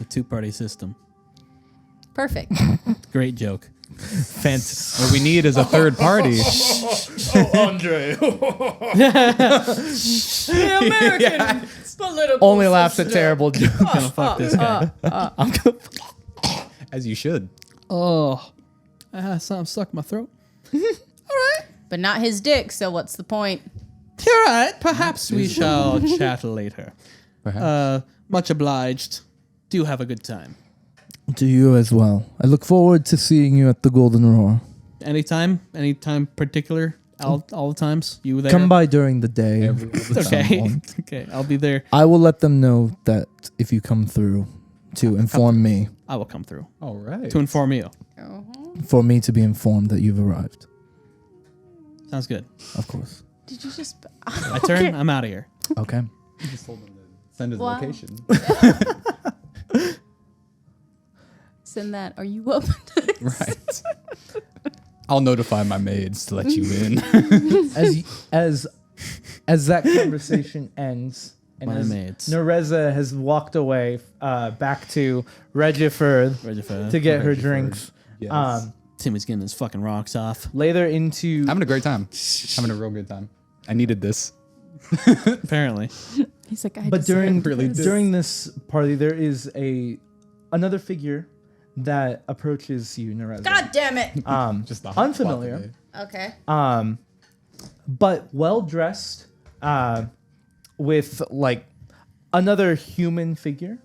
two-party system. Perfect. Great joke. What we need is a third party. Andre. The American political Only laughs at terrible jokes. I'm gonna fuck this guy. As you should. Oh, I had something stuck in my throat. But not his dick, so what's the point? You're right. Perhaps we shall chat later. Perhaps. Much obliged. Do have a good time. To you as well. I look forward to seeing you at the Golden Roar. Anytime particular, all the times you there. Come by during the day. Okay. Okay, I'll be there. I will let them know that if you come through to inform me, I will come through All right. to inform you. for me to be informed that you've arrived. Sounds good. Of course. Did you just... My turn. I'm out of here. Okay. You just told him to send his Wow. location. Send that. Are you up? Right. I'll notify my maids to let you in. As that conversation ends, and My as mates. Nereza has walked away back to Regiford to get her drinks. Yes. Timmy's getting his fucking rocks off. Later into Having a great time. Having a real good time. I needed this. Apparently. He's like, I but during really did. during this party, there is another figure that approaches you, Nereza. God damn it. Just the hot Unfamiliar. spot today. Okay. But well dressed, with like another human figure,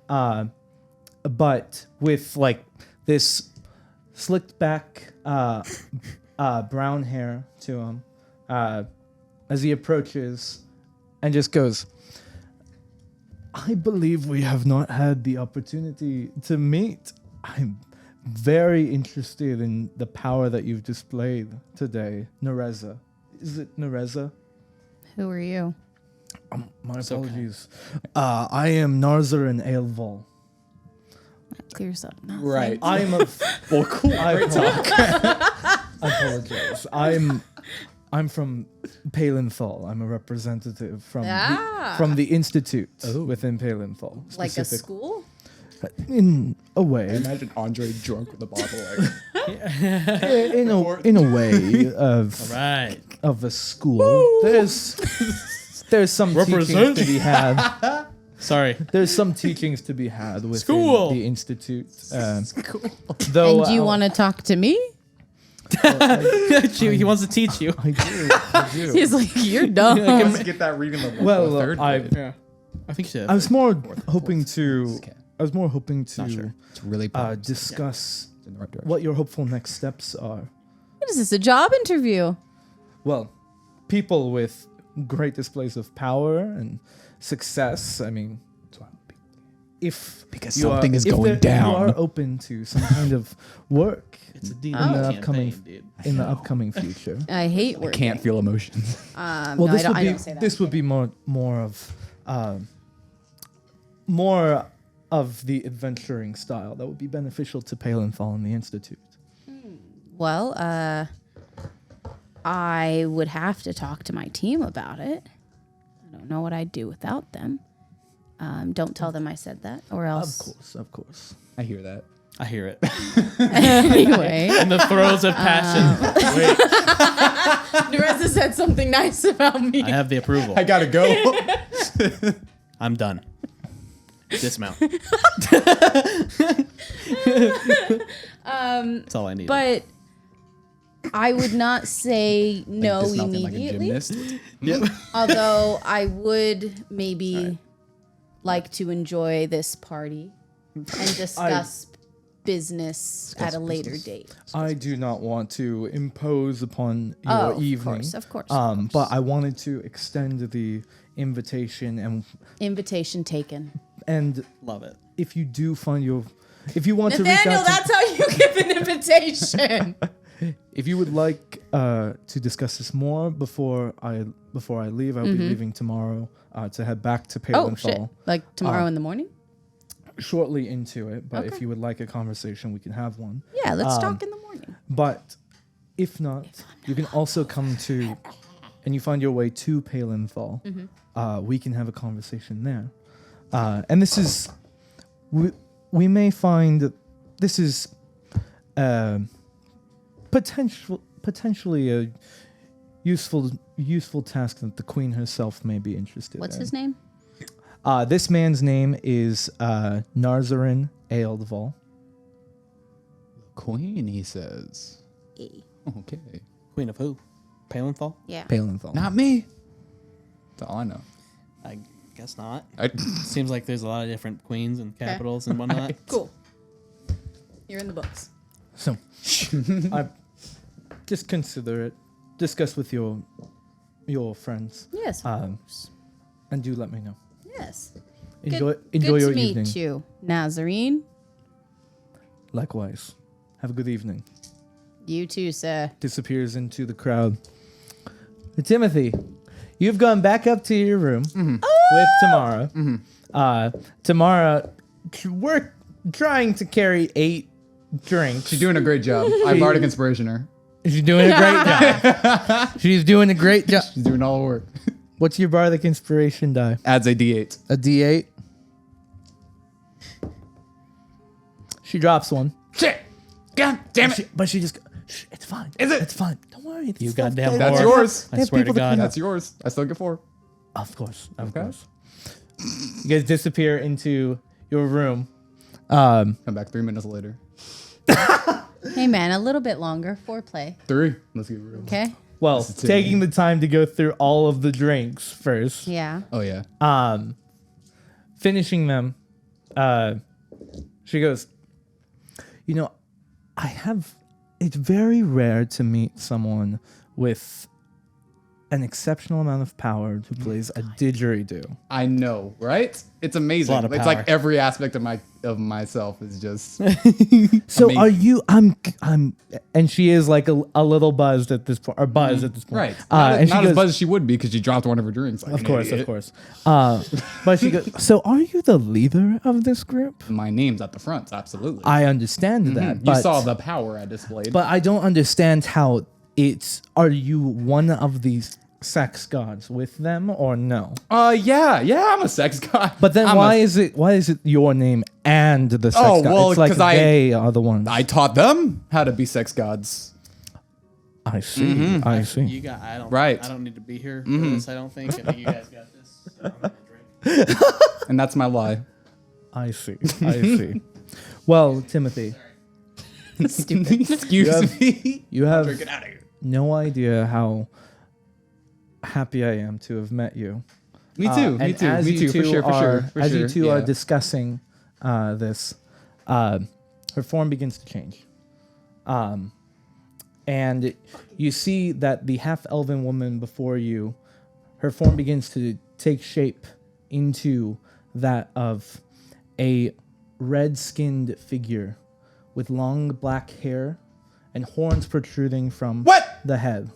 but with like this slicked back brown hair to him, as he approaches and just goes, I believe we have not had the opportunity to meet. I'm very interested in the power that you've displayed today, Nereza. Is it Nereza? Who are you? My apologies. I am Narzer and Aelval. Clears up. No. Right. I am a. Well, cool. I I apologize. I'm from Palenthal. I'm a representative from the institute within Palenthal. Like a specific- school? In a way. Imagine Andre drunk with a bottle. Like, in a way of Right. of a school. There's some teachings to be had. Sorry. There's some teachings to be had within School. the institute. Though And do you want to talk to me? He wants to teach you. I do. He's like, you're dumb. Let's get that reading level. Well, third I grade. Yeah. I think so. I was more hoping to. Okay. I was more hoping to Not sure. It's really discuss in the right direction. what your hopeful next steps are. What is this, a job interview? Well, people with great displays of power and success. I mean, if Because you something is if going if down. you are open to some kind of work It's a D&D in the campaign, upcoming dude. in the upcoming future. I hate working. Can't feel emotions. Well, No, this I would don't, be I don't say that. this would be more of the adventuring style that would be beneficial to Palenthal and the Institute. Well, I would have to talk to my team about it. I don't know what I'd do without them. Don't tell them I said that, or else. Of course. I hear that. I hear it. Anyway, In the throes of passion. Wait, Nereza said something nice about me. I have the approval. I gotta go. I'm done. Dismount. That's all I need. But I would not say no Dismounting like a immediately. gymnast. Although I would maybe like to enjoy this party and discuss business at a later date. I do not want to impose upon your Oh, of evening. course, of course. But I wanted to extend the invitation Invitation taken. and Love it. if you do find if you want to reach Nathaniel, out to, that's how you give an invitation. if you would like to discuss this more before I leave, I'll be leaving tomorrow to head back to Oh, shit. Palenthal. Like tomorrow in the morning? Shortly into it, but if Okay. you would like a conversation, we can have one. Yeah, let's talk in the morning. But if not, you can also come to, and you find your way to Palenthal. We can have a conversation there. And this is, we may find that this is potentially a useful task that the queen herself may be interested What's in. his name? This man's name is Narzarin Ealdval. Queen, he says. E. Okay. Queen of who? Palenthal? Yeah. Palenthal. Not me. That's all I know. I guess not. I, Seems like there's a lot of different queens and capitals and whatnot. Cool. You're in the books. So, I just consider it. Discuss with your friends, Yes. and do let me know. Yes. Enjoy Good your to meet evening. you, Nazarene. Likewise, have a good evening. You too, sir. Disappears into the crowd. Timothy, you've gone back up to your room with Tamara. Tamara, we're trying to carry 8 drinks. she's doing a great job. I bardic inspiration her. She's doing a great job. She's doing a great job. She's doing all the work. What's your bardic inspiration die? Adds a D8. A D8. She drops one. Shit! God damn it! But she just. Shh, it's fine. Is it? It's fine. Don't worry. You goddamn That's whore. yours. I swear to God. That's yours. I still get 4. Of course. Of Okay. course. You guys disappear into your room. Come back 3 minutes later. Hey, man, a little bit longer. Foreplay. 3. Let's get real. Okay? Well, This is taking the time to go through all of the drinks first. Yeah. Oh yeah. Finishing them. She goes, it's very rare to meet someone with an exceptional amount of power who plays a didgeridoo. I know, right? It's amazing. lot of It's power. like every aspect of myself is just So Amazing. are you? I'm, and she is like a little buzzed at this point, or buzzed at this point, right. and she Not goes, as buzzed as she would be because she dropped one of her drinks. Like of an course, idiot. of course. But she goes, so are you the leader of this group? My name's at the front. Absolutely. I understand that, but you saw the power I displayed. but I don't understand how it's. Are you one of these? sex gods with them or no? Yeah, I'm a sex god. But then I'm why a- is it your name and the sex Oh, god? well, it's like 'cause I- they are the ones. I taught them how to be sex gods. I see. I see. You got. I don't. Right. I don't need to be here for this. I don't think. I think you guys got this. So I'm gonna drink. And that's my lie. I see. I see. Well, Timothy, Excuse me. you have Get out of here. no idea how happy I am to have met you. Me too. Me And too. as Me you too. For two sure. For are- sure. For as sure. you two are Yeah. discussing this, her form begins to change. And you see that the half-elven woman before you, her form begins to take shape into that of a red-skinned figure with long black hair and horns protruding from What? the head.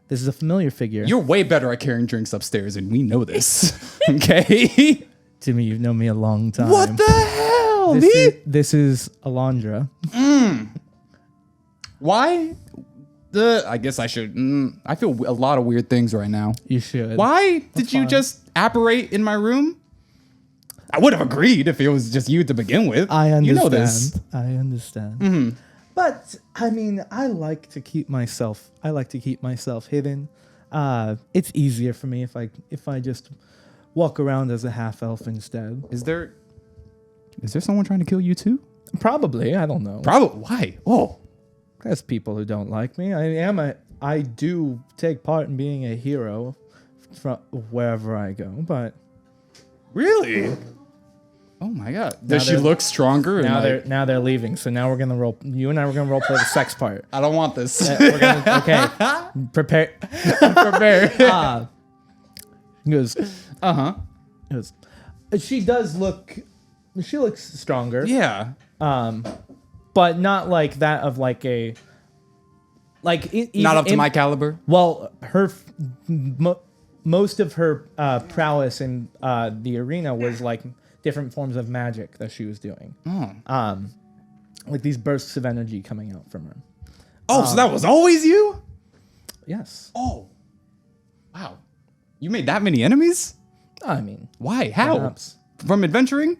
This is a familiar figure. You're way better at carrying drinks upstairs, and we know this. Okay. Timmy, you've known me a long time. What the hell? This is Alondra. Why? I guess I should. I feel a lot of weird things right now. You should. Why did you fine. just apparate in my room? I would have agreed if it was just you to begin with. I understand. You know this. I understand. But I mean, I like to keep myself hidden. It's easier for me if I just walk around as a half elf instead. Is there someone trying to kill you too? Probably. I don't know. Probably. Why? Oh, There's people who don't like me. I do take part in being a hero from wherever I go, but really? Oh my god. Does she they're- look stronger? and like- now they're leaving. So now you and I were gonna role play the sex part. I don't want this. Okay, prepare. Prepare. He goes. Uh-huh. He goes. She does look. She looks stronger. Yeah. But not like that of like a. Like Not up to my caliber. Well, most of her prowess in the arena was like different forms of magic that she was doing. Oh. Like these bursts of energy coming out from her. Oh, so that was always you? Yes. Oh. Wow. You made that many enemies? I mean, Why? How? perhaps. From adventuring?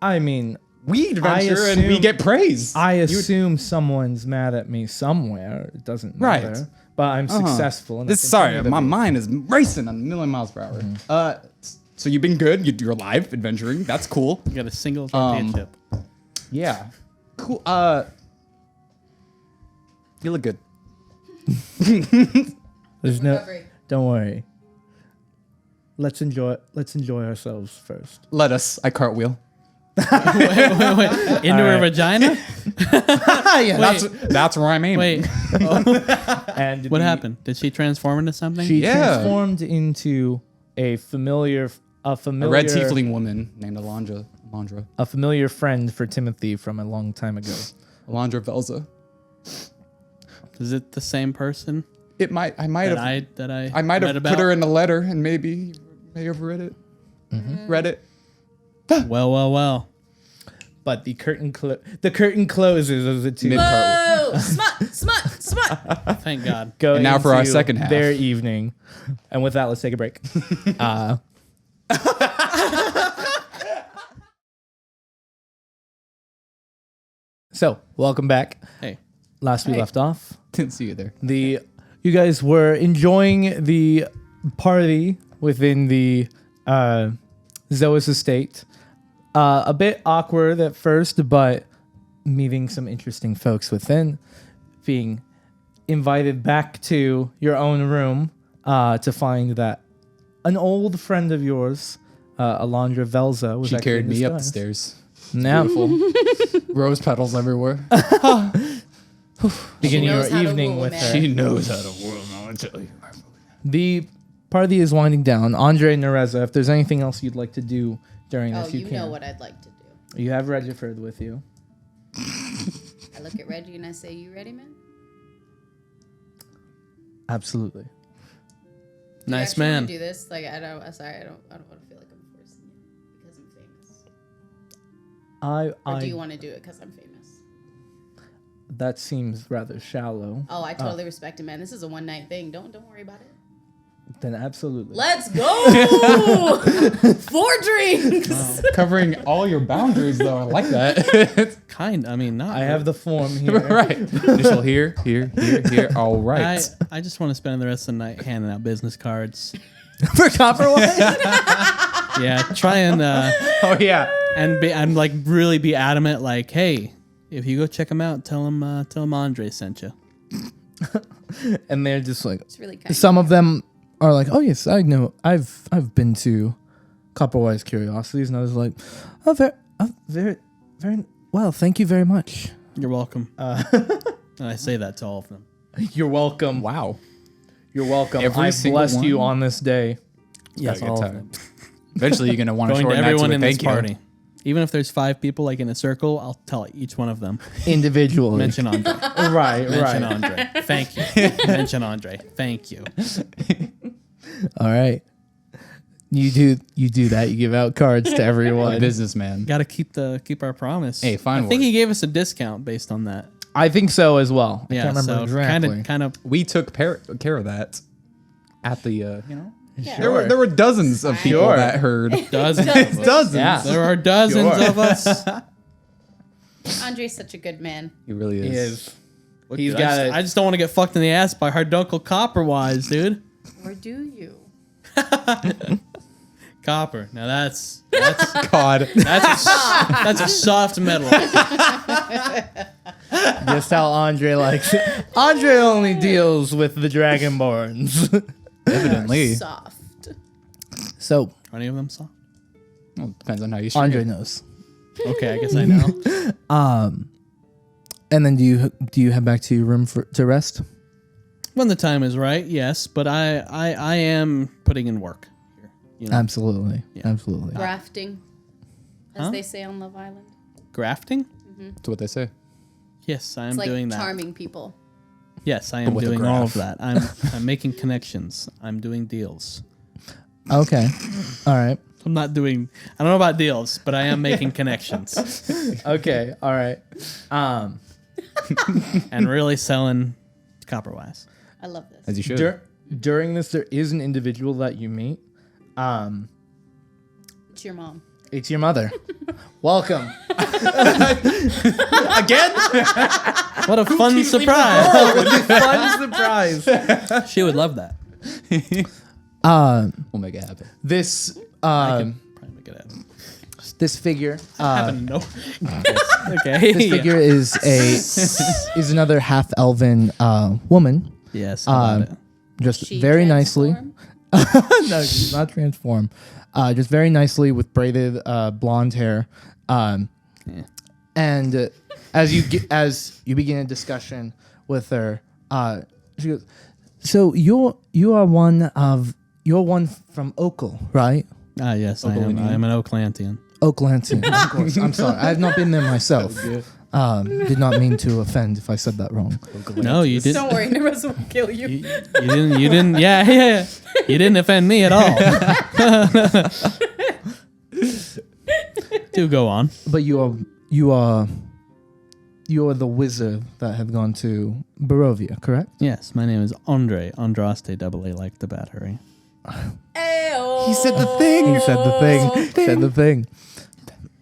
I mean, We adventure and we assume- get praise. I assume someone's mad at me somewhere. It doesn't matter. Right. But I'm successful. And I This sorry, continue to my be. mind is racing a million miles per hour. So you've been good. You're alive, adventuring. That's cool. You got a single championship. Yeah. Cool. You look good. There's no. Recovery. Don't worry. Let's enjoy ourselves first. Let us. I cartwheel. Wait. Into her vagina? That's where I'm aiming. Wait. And What happened? Did she transform into something? She Yeah. transformed into a familiar A red tiefling woman named Alondra. a familiar friend for Timothy from a long time ago. Alondra Velza. Is it the same person It might. I might that have. I I might read have about? put her in a letter, and maybe you may have read it. Read it. Well. But the curtain closes as the two Whoa! Smut! Thank God. go And now for our into second half. their evening. And with that, let's take a break. So, welcome back. Hey. Last we left off, Didn't see you there. you guys were enjoying the party within the Zoa's estate. A bit awkward at first, but meeting some interesting folks within, being invited back to your own room to find that an old friend of yours, Alondra Velza, was She actually carried in me up the disguise. stairs. Now, Rose petals everywhere. beginning knows your how to evening rule, with man. her. She knows how to whirl, I tell you. The party is winding down. Andre and Nereza, if there's anything else you'd like to do during Oh, this, you you can. know what I'd like to do. You have Regiford with you. I look at Reggie and I say, "You ready, man?" Absolutely. Nice You actually wanna man. do this? Like, I don't want to feel like I'm forcing you because I'm famous. Or do you want to do it because I'm famous? That seems rather shallow. Oh, I totally respect it, man. This is a one night thing. Don't worry about it. Then absolutely. Let's go. 4 drinks. Covering all your boundaries, though. I like that. I mean, not. I have the form here. right. Initial here. All right. I just want to spend the rest of the night handing out business cards. For Copperwise? Yeah, try and Oh yeah. and like really be adamant. Like, hey, if you go check him out, tell him Andre sent you. And they're just like, It's really kind. some of them are like, oh yes, I know. I've been to Copperwise Curiosities, and I was like, oh, very well. Thank you very much. You're welcome. And I say that to all of them. You're welcome. Wow. You're welcome. Every I single blessed you one? on this day. Yes, Gotta get all of tired. them. Eventually, you're gonna want to Going to shorten that everyone to a in this thank you. party. Even if there's 5 people like in a circle, I'll tell each one of them. Individually. Mention Andre. Right, Mention right. Andre. Thank you. Mention Andre. Thank you. All right. You do that. You give out cards to everyone. Businessman. Got to keep our promise. Hey, fine I think word. he gave us a discount based on that. I think so as well. I Yeah, can't remember so exactly. kind of. We took care of that at the you know. Yeah. There were dozens of people Sure. that heard. Dozens. of us. Dozens. Yeah. There are dozens Sure. of us. Andre's such a good man. He really is. He is. Look, He's dude, got I just don't want to get fucked in the ass by Harduncle Copperwise, dude. Or do you? Copper. Now that's God. that's a soft metal. Just how Andre likes it. Andre only deals with the Dragonborns. Evidently. Soft. So Are any of them soft? Well, depends on how you string Andre it. knows. Okay, I guess I know. And then do you head back to your room to rest? When the time is right, yes, but I am putting in work here. You know, Absolutely. Yeah. Absolutely. Grafting, as Huh? they say on Love Island. grafting. That's what they say. Yes, I am It's like doing that. charming people. Yes, I am with a doing all of graph. that. I'm making connections. I'm doing deals. Okay. All right. I'm not doing. I don't know about deals, but I am making connections Okay. All right. and really selling Copperwise. I love this. As you should. During this, there is an individual that you meet. It's your mom. It's your mother. Welcome. Again? What a fun surprise! Fun surprise. She would love that. We'll make it happen. This I can probably make it happen. this figure. I have a no. Okay. This figure is another half elven woman. Yes. I love it. Just She very nicely. transform? No, she's not transformed. Just very nicely with braided blonde hair. And as you begin a discussion with her, she goes, "So you're one from Oakle, right? Yes, I am. I am an Oaklantian. Oaklantian, of course. I'm sorry, I have not been there myself. Did not mean to offend if I said that wrong. No, you didn't. Don't worry, Nerissa will kill you. You didn't. You didn't. Yeah. You didn't offend me at all. Do go on. But you are the wizard that had gone to Barovia, correct? Yes, my name is Andre Andraste AA, like the battery. Ayo. He said the thing. He said the thing. Said the thing.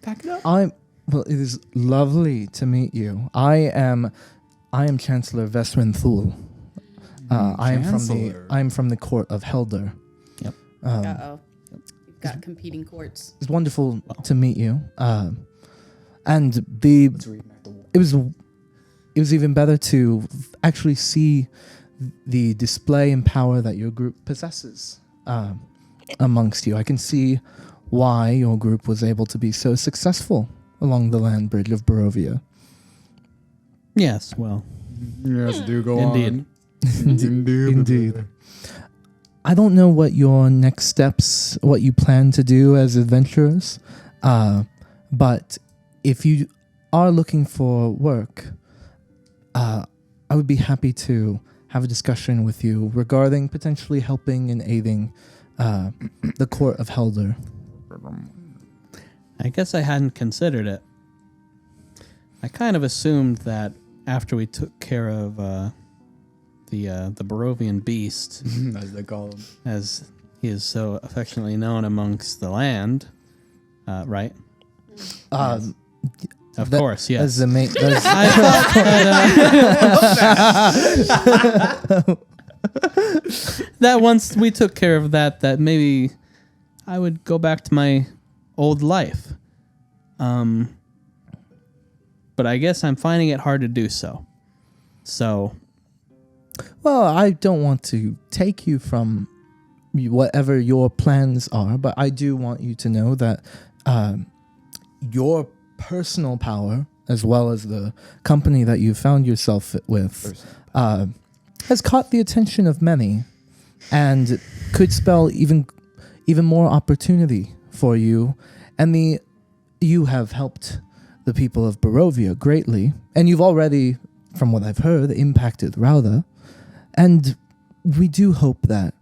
Back it up. Well, it is lovely to meet you. I am Chancellor Vesrin Thul. I Chancellor. am from the court of Helder. Yep. Uh-oh. You've got competing courts. It's wonderful to meet you. And it was even better to actually see the display and power that your group possesses amongst you. I can see why your group was able to be so successful along the land bridge of Barovia. Yes, well, Yes, do go indeed. Indeed. I don't know what your next steps, what you plan to do as adventurers, but if you are looking for work, I would be happy to have a discussion with you regarding potentially helping and aiding the court of Helder. I guess I hadn't considered it. I kind of assumed that after we took care of the Barovian beast, as they call him. as he is so affectionately known amongst the land, right? Um, Of that- course, yes. As the main, that's- I thought that once we took care of that maybe I would go back to my old life. But I guess I'm finding it hard to do so. So, well, I don't want to take you from whatever your plans are, but I do want you to know that your personal power, as well as the company that you found yourself with, has caught the attention of many, and could spell even more opportunity for you. And you have helped the people of Barovia greatly, and you've already, from what I've heard, impacted Rauda. And we do hope that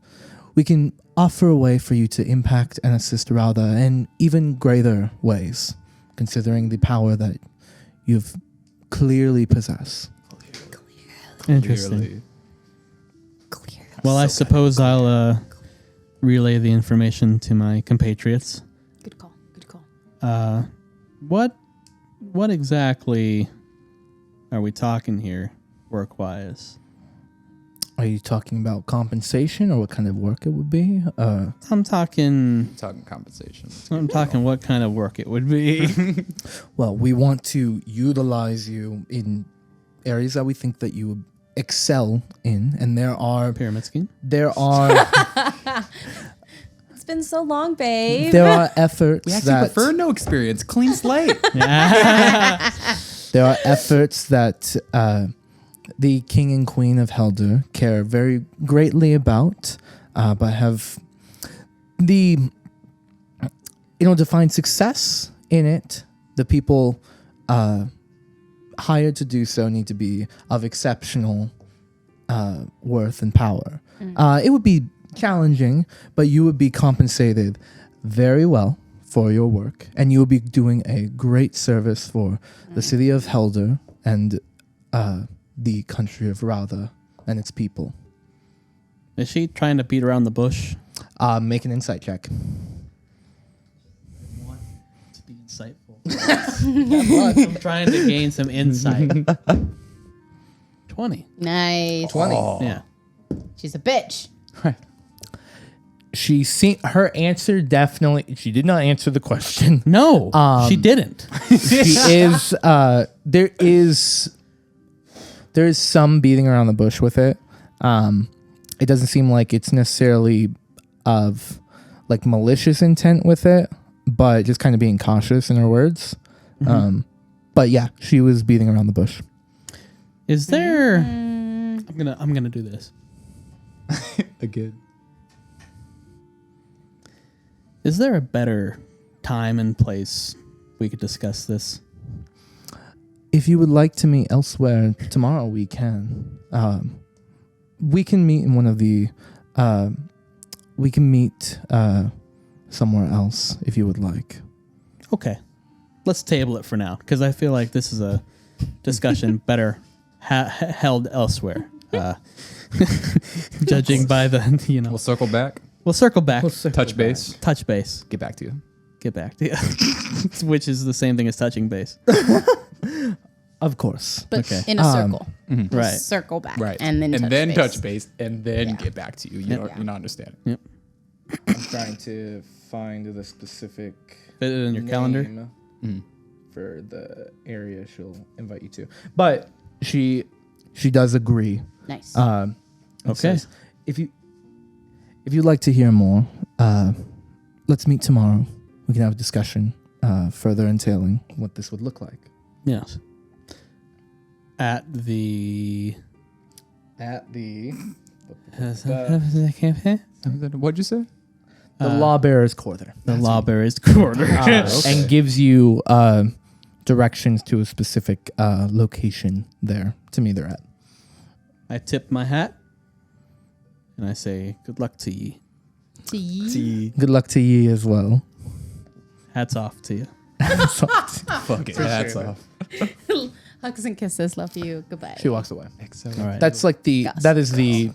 we can offer a way for you to impact and assist Rauda in even greater ways, considering the power that you've clearly possess. interesting. Well, I suppose I'll relay the information to my compatriots. Good call. Good call. What exactly are we talking here, work-wise? Are you talking about compensation, or what kind of work it would be? I'm talking compensation. what kind of work it would be. Well, we want to utilize you in areas that we think that you would excel in, and there are Pyramid scheme. It's been so long, babe. there are efforts We actually that prefer no experience. Clean slate. there are efforts that the king and queen of Helder care very greatly about, but have to find success in it, the people hired to do so need to be of exceptional worth and power. It would be challenging, but you would be compensated very well for your work, and you will be doing a great service for the city of Helder and the country of Rauda and its people. Is she trying to beat around the bush? Make an insight check. To be insightful. I'm trying to gain some insight. 20. Nice. 20. Yeah. She's a bitch. Her answer definitely. She did not answer the question. No, she didn't. She is. There is some beating around the bush with it. It doesn't seem like it's necessarily of like malicious intent with it, but just kind of being cautious in her words. But yeah, she was beating around the bush. Is there? I'm gonna do this. Again. Is there a better time and place we could discuss this? If you would like to meet elsewhere tomorrow, we can. We can meet in one of the. We can meet somewhere else if you would like. Okay, let's table it for now because I feel like this is a discussion better held elsewhere. Judging by the, We'll circle back. we'll circle back. Touch base. Touch base. Get back to you. Get back to you. Which is the same thing as touching base. Of course. But Okay. in a circle. Right. Circle back. Right. And then touch base and then get back to you. You're not understanding. Yep. I'm trying to find the specific Fit it in your calendar. name for the area she'll invite you to. But she does agree. Nice. And Okay. says, if you'd like to hear more, let's meet tomorrow. We can have a discussion further entailing what this would look like. Yes. At the. What'd you say? The Law Bearer's Quarter. The Lawberry's Quarter. And gives you directions to a specific location there to meet her at. I tip my hat and I say, good luck to ye. To ye. Good luck to ye as well. Hats off to you. Fuck it. That's off. Hugs and kisses. Love you. Goodbye. She walks away. All right. That's like that is the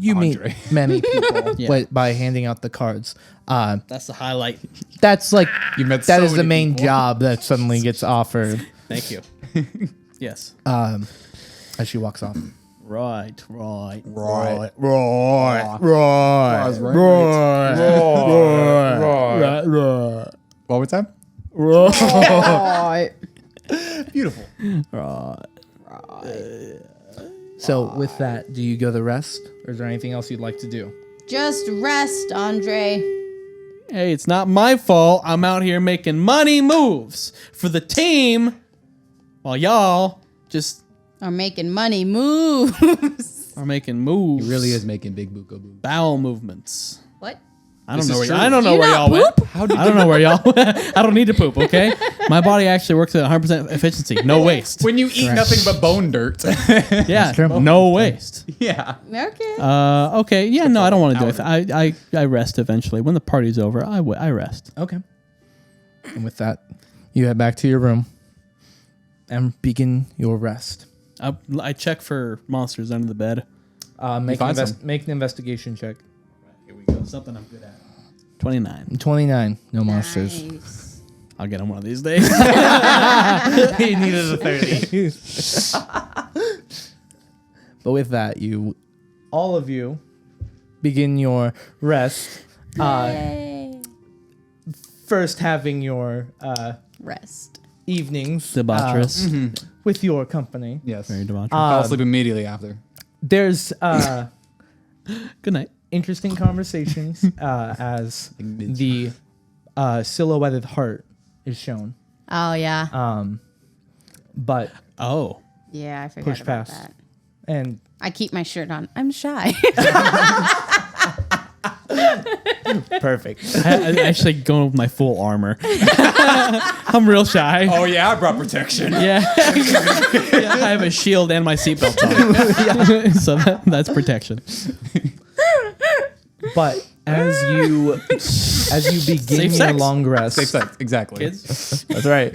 you Andre. meet many people Yeah. by handing out the cards. That's the highlight. That's like You met that so is the many main people. job that suddenly gets offered Thank you. Yes. as she walks off. Right. Right. Right. What was that? Right. Beautiful. So with that, do you go the rest, or is there anything else you'd like to do? Just rest, Andre. Hey, it's not my fault. I'm out here making money moves for the team, while y'all just Are making money moves. are making moves. He really is making big buko boobs. bowel movements. What? I This don't know is where true. I don't know Do you where not y'all went. poop? I don't know where y'all. I don't need to poop. Okay, my body actually works at 100% efficiency. No waste. When you eat nothing but bone dirt. Yeah, true. no waste. Yeah. Okay. Okay. Yeah. No, I don't want to do it. I rest eventually when the party's over. I rest. Okay. And with that, you head back to your room and begin your rest. I check for monsters under the bed. Make an investigation check. Here we go. Something I'm good at. 29. 29. No monsters. Nice. I'll get them one of these days. He needed a 30. But with that, all of you, begin your rest. Yay. First, having your Rest. evenings Debaucherous. with your company. Yes. Very debaucherous. Fall asleep immediately after. There's Good night. interesting conversations as the silhouetted heart is shown. Oh yeah. But Oh. Yeah, I forgot push about past. that. And I keep my shirt on. I'm shy. perfect. I actually going with my full armor. I'm real shy. Oh yeah, I brought protection. Yeah. Yeah, I have a shield and my seatbelt on. So that's protection. But as you begin Safe your sex. long rest, Safe sex. Exactly. Kids. that's right.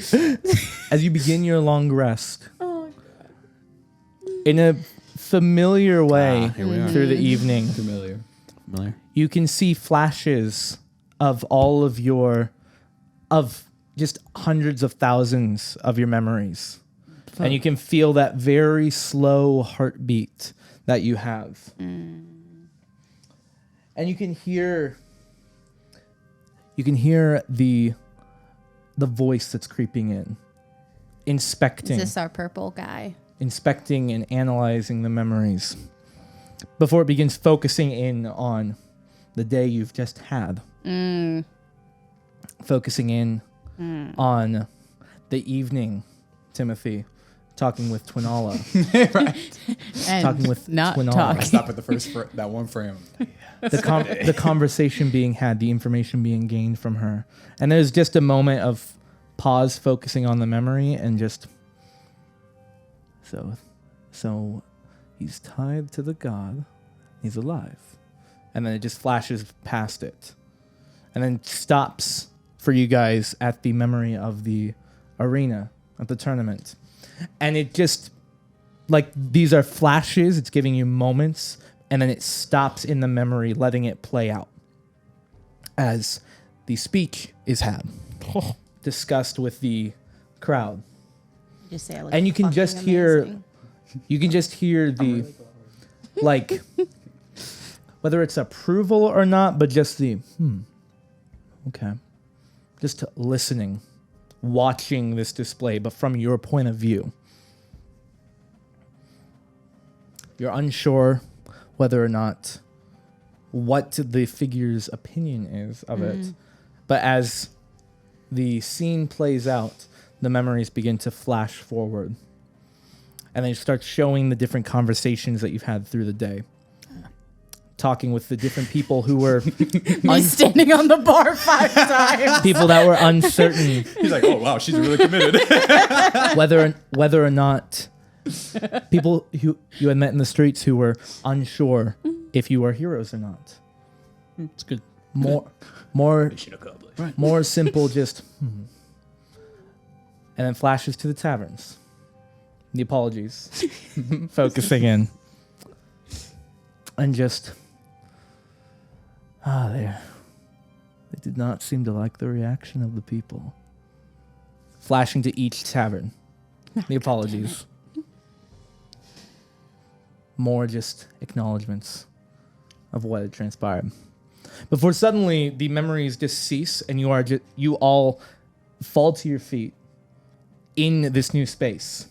As you begin your long rest, in a familiar way here we are. through the evening, Familiar. Familiar. you can see flashes of all of just hundreds of thousands of your memories. And you can feel that very slow heartbeat that you have. And you can hear the voice that's creeping in, Is inspecting this our purple guy? and analyzing the memories before it begins focusing in on the day you've just had. Focusing in on the evening, Timothy, talking with Twinala. And Talking with not Twinala. talking. Stop at the first that one frame. The conversation being had, the information being gained from her. And there's just a moment of pause focusing on the memory and just so he's tied to the god, he's alive. And then it just flashes past it. And then stops for you guys at the memory of the arena, at the tournament. And it just, like, these are flashes, it's giving you moments, and then it stops in the memory, letting it play out as the speech is had, discussed with the crowd. Just say I look And you can fucking just hear, amazing. the, like, whether it's approval or not, but just the, okay. Just listening, watching this display, but from your point of view. You're unsure whether or not what the figure's opinion is of it. But as the scene plays out, the memories begin to flash forward. And they start showing the different conversations that you've had through the day. Talking with the different people who were Me standing on the bar 5 times. people that were uncertain He's like, oh wow, she's really committed. whether or not people who you had met in the streets who were unsure if you were heroes or not. It's good. More simple, just and then flashes to the taverns. The apologies. Focusing in. And just... there. They did not seem to like the reaction of the people. Flashing to each tavern. The apologies. More just acknowledgements of what had transpired. Before suddenly the memories just cease and you all fall to your feet in this new space.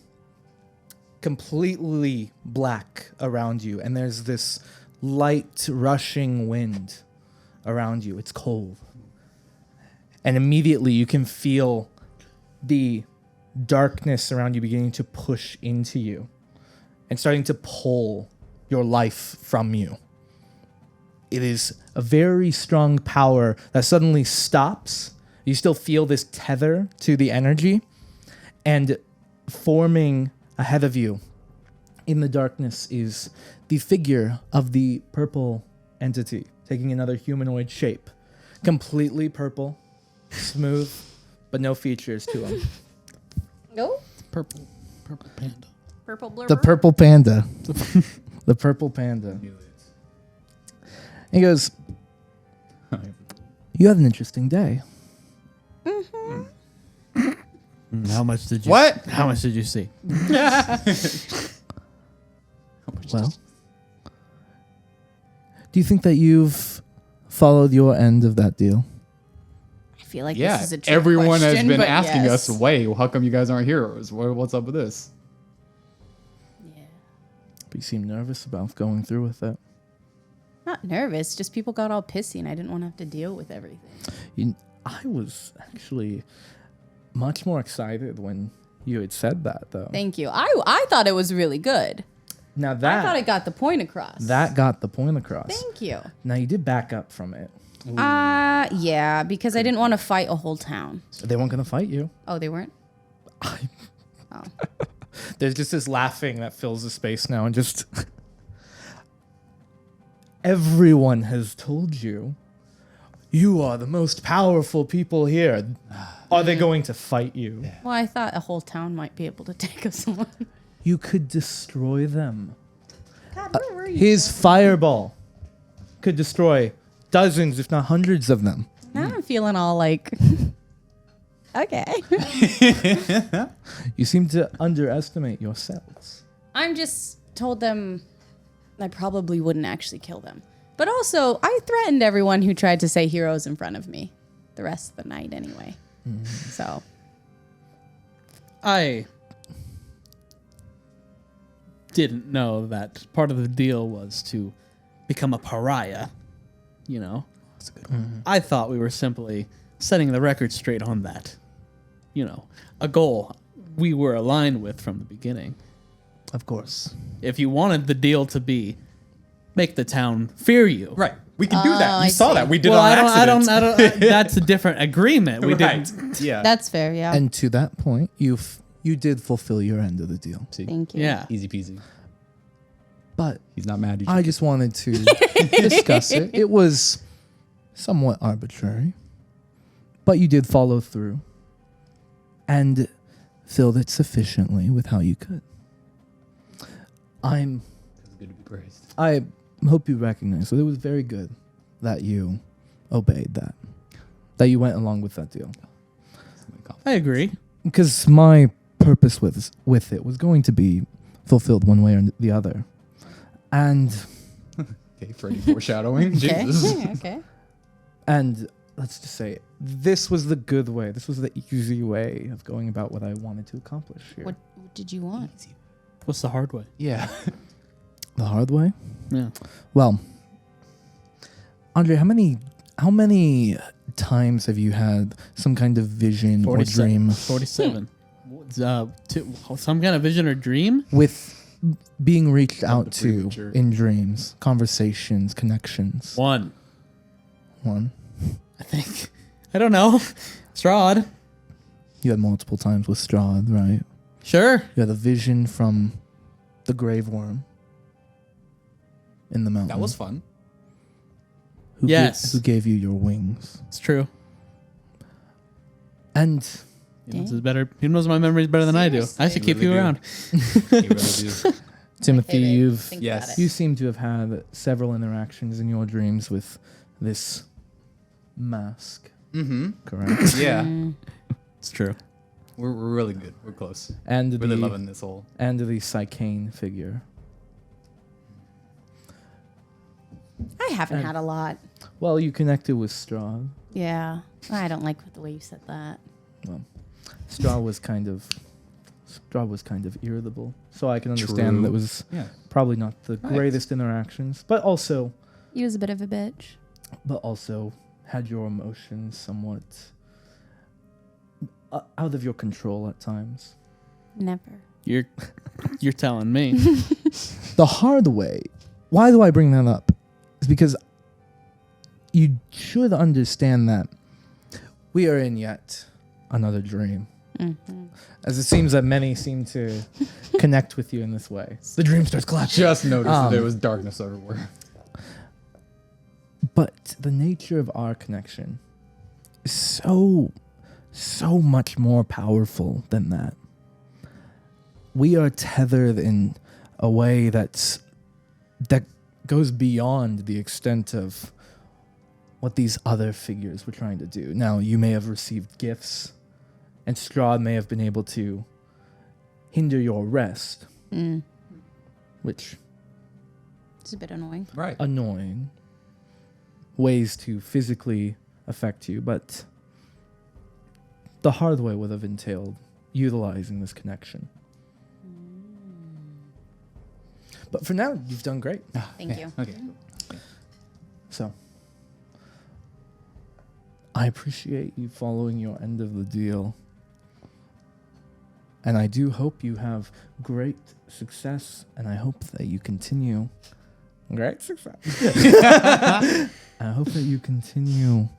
Completely black around you, and there's this light rushing wind around you. It's cold. And immediately you can feel the darkness around you beginning to push into you and starting to pull your life from you. It is a very strong power that suddenly stops. You still feel this tether to the energy, and forming ahead of you in the darkness is the figure of the purple entity, taking another humanoid shape. Completely purple, smooth, but no features to him. No? Purple panda. Purple blur. The purple panda. The purple panda. He goes, you had an interesting day. How much did you? What? How much did you see? Well, do you think that you've followed your end of that deal? I feel like Yeah, this is a trick everyone has question, been but asking yes. us, "Wait, how come you guys aren't heroes? What's up with this?" Yeah. But you seem nervous about going through with it. Not nervous, just people got all pissy and I didn't want to have to deal with everything. I was actually much more excited when you had said that, though. Thank you. I thought it was really good. Now I thought it that got the point across. that got the point across. Thank you. Now you did back up from it. Yeah, because I didn't want to fight a whole town. They weren't going to fight you. Oh, they weren't? There's just this laughing that fills the space now, and just everyone has told you you are the most powerful people here. Are they going to fight you? Well, I thought a whole town might be able to take us on. You could destroy them. God, where were you? His fireball could destroy dozens, if not hundreds of them. Now I'm feeling all like, okay. You seem to underestimate yourselves. I'm just told them I probably wouldn't actually kill them. But also, I threatened everyone who tried to say heroes in front of me the rest of the night anyway. So, I didn't know that part of the deal was to become a pariah. You know, that's a good one. I thought we were simply setting the record straight on that. You know, a goal we were aligned with from the beginning. Of course. If you wanted the deal to be make the town fear you, Right. We can do that. I You saw see. that. We did Well, on I accident. don't. That's a different agreement. We Right. didn't. Yeah. that's fair, yeah. And to that point, you did fulfill your end of the deal. Thank you. Yeah. Easy peasy. But He's not mad. I just wanted to discuss it. It was somewhat arbitrary, but you did follow through and filled it sufficiently with how you could. It's good to be praised. I hope you recognize that it was very good that you obeyed that you went along with that deal. I agree. Because my purpose with it was going to be fulfilled one way or the other. And Okay, Freddy foreshadowing. Okay. Jesus. Okay. let's just say this was the good way. This was the easy way of going about what I wanted to accomplish here. What did you want? What's the hard way? Yeah. The hard way? Yeah. Well, Andre, how many times have you had some kind of vision or dream 47. Some kind of vision or dream? with being reached out the to premature. in dreams, conversations, connections? One, One. I think. I don't know. Strahd. You had multiple times with Strahd, right? Sure. You had a vision from the grave worm in the mountain. That was fun. Yes. Who gave you your wings? It's true. And This is better. He knows my memories better than I do. I should keep Really you do. around. You really do. Timothy, Favorite. you've Think Yes. about it. you seem to have had several interactions in your dreams with this mask. Mm-hmm. Correct. Yeah. It's true. We're really good. We're close. And Really the loving this whole. and the Psychane figure. I haven't had a lot. Well, you connected with Straw. Yeah. I don't like the way you said that. Well, Straw was kind of irritable, so I can understand True. that was Yeah. probably not the Right. greatest interactions, but also He was a bit of a bitch. had your emotions somewhat out of your control at times. Never. You're telling me. The hard way. Why do I bring that up? Is because you should understand that we are in yet another dream. Mm-hmm. As it seems that many seem to connect with you in this way. The dream starts collapsing. Just noticed that Um, there was darkness everywhere. But the nature of our connection is so much more powerful than that. We are tethered in a way that goes beyond the extent of what these other figures were trying to do. Now, you may have received gifts, and Strahd may have been able to hinder your rest, which It's a bit annoying. Right. annoying ways to physically affect you, but the hard way would have entailed utilizing this connection. But for now, you've done great. Thank you. Okay. So I appreciate you following your end of the deal. And I do hope you have great success, and I hope that you continue great success. I hope that you continue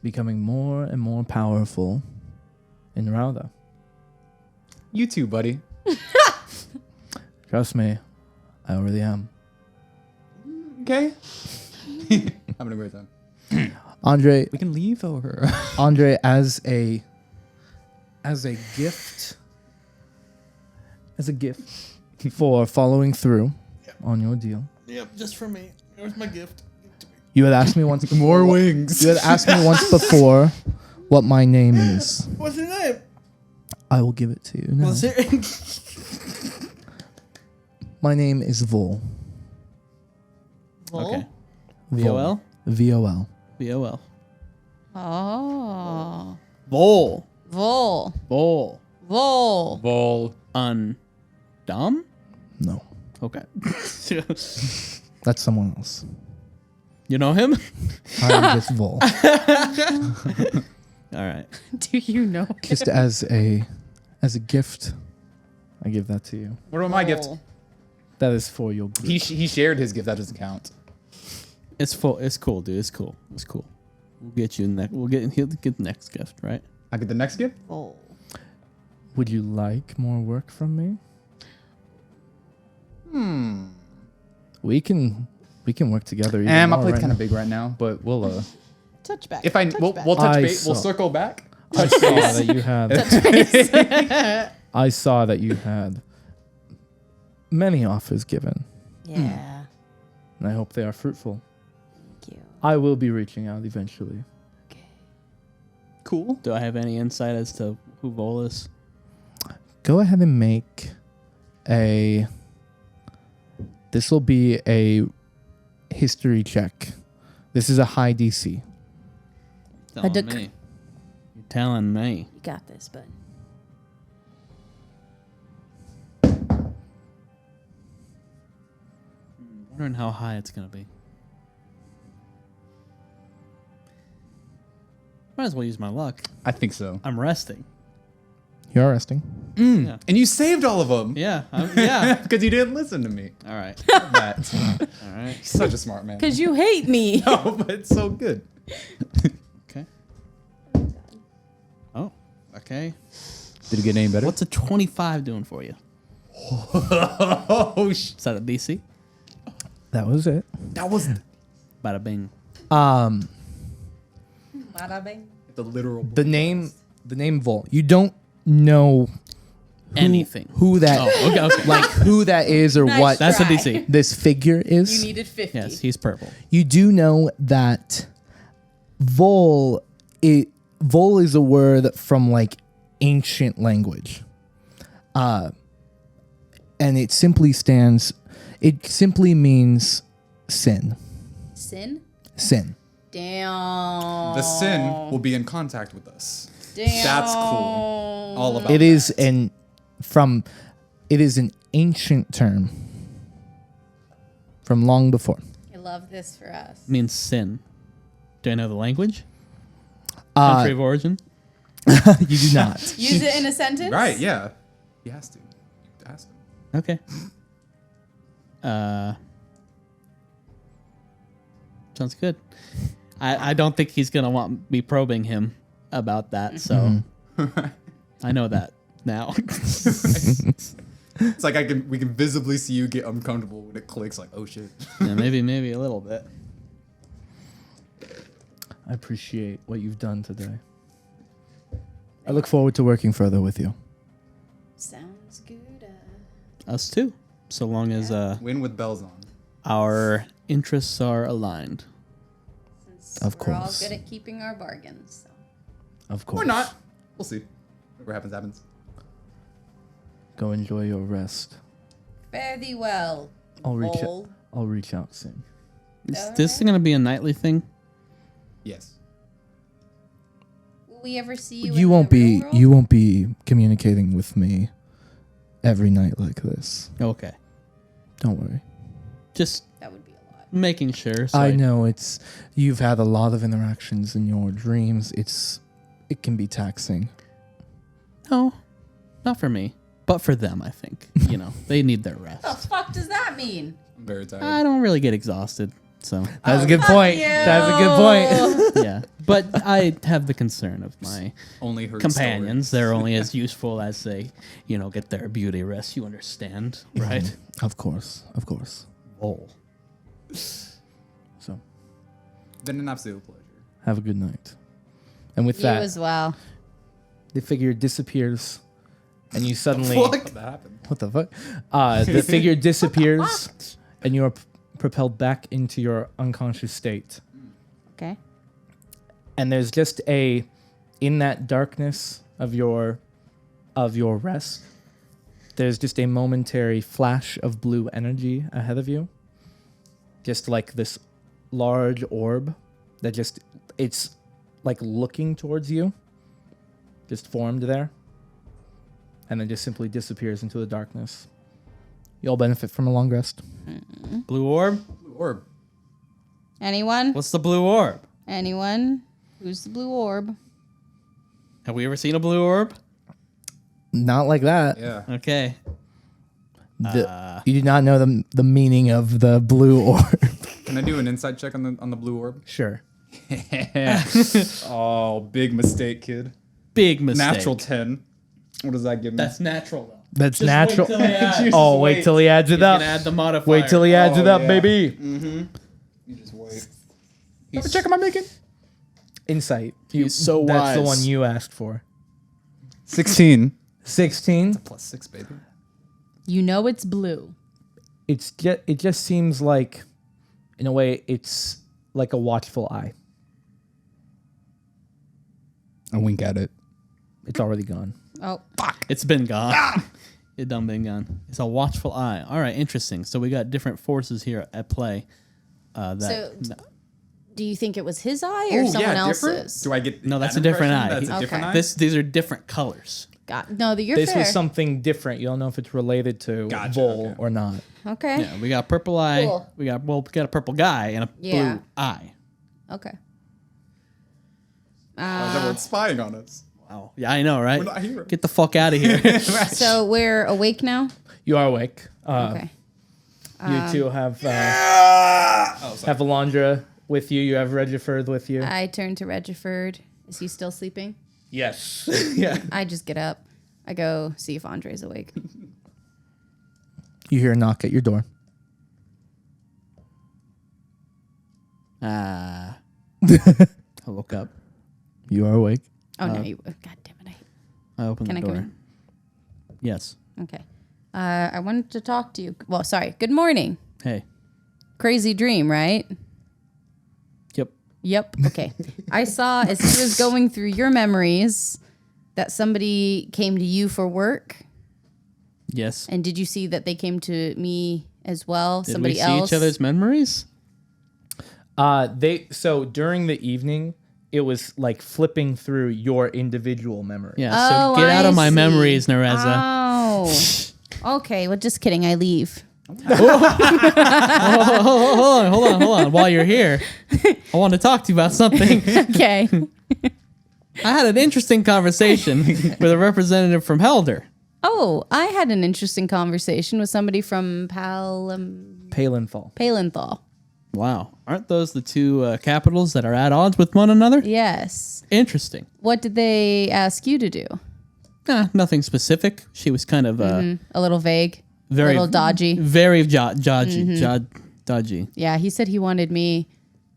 becoming more and more powerful in Rauda. You too, buddy. Trust me, I already am. Okay. Having a great time. Andre, We can leave or Andre, as a gift for following through on your deal. Yep, just for me. Here's my gift. You had asked me once before. more wings. You had asked me once before what my name is. What's your name? I will give it to you now. My name is Vol. Okay. Vol. VOL? VOL. VOL. Oh. Vol. Vol. Vol. Vol. Vol. Undumb? No, Okay. that's someone else. You know him? I'm just Vol. All right. Do you know? Just as a gift, I give that to you. What about my gift? That is for your group. He shared his gift. That doesn't count. It's full. It's cool, dude. It's cool. It's cool. We'll get you next. He'll get the next gift, right? I get the next gift. Vol. Would you like more work from me? We can work together. even And my more plate's right kind of now. big right now, but we'll Touch back. if I touch we'll back. touch I base. We'll saw. circle back. I saw that you had. I saw that you had many offers given, Yeah. and I hope they are fruitful. Thank you. I will be reaching out eventually. Okay. Cool. Do I have any insight as to who Vol is? Go ahead and make a. This will be a history check. This is a high DC. Telling duck. me. You're telling me. You got this, bud. Wondering how high it's gonna be. Might as well use my luck. I think so. I'm resting. You're resting. Yeah. And you saved all of them. Yeah. Yeah. Because you didn't listen to me. All right. That. All right. He's such a smart man. Because you hate me. No, but it's so good. Okay. Oh. Okay. Did it get any better? What's a 25 doing for you? Oh, Is that a DC? That was it. that was Bada bing. the literal. The name The name Vol. You don't know Anything. who that Oh, okay. like who that is or Nice what That's a try. DC. this figure is. You needed 50. Yes, he's purple. You do know that Vol is a word from like ancient language. And it simply means sin. Sin? Sin. Damn. The sin will be in contact with us. Damn. That's cool. All about It is that. it is an ancient term from long before. I love this for us. Means sin. Do I know the language? Uh, Country of origin? You do not. Use it in a sentence? Right, yeah. He has to. Ask him. Okay. Sounds good. I don't think he's gonna want me probing him about that, so I know that now. It's like we can visibly see you get uncomfortable when it clicks. Like, oh shit. Yeah, maybe a little bit. I appreciate what you've done today. I look forward to working further with you. Sounds good. Us too, so long as Win with bells on. our interests are aligned. Since Of we're all course. good at keeping our bargains. So. Of course. Or not. We'll see. Whatever happens, happens. Go enjoy your rest. Fare thee well. I'll reach Vol. I'll reach out soon. Is this gonna be a nightly thing? Yes. Will we ever see you? You in won't the be real world? you won't be communicating with me every night like this. Okay, Don't worry. just That would be a lot. making sure. So I know you've had a lot of interactions in your dreams. It can be taxing. No, not for me, but for them. I think they need their What rest. the fuck does that mean? I'm very tired. I don't really get exhausted, so That's a good fuck point. you. That's a good point. yeah. But I have the concern of my Only heard companions. stories. They're only as useful as they, get their beauty rest. You understand, right? Of course. Oh, So, Been an absolute pleasure. have a good night. And with You that, as well. the figure disappears and you suddenly What that happened? What the fuck? The figure disappears and you are propelled back into your unconscious state. Okay. And there's just in that darkness of your rest, there's just a momentary flash of blue energy ahead of you. Just like this large orb that it's like looking towards you, just formed there, and then just simply disappears into the darkness. You all benefit from a long rest. blue orb. Orb. Anyone? What's the blue orb? Anyone? Who's the blue orb? Have we ever seen a blue orb? Not like that. Yeah. Okay. You do not know the meaning of the blue orb. Can I do an insight check on the blue orb? Sure. Oh, big mistake, kid. Big mistake. Natural 10. What does that give me? That's natural though. That's Just natural. wait till he adds. Oh, wait till he adds it He's up. gonna add the modifier. Wait till he adds it Oh, up, yeah. baby. You just wait. He's- Check am I making? Insight. He's so That's the wise. one you asked for. 16. 16. Plus 6, baby. You know it's blue. It just seems like, in a way, it's like a watchful eye. I wink at it. It's already gone. Oh, It's been gone. It done been gone. It's a watchful eye. All right, interesting. So we got different forces here at play. do you think it was his eye or someone different? else's? Do I get No, that's that a different impression? eye. That's a Okay. different eye? These are different colors. No, you're This fair. was something different. You don't know if it's related to Gotcha, Vol okay. or not. Okay. Yeah, we got purple eye. Cool. We got a purple guy and a Yeah. blue eye. Okay. Oh, that one's spying on us. Wow. Yeah, I know, right? We're not here. Get the fuck out of here. So we're awake now? You are awake. Okay. You two have Alondra with you. You have Regiford with you. I turn to Regiford. Is he still sleeping? Yes. Yeah. I just get up. I go see if Andre's awake. You hear a knock at your door. I woke up. You are awake. Oh, no. God damn it. I open Can the I come door. in? Yes. Okay. I wanted to talk to you. Well, sorry. Good morning. Hey. Crazy dream, right? Yep. Yep. Okay. I saw as he was going through your memories that somebody came to you for work. Yes. And did you see that they came to me as well? Did Somebody we see else? each other's memories? So during the evening, it was like flipping through your individual memory. Yeah. Oh, so get out I of my see. memories, Nereza. Oh. Okay. Well, just kidding. I leave. Hold on. While you're here, I want to talk to you about something. Okay. I had an interesting conversation with a representative from Helder. Oh, I had an interesting conversation with somebody from Palenthal. Palenthal. Wow. Aren't those the two capitals that are at odds with one another? Yes. Interesting. What did they ask you to do? Nothing specific. She was kind of A little vague. very a little dodgy. Very dodgy. Yeah, he said he wanted me,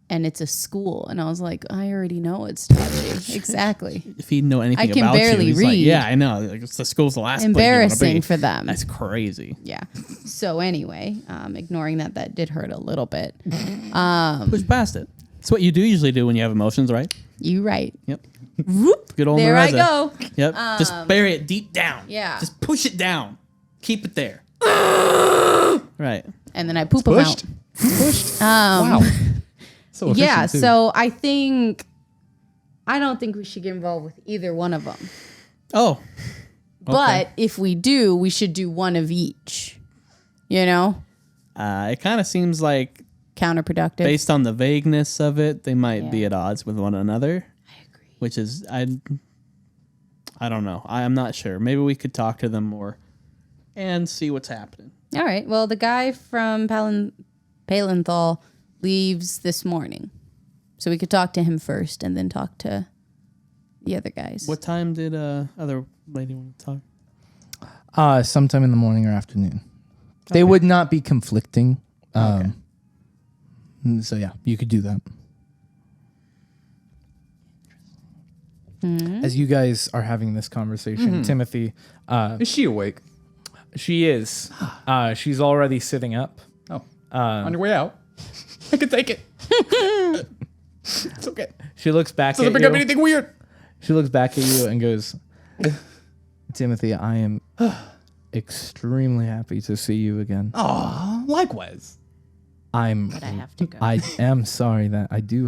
and it's a school, and I was like, I already know it's dodgy. Exactly. If he'd know anything I can about barely you, he's like, read. yeah, I know. Like, the school's the last place you wanna Embarrassing be. for them. That's crazy. Yeah. So anyway, ignoring that did hurt a little bit. Push past it. It's what you usually do when you have emotions, right? You right. Yep. Whoop. Good old There I Nereza. go. Yep. Just bury it deep down. Yeah. Just push it down. Keep it there. Right. And then I poop them out. Pushed. Wow. So Yeah. efficient, too. So I don't think we should get involved with either one of them. Oh. But if we do, we should do one of each. You know, It kind of seems like, counterproductive. based on the vagueness of it, they might be Yeah. at odds with one another. I agree. Which is, I don't know. I'm not sure. Maybe we could talk to them more and see what's happening. All right. Well, the guy from Palenthal leaves this morning, so we could talk to him first and then talk to the other guys. What time did other lady want to talk? Sometime in the morning or afternoon. They would not be conflicting. So yeah, you could do that. As you guys are having this conversation, Timothy, Is she awake? she is. She's already sitting up. Oh. On your way out. I can take it. It's okay. She looks back Doesn't at bring you. up anything weird. She looks back at you and goes, Timothy, I am extremely happy to see you again. Aw, likewise. But I have to go. I am sorry that I do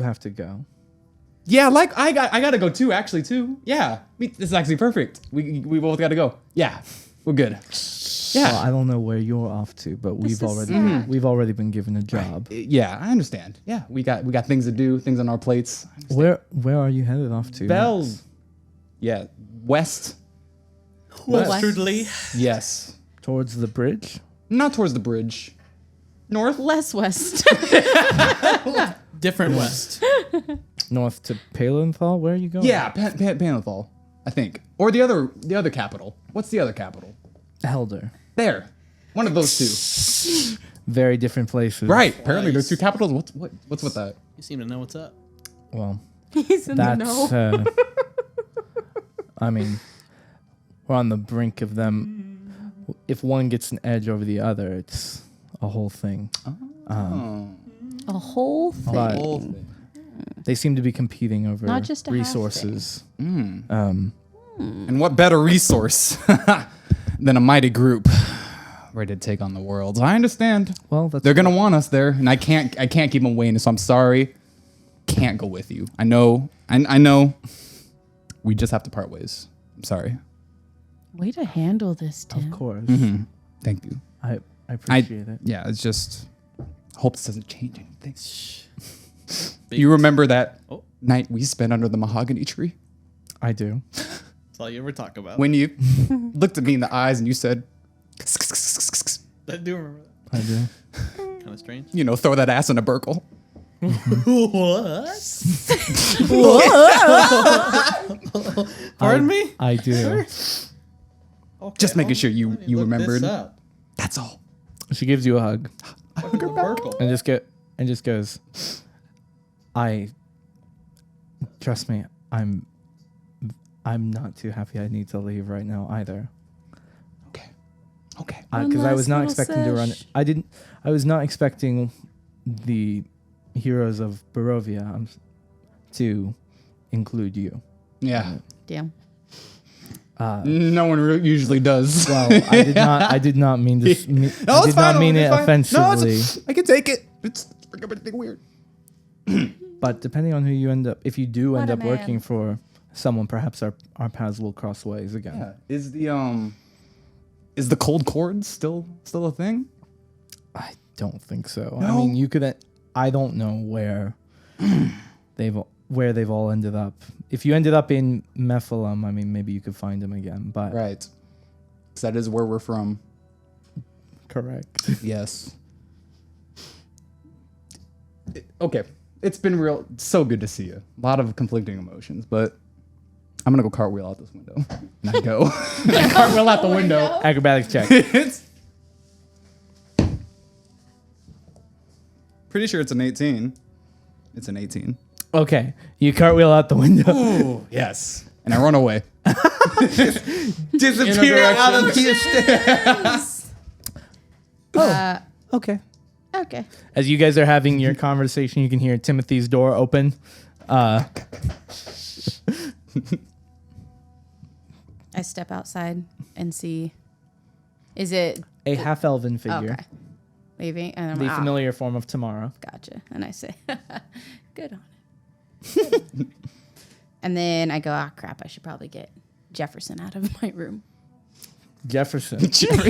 have to go. Yeah, like I gotta go too. Actually, too. Yeah, this is actually perfect. We both gotta go. Yeah, we're good. Yeah, Well, I don't know where you're off to, but we've already been given a job. yeah, I understand. Yeah, we got things to do, things on our plates. Where are you headed off to? Bells. Yeah, west. Westerly. Yes, Towards the bridge? not towards the bridge. North. Less west. Different west. North to Palenthal? Where are you going? Yeah, Palenthal, I think, or the other capital. What's the other capital? Helder. There, one of those two. Very different places. Right. Apparently, there's two capitals. What's with that? You seem to know what's up. Well, He's in the that's, know. I mean, we're on the brink of them. If one gets an edge over the other, it's a whole thing. A whole thing. But Whole thing. they seem to be competing over Not just a half resources. And what better resource than a mighty group ready to take on the world? I understand. Well, that's They're gonna want us there, and I can't keep them waiting. So I'm sorry, can't go with you. I know. I know. We just have to part ways. I'm sorry. Way to handle this, Tim. Of course. Thank you. I appreciate it. Yeah, it's just hope this doesn't change anything. You remember that night we spent under the mahogany tree? I do. That's all you ever talk about. When you looked at me in the eyes and you said, I do remember that. I do. Kind of strange. you know, throw that ass in a Burkle. Pardon me? I do. Okay, Just making sure let you me look this remembered. up. That's all. She gives you a hug Burkle. and just goes, I trust me, I'm I'm not too happy I need to leave right now either. Okay. Because I was One not last expecting to run. sesh. I was not expecting the heroes of Barovia to include you. Yeah. Damn. No one usually does. Well, I did not mean to. I did not mean it offensively. I can take it. It's everything weird. But depending on who you end up, if you do What end a up man. working for someone, perhaps our paths will cross ways again. Yeah. Is the cold cord still a thing? I don't think so. No? I mean, you could. I don't know where they've all ended up. If you ended up in Mephilim, I mean, maybe you could find them again. But Right. Because that is where we're from. correct. Yes. Okay. It's been so good to see you. A lot of conflicting emotions, but I'm gonna go cartwheel out this window. And I go. Cartwheel out the window. Acrobatics check. It's pretty sure it's an 18. It's an 18. Okay, you cartwheel out the window. Ooh, yes. And I run away. Disappear out of the estate. Okay. Okay. As you guys are having your conversation, you can hear Timothy's door open. I step outside and see. Is it A half-elven figure, okay? Leaving and I'm the like, familiar form of Tamara. Gotcha. And I say, good on it. And then I go, crap, I should probably get Jefferson out of my room. Jefferson. Regiford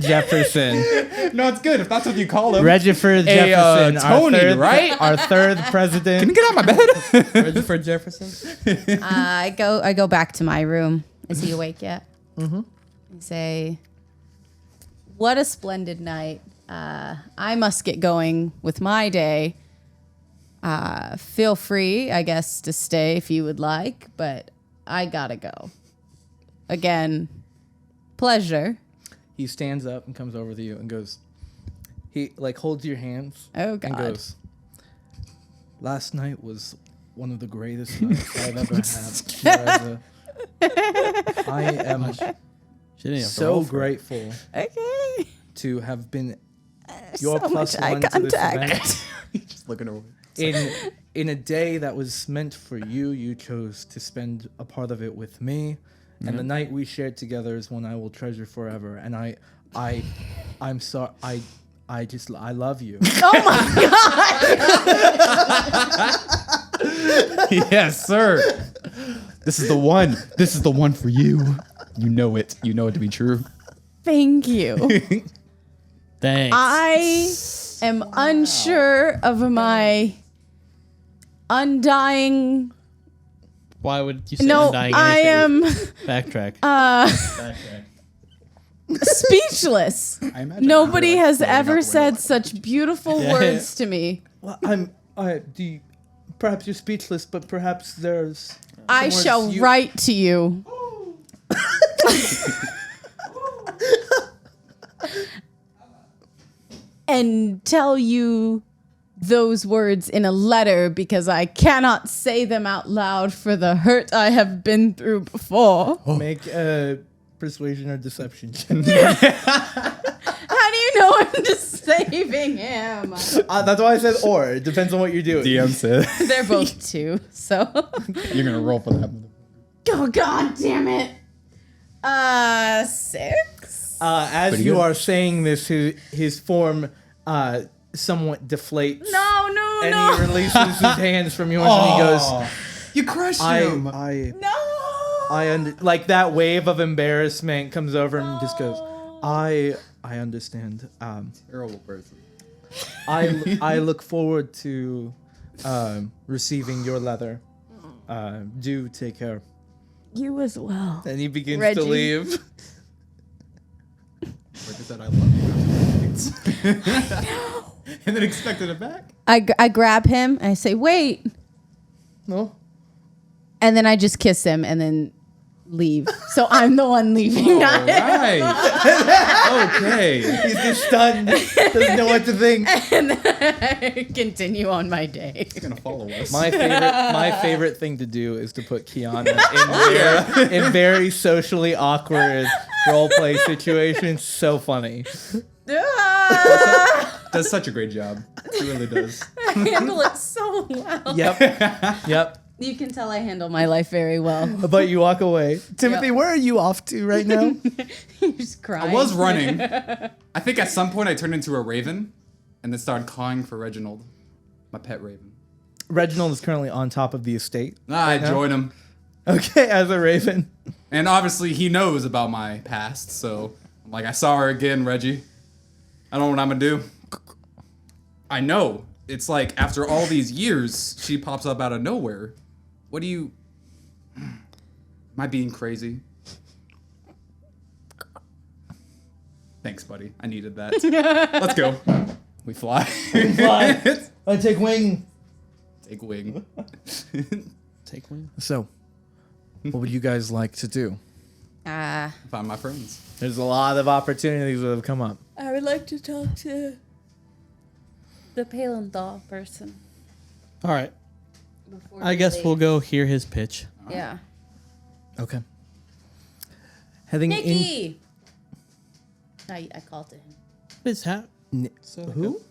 Jefferson. No, it's good if that's what you call him. Regiford Jefferson. Tony, right? Our third president. Can you get out of my bed? Ready for Jefferson? I go back to my room. Is he awake yet? Mm-hmm. And say, what a splendid night. I must get going with my day. Feel free, I guess, to stay if you would like, but I gotta go. Again, pleasure. He stands up and comes over to you and goes, he holds your hands Oh, and God. goes, last night was one of the greatest nights I've ever had. Rauda. I am She didn't have to so roll for it. grateful Okay. to have been your So plus much eye one to this contact. event. Just looking away. In a day that was meant for you, you chose to spend a part of it with me, and the night we shared together is one I will treasure forever. And I'm sorry. I love you. Yes, sir. This is the one. This is the one for you. You know it. You know it to be true. Thank you. Thanks. I am unsure of my undying. Why would you say No, undying I anything? am Backtrack. Backtrack. speechless. I imagine Nobody you're, like, has floating out ever the said window. such beautiful Yeah. words to me. Well, perhaps you're speechless, but perhaps there's. I some words shall you- write to you. And tell you those words in a letter because I cannot say them out loud for the hurt I have been through before. Make a persuasion or deception check. How do you know I'm just saving him? That's why I said or. It depends on what you're doing. DM said They're both two, so. you're gonna roll for that. Oh, God damn it. 6? As Pretty you good. are saying this, his form somewhat deflates. No, And no. he releases his hands from yours and he goes, "You crushed like that wave of embarrassment comes over him and just goes, I understand. Terrible person. I look forward to receiving your letter. Do take care. You as well. And he begins Reggie. to leave. Like I said, I love you. And then expected it back. I grab him and I say, wait. No? And then I just kiss him and then leave. So I'm the one leaving. All right. Okay. He's just stunned. Doesn't know what to think. And then I continue on my day. He's gonna follow us. My favorite thing to do is to put Kiana in very socially awkward role play situations. So funny. Does such a great job. He really does. I handle it so well. Yep. You can tell I handle my life very well. But you walk away. Timothy, Yep. where are you off to right now? You're just crying. I was running. I think at some point I turned into a raven, and then started cawing for Reginald, my pet raven. Reginald is currently on top of the estate. I now? joined him, Okay, as a raven. and obviously he knows about my past. So I'm like, I saw her again, Reggie. I don't know what I'm gonna do. I know. It's like after all these years, she pops up out of nowhere. What do you... Am I being crazy? Thanks, buddy. I needed that. Let's go. We fly. I take wing. Take wing. Take one. So, what would you guys like to do? Find my friends. There's a lot of opportunities that have come up. I would like to talk to the Palenthal person. All right. Before I we guess leave. we'll go hear his pitch. Yeah. Okay. Heading in. Nikki! I called to him. What is that? So Who?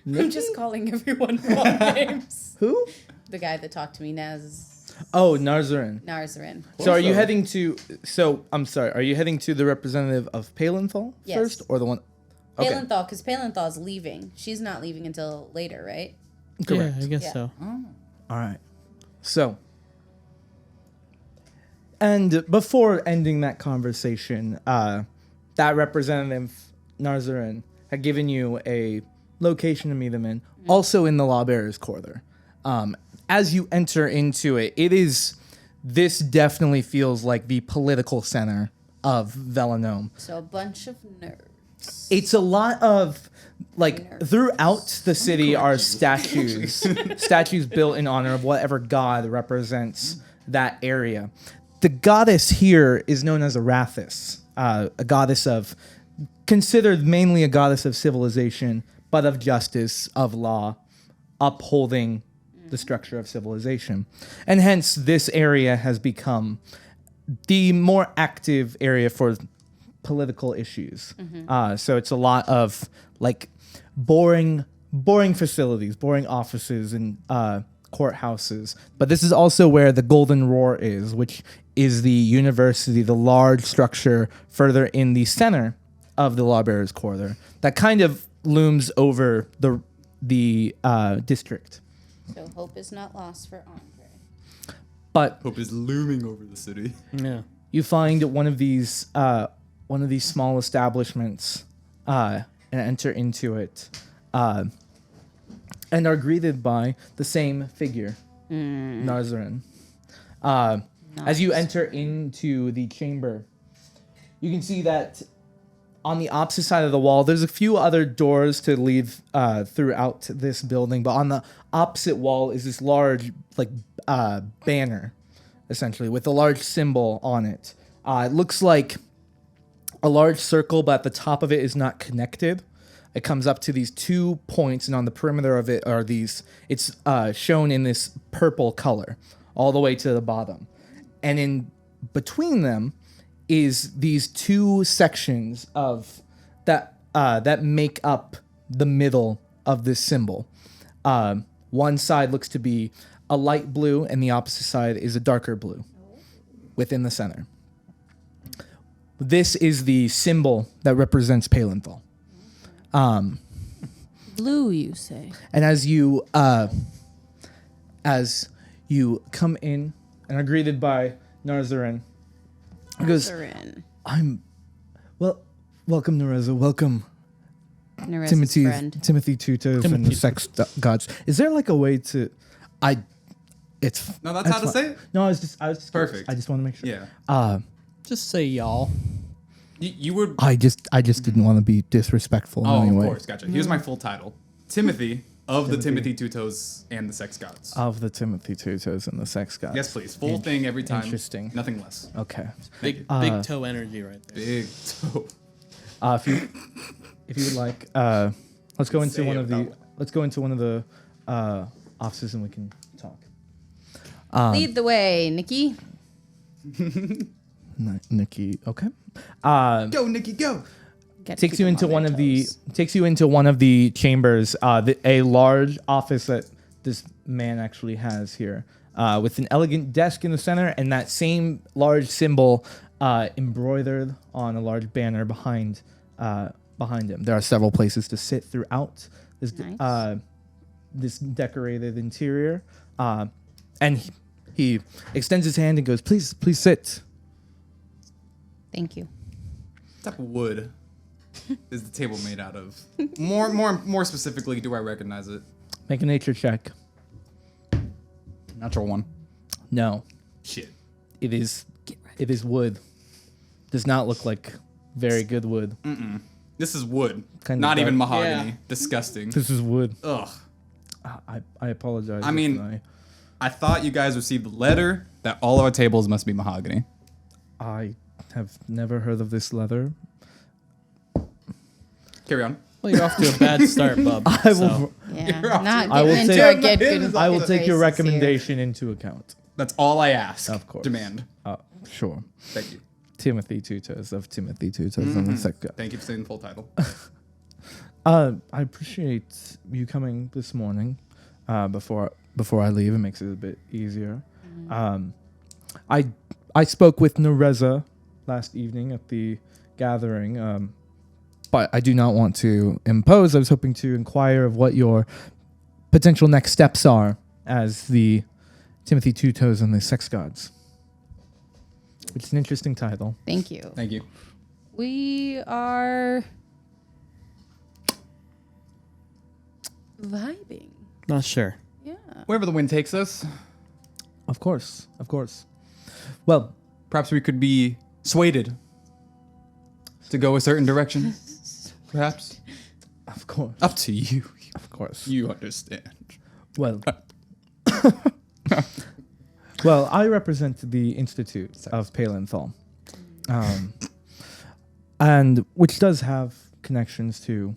I'm just calling everyone wrong names. Who? The guy that talked to me, Naz Oh, Narzarin. Narzarin. So are you heading to? So I'm sorry. Are you heading to the representative of Palenthal Yes. first, or the one? Okay. Palenthal, because Palenthal's leaving. She's not leaving until later, right? Correct. Yeah, I guess Yeah. so. All right. So, and before ending that conversation, that representative Narzarin had given you a location to meet them in, also in the Lawbearers Quarter. As you enter into it, this definitely feels like the political center of Velanome. So a bunch of nerds. It's a lot of throughout the city are statues built in honor of whatever god represents that area. The goddess here is known as Arathis, a goddess considered mainly a goddess of civilization, but of justice, of law, upholding the structure of civilization. And hence this area has become the more active area for political issues. So it's a lot of boring facilities, boring offices and courthouses. But this is also where the Golden Roar is, which is the university, the large structure further in the center of the Lawbearers Quarter that kind of looms over the district. So hope is not lost for Andre. But Hope is looming over the city. Yeah. you find one of these small establishments and enter into it and are greeted by the same figure, Narzarin. As you enter into the chamber, you can see that on the opposite side of the wall, there's a few other doors to lead throughout this building, but on the opposite wall is this large banner, essentially, with a large symbol on it. It looks like a large circle, but at the top of it is not connected. It comes up to these 2 points, and on the perimeter of it are these. It's shown in this purple color all the way to the bottom, and in between them is these 2 sections of that make up the middle of this symbol. One side looks to be a light blue, and the opposite side is a darker blue within the center. This is the symbol that represents Palenthal. Blue, you say? And as you come in and are greeted by Narzarin, he goes, Narzarin. welcome Nareza, welcome Nareza's friend. Timothy Tuto from the sex gods. Is there a way to, it's No, that's how to fine. say it? No, I was just Perfect. I just want to make sure. Yeah. Just say y'all. You would... I just didn't want to be disrespectful in Oh, any of way. course. Gotcha. Here's my full title. Timothy, Of the Timothy Two Toes and the Sex Gods. Of the Timothy Two Toes and the Sex Gods. Yes, please. Full thing every time. Interesting. Nothing less. Okay. Big toe energy right there. Big toe. If you would like, let's go into Say one it of the without- let's go into one of the offices and we can talk. Lead the way, Nikki. Nikki, okay. Go, Nikki, go. Gotta Takes keep you them into on one their of the toes. chambers, a large office that this man actually has here, with an elegant desk in the center and that same large symbol embroidered on a large banner behind him. There are several places to sit throughout this Nice. This decorated interior, and he extends his hand and goes, "Please sit." Thank you. What type of wood is the table made out of? More specifically, do I recognize it? Make a nature check. Natural one. No, Shit. it is wood. Does not look like very good wood. This is wood. Kinda Not even dark. mahogany. Yeah. Disgusting. This is wood. Ugh. I apologize. I if mean- I thought you guys received the letter that all our tables must be mahogany. I have never heard of this leather. Carry on. Well, you're off to a bad start, bub. I so. will. Yeah, You're off not to- I will getting into take- our get good. I will good take your graces here. recommendation into account. That's all I ask. Of course. Demand. Sure. Thank you. Timothy Two Toes of Timothy Two Toes and the Sex God. Thank you for saying the full title. I appreciate you coming this morning. Before I leave, it makes it a bit easier. I spoke with Nereza last evening at the gathering, but I do not want to impose. I was hoping to inquire of what your potential next steps are as the Timothy Two Toes and the Sex Gods. Which is an interesting title. Thank you. Thank you. We are vibing. Not sure. Yeah. Wherever the wind takes us, Of course. Well, perhaps we could be swayed to go a certain direction. Perhaps. of course. Up to you. Of course. You understand. Well, well, I represent the Institute of Palenthal, and which does have connections to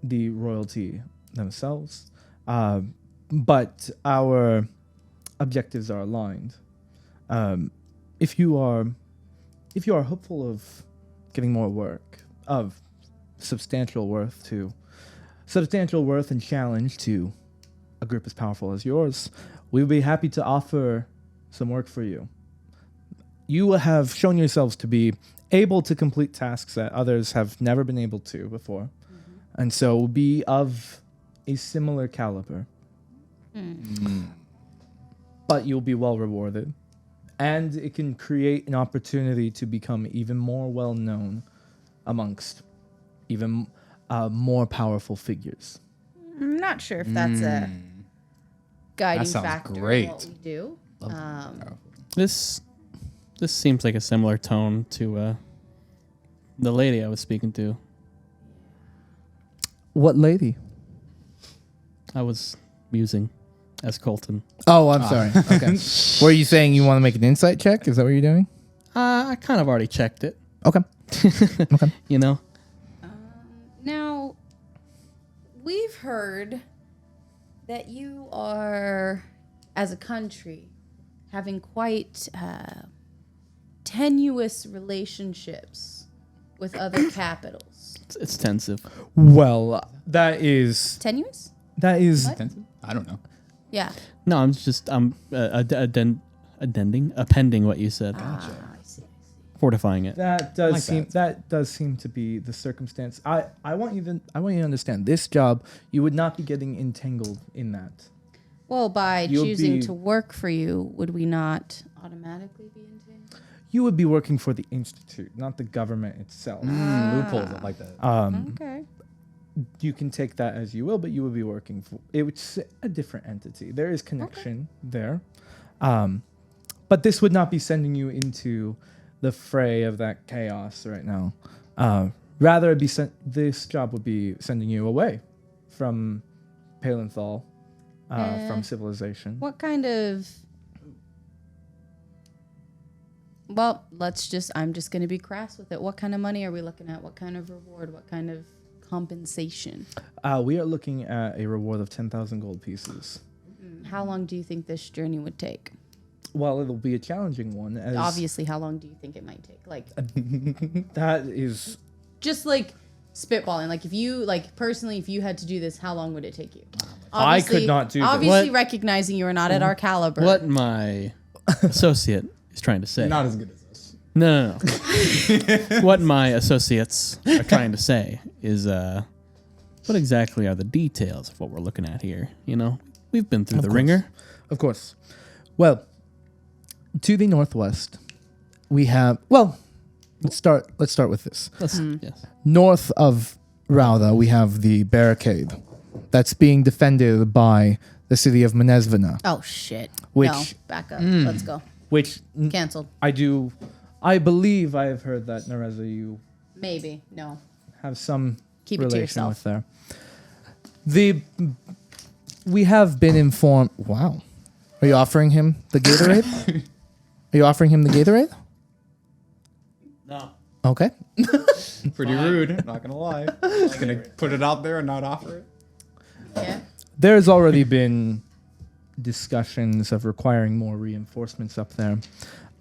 the royalty themselves, but our objectives are aligned. If you are hopeful of getting more work of substantial worth and challenge to a group as powerful as yours, we would be happy to offer some work for you. You have shown yourselves to be able to complete tasks that others have never been able to before, and so be of a similar caliber. But you'll be well rewarded, and it can create an opportunity to become even more well known amongst even more powerful figures. I'm not sure if that's a guiding sounds factor great. in what we do. This seems like a similar tone to the lady I was speaking to. What lady? I was using as Colton. Oh, I'm sorry. Okay. Were you saying you want to make an insight check? Is that what you're doing? I kind of already checked it. Okay. You know? Now, we've heard that you are, as a country, having quite tenuous relationships with other capitals. It's tensive. Well, that is Tenuous? What? I don't know. Yeah. No, I'm appending what you said. I see. Fortifying it. that does Like seem that does seem to be the circumstance. I want you to understand this job. You would not be getting entangled in that. Well, by You'll choosing be- to work for you, would we not automatically be entangled? You would be working for the institute, not the government itself. Loopholes. I like that. Okay. You can take that as you will, but you would be working for it's a different entity. There is connection there, but this would not be sending you into the fray of that chaos right now. Rather, it'd be this job would be sending you away from Palenthal from Eh. civilization. What kind of? Well, I'm just going to be crass with it. What kind of money are we looking at? What kind of reward? What kind of compensation? We are looking at a reward of 10,000 gold pieces. How long do you think this journey would take? Well, it'll be a challenging one. As Obviously, how long do you think it might take? Like, that is, just like spitballing. Like, if you, like, personally, if you had to do this, how long would it take you? I could not do this. Obviously, What- recognizing you are not at our caliber. What my associate is trying to say. Not as good as this. No. What my associates are trying to say is, what exactly are the details of what we're looking at here? You know, we've been through the ringer. of course. Well, to the northwest, we have. Well, let's start with this. Yes. North of Rauda, we have the barricade that's being defended by the city of Menesvina, Oh, shit. Which- No, back up. Let's go. which Canceled. I believe I have heard that, Nereza, you Maybe. No. have some Keep it to relation yourself. with there. We have been informed. Wow. Are you offering him the Gatorade? Are you offering him the Gatorade? No. Okay. Pretty rude. Not gonna lie. Just gonna put it out there and not offer it. Yeah. There's already been discussions of requiring more reinforcements up there.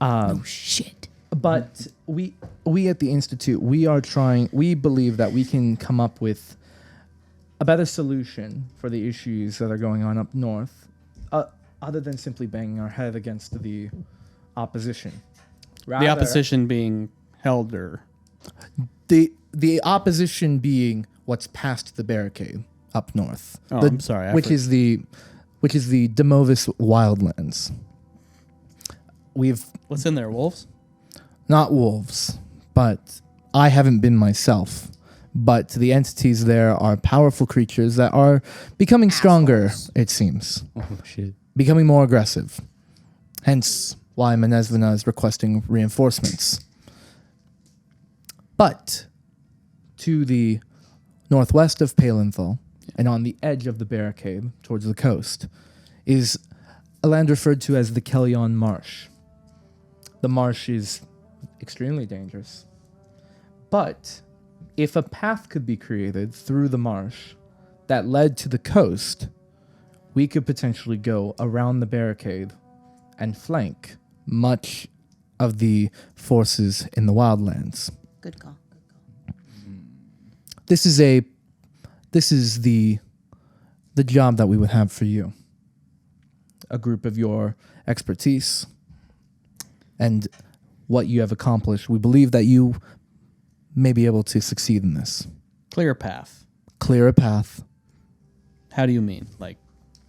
Oh, shit. But we at the Institute, we believe that we can come up with a better solution for the issues that are going on up north, other than simply banging our head against the opposition. The opposition being held or The opposition being what's past the barricade up north. Oh, I'm sorry, I Which is the Demovis wildlands. We've what's in there, wolves? not wolves, but I haven't been myself. But the entities there are powerful creatures that are becoming stronger, it seems. Oh shit. Becoming more aggressive. Hence why Menesvina is requesting reinforcements. But to the northwest of Palenthal and on the edge of the barricade towards the coast is a land referred to as the Kellyon Marsh. The marsh is extremely dangerous. But if a path could be created through the marsh that led to the coast, we could potentially go around the barricade and flank much of the forces in the wildlands. Good call. This is the job that we would have for you. A group of your expertise and what you have accomplished. We believe that you may be able to succeed in this. Clear path. Clear a path. How do you mean? Like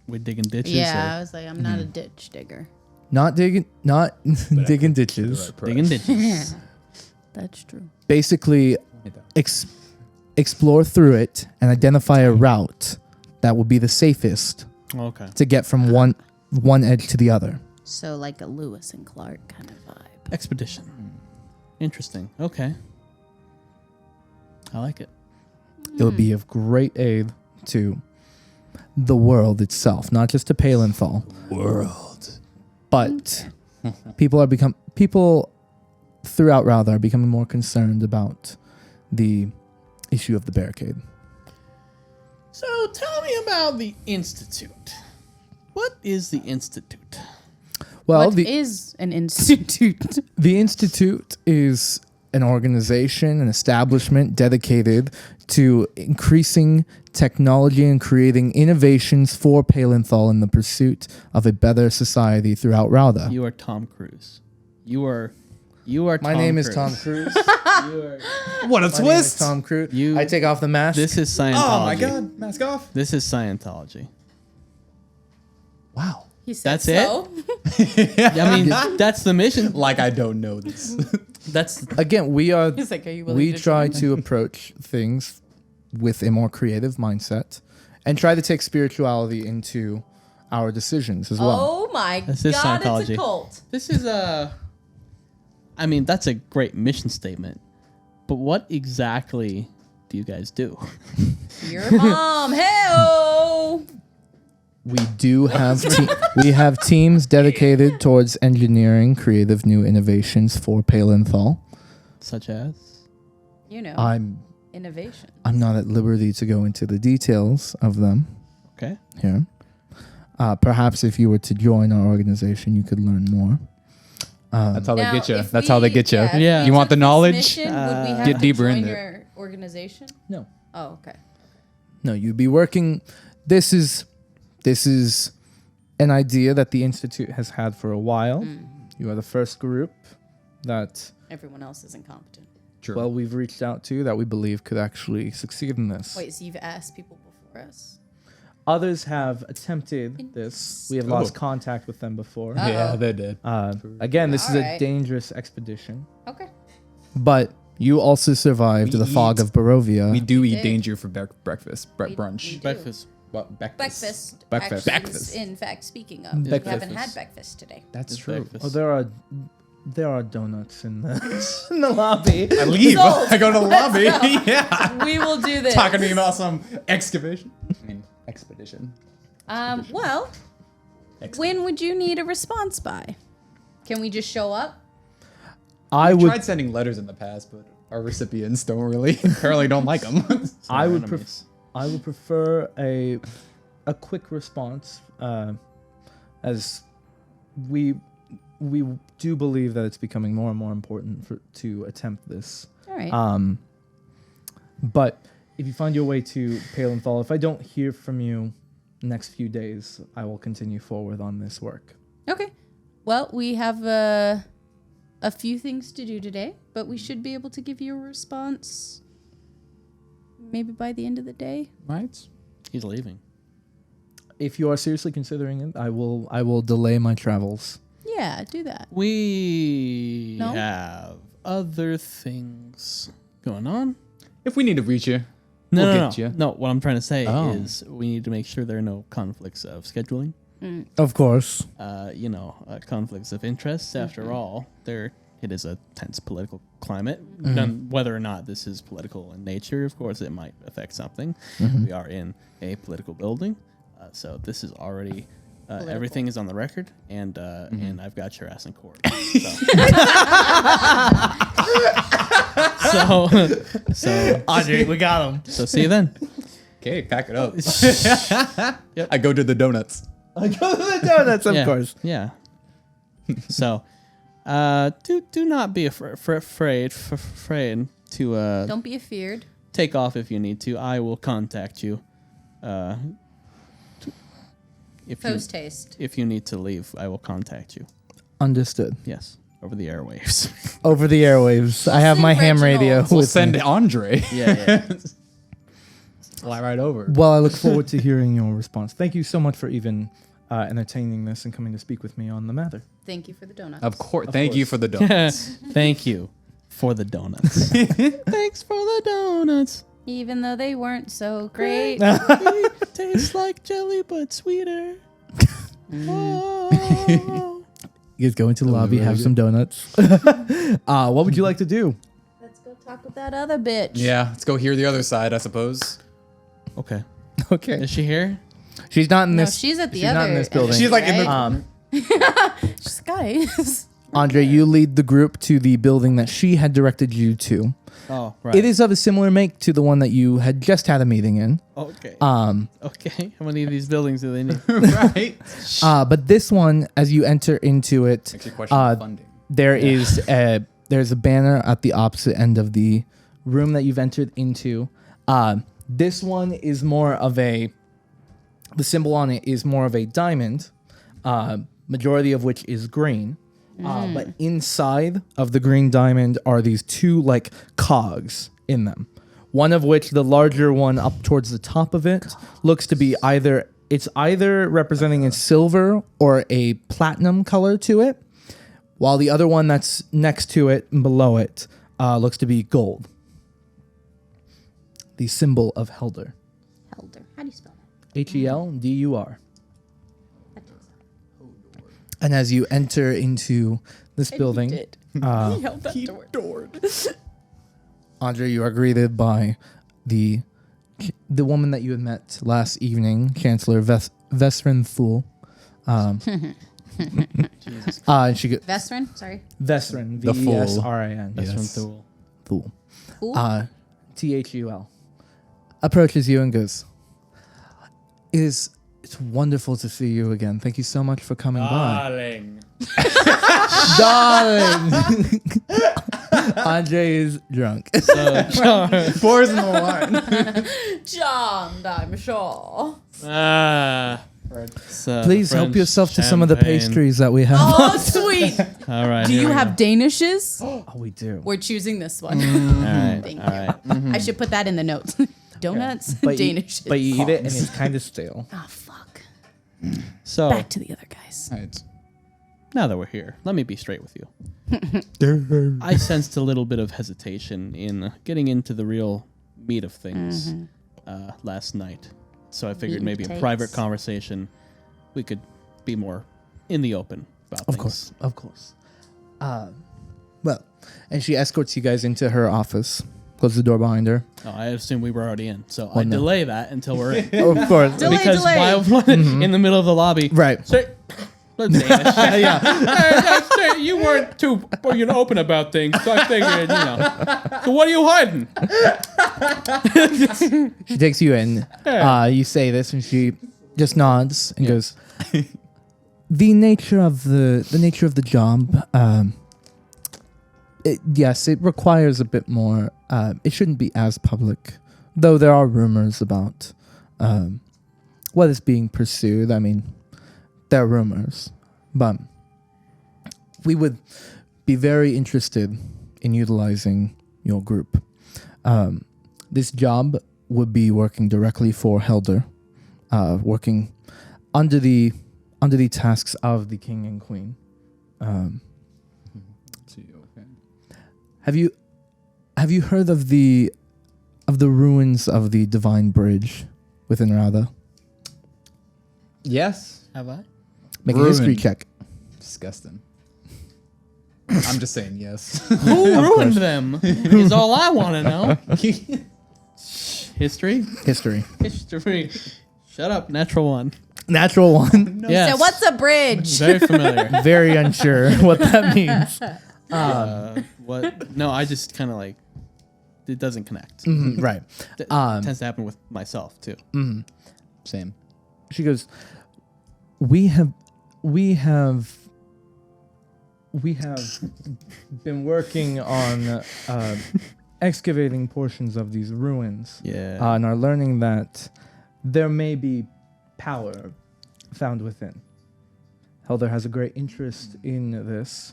we're digging ditches? Yeah, I Or was like, I'm not a ditch digger. Not digging ditches. digging ditches. That's true. Basically explore through it and identify a route that will be the safest Okay. to get from one edge to the other. So like a Lewis and Clark kind of vibe. Expedition. Interesting. Okay. I like it. It would be of great aid to the world itself, not just to Palenthal. World. But people throughout Rauda are becoming more concerned about the issue of the barricade. So tell me about the Institute. What is the Institute? Well, What is an institute? the Institute is an organization, an establishment dedicated to increasing technology and creating innovations for Palenthal in the pursuit of a better society throughout Rauda. You are Tom Cruise. You are Tom My name is Cruise. Tom Cruise. What a My name is twist! Tom Cruise. You- I take off the mask. This is Scientology. Oh my god, mask off. This is Scientology. Wow. He said That's it? so. I mean, that's the mission. Like I don't know this. That's Again, He's like, are you willing we to try to approach things with a more creative mindset and try to take spirituality into our decisions as well. Oh my This is god, it's Scientology. a cult. this is a. I mean, that's a great mission statement, but what exactly do you guys do? Your mom. Hey-oh. we do have we have teams dedicated towards engineering creative new innovations for Palenthal. Such as? You know, innovation. I'm not at liberty to go into the details of them Okay. here. Perhaps if you were to join our organization, you could learn more. That's how Now, they get you. if That's how they get you. Yeah. Yeah. You want the took this knowledge? mission, would we have Get to deeper join into your organization? No. Oh, okay. No, you'd be working. This is an idea that the Institute has had for a while. You are the first group that, Everyone else is incompetent. True. well, we've reached out to that we believe could actually succeed in this. Wait, so you've asked people before us? Others have attempted this. We have lost Oh. contact with them before. yeah, they did. Again, this is a Alright. dangerous expedition. Okay. But you also survived We the fog eat- of Barovia. We do eat did. danger for breakfast, We brunch. do. Breakfast. Well, breakfast. Breakfast. Breakfast. In fact, speaking of, we Breakfast. haven't had breakfast today. That's It's true. breakfast. Oh, there are donuts in the in the lobby. I leave. Sold. I go to the lobby. yeah. We will do this. Talking to me about some excavation. I mean, expedition. Well, when would you need a response by? Can we just show up? I I would tried sending letters in the past, but our recipients apparently don't like them. I would enemies. I would prefer a quick response, as we do believe that it's becoming more and more important to attempt this. All right. But if you find your way to Palenthal, if I don't hear from you next few days, I will continue forward on this work. Okay. Well, we have a few things to do today, but we should be able to give you a response maybe by the end of the day. right? He's leaving. If you are seriously considering it, I will delay my travels. Yeah, do that. We No? have other things going on. If we need to reach you, No, we'll no, get no. you. No, what I'm trying to say Oh. is we need to make sure there are no conflicts of scheduling. Of course. Conflicts of interest. After all, it is a tense political climate. And whether or not this is political in nature, of course, it might affect something. We are in a political building, so this is already everything is on the record, and I've got your ass in court. So Andre, we got him. so see you then. Okay, pack it up. I go to the donuts. I go to the donuts, of Yeah, course. Yeah. So, do not be afraid to Don't be afeared. take off if you need to. I will contact you. Post haste. If you need to leave, I will contact you. Understood. Yes, over the airwaves. Over the airwaves. I have my ham radio Reginald. We'll with send me. Andre. yeah. Fly right over. Well, I look forward to hearing your response. Thank you so much for even entertaining this and coming to speak with me on the matter. Thank you for the donuts. Of course. Of Thank you course. for the donuts. Thank you for the donuts. Thanks for the donuts. Even though they weren't so great. Tastes like jelly but sweeter. Oh. You guys go into the lobby, have some donuts. What would you like to do? Let's go talk with that other bitch. Yeah, let's go hear the other side, I suppose. Okay. Okay. Is she here? She's not in No, this. she's at the she's other not in this end, building. She's like in the- right? She's guys. Andre, you lead the group to the building that she had directed you to. Oh, right. It is of a similar make to the one that you had just had a meeting in. Okay. Okay. How many of these buildings do they need? Right? But this one, as you enter into it, Makes you question the funding. there's a banner at the opposite end of the room that you've entered into. This one is more of the symbol on it is more of a diamond, majority of which is green. But inside of the green diamond are these two like cogs in them. One of which, the larger one up towards the top of it, looks to be either representing a silver or a platinum color to it, while the other one that's next to it and below it looks to be gold. The symbol of Helder. Helder. How do you spell that? Heldur. That does that. And as you enter into this building, He held that door. Andre, you are greeted by the woman that you had met last evening, Chancellor Vesrin Thule. And she goes, Vesrin, sorry. Vesrin, The fool. Vesrin. That's Yes. from Thule. Thule. Cool. Thul. Approaches you and goes, it's wonderful to see you again. Thank you so much for coming Darling. by. Darling. Andre is drunk. So, John. Pours in the wine. John, I'm sure. So Please help French yourself to some of the champagne. pastries that we have. Oh, sweet. All right. Do here you we have go. Danishes? Oh, we do. We're choosing this one. All right. Thank All right. I should put that in the notes. Donuts, But you, Danishes. but you eat it and it's kind of stale. Oh, fuck. So Back to the other guys. Right. now that we're here, let me be straight with you. I sensed a little bit of hesitation in getting into the real meat of things last night. So I figured Meat maybe and a private takes. conversation, we could be more in the open about things. Of course. Well, and she escorts you guys into her office. Close the door behind her. Oh, I assume we were already in, so I no. delay that until we're in. Of course. Delay, because delay. while in the middle of the lobby, Right. Say, let's Danish. Yeah. You weren't too open about things, so I figured, So what are you hiding? She takes you in. You say this, and she just nods and goes, "The nature of the job. Yes, it requires a bit more. It shouldn't be as public, though. There are rumors about what is being pursued. I mean, there are rumors, but we would be very interested in utilizing your group. This job would be working directly for Helder, working under the tasks of the king and queen. Have you heard of the ruins of the Divine Bridge within Rauda? Yes. Have I? Make a history Ruined. check. Disgusting. I'm just saying yes. Who ruined them? Is all I want to know. History? History. History. Shut up. Natural one. Natural one. Yes. So what's a bridge? Very familiar. Very unsure what that means. What? No, I just kind of like it doesn't connect. Right. It tends to happen with myself too. Same. She goes, we have been working on excavating portions of these ruins. Yeah. And are learning that there may be power found within. Helder has a great interest in this.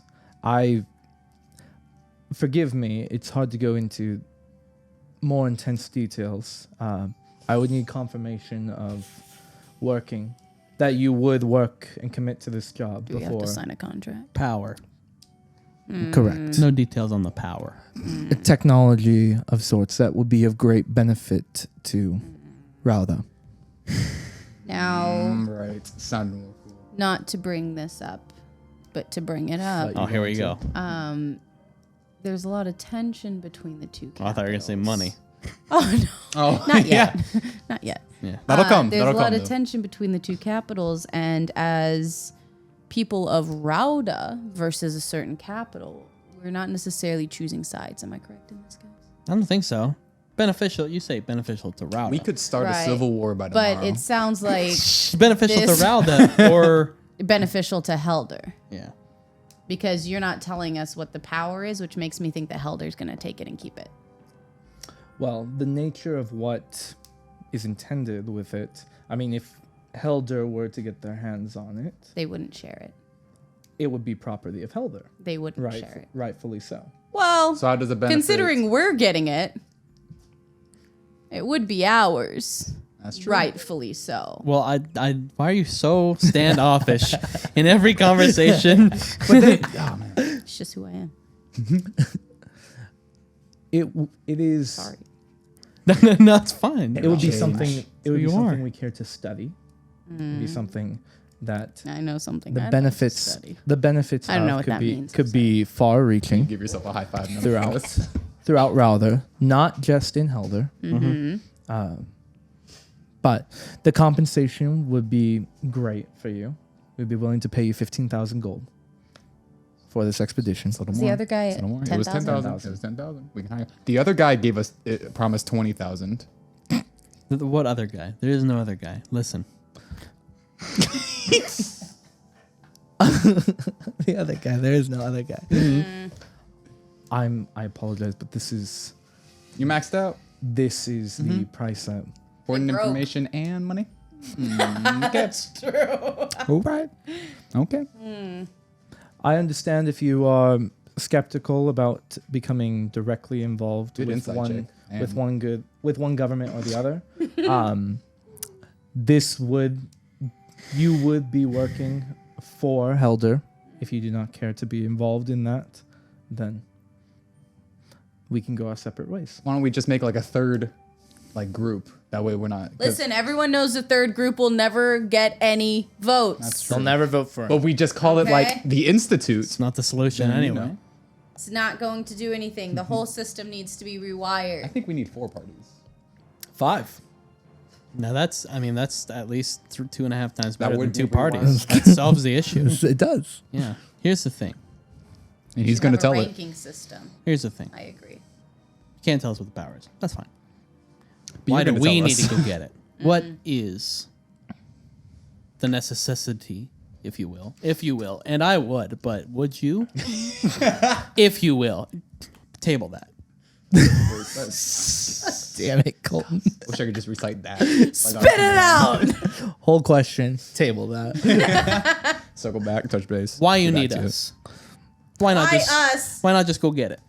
Forgive me, it's hard to go into more intense details. I would need confirmation of working, that you would work and commit to this job Do we have before. to sign a contract? Power. Correct. No details on the power. A technology of sorts that would be of great benefit to Rauda. Now, Right. Sound more cool. not to bring this up, but to bring it up, Oh, here we go. there's a lot of tension between the two Oh, I thought you were gonna say capitals. money. Oh, no. Oh, Not yet. Not yet. Yeah. That'll come. There's That'll a lot come. of though. tension between the two capitals, and as people of Rauda versus a certain capital, we're not necessarily choosing sides. Am I correct in this, guys? I don't think so. Beneficial. You say beneficial to Rauda. We could start Right. a civil war by tomorrow. But it sounds like beneficial this- to Rauda or beneficial to Helder, yeah. because you're not telling us what the power is, which makes me think that Helder's going to take it and keep it. Well, the nature of what is intended with it, I mean, if Helder were to get their hands on it, They wouldn't share it. it would be property of Helder. They wouldn't share it. Rightfully so. Well, So how does it benefit? considering we're getting it, it would be ours. That's true. Rightfully so. Well, why are you so standoffish in every conversation? It's just who I am. It is. Sorry. No, it's fine. It would be Change. something. It would be you something are. we care to study. It would be something that I know something. the I'd like to benefits. study. The benefits I don't know of what could that be means, could be far-reaching Give yourself a high five. now. throughout Rauda, not just in Helder. But the compensation would be great for you. We'd be willing to pay you 15,000 gold for this expedition. It's a little Is more. the other guy It's a little more. It was 10,000? 10,000. It was 10,000. We can hire. The other guy gave us promised 20,000. What other guy? There is no other guy. Listen. The other guy. There is no other guy. I apologize, but this is You maxed out. the price that. Important broke. information and money. That's true. All right. Okay. I understand if you are skeptical about becoming directly involved Good with insight one check. with And- one government or the other. You would be working for Helder. If you do not care to be involved in that, then we can go our separate ways. Why don't we just make like a third, like group? That way we're not. 'cause- Listen, everyone knows the third group will never get any votes. That's They'll true. never vote for him. But we just call it like Okay. the Institute. It's not the solution Then, you anyway. know. It's not going to do anything. The whole system needs to be I rewired. think we need 4 parties. 5. Now that's at least 2.5 times That better than would 2 be parties. That solves the issue. It does. Yeah. Here's the thing. And he's Should going to have tell a it. ranking system. Here's the thing. I agree. You can't tell us what the power is. That's fine. But Why you're do gonna we tell need us. to go get it? What is the necessity, if you will? If you will. And I would, but would you? If you will. Table that. Damn it, Colton. Wish I could just recite that. Spit it out! Whole question. Table that. Circle back, touch base. Why you Go back need to it. us? Why not Why just us? Why not just go get it?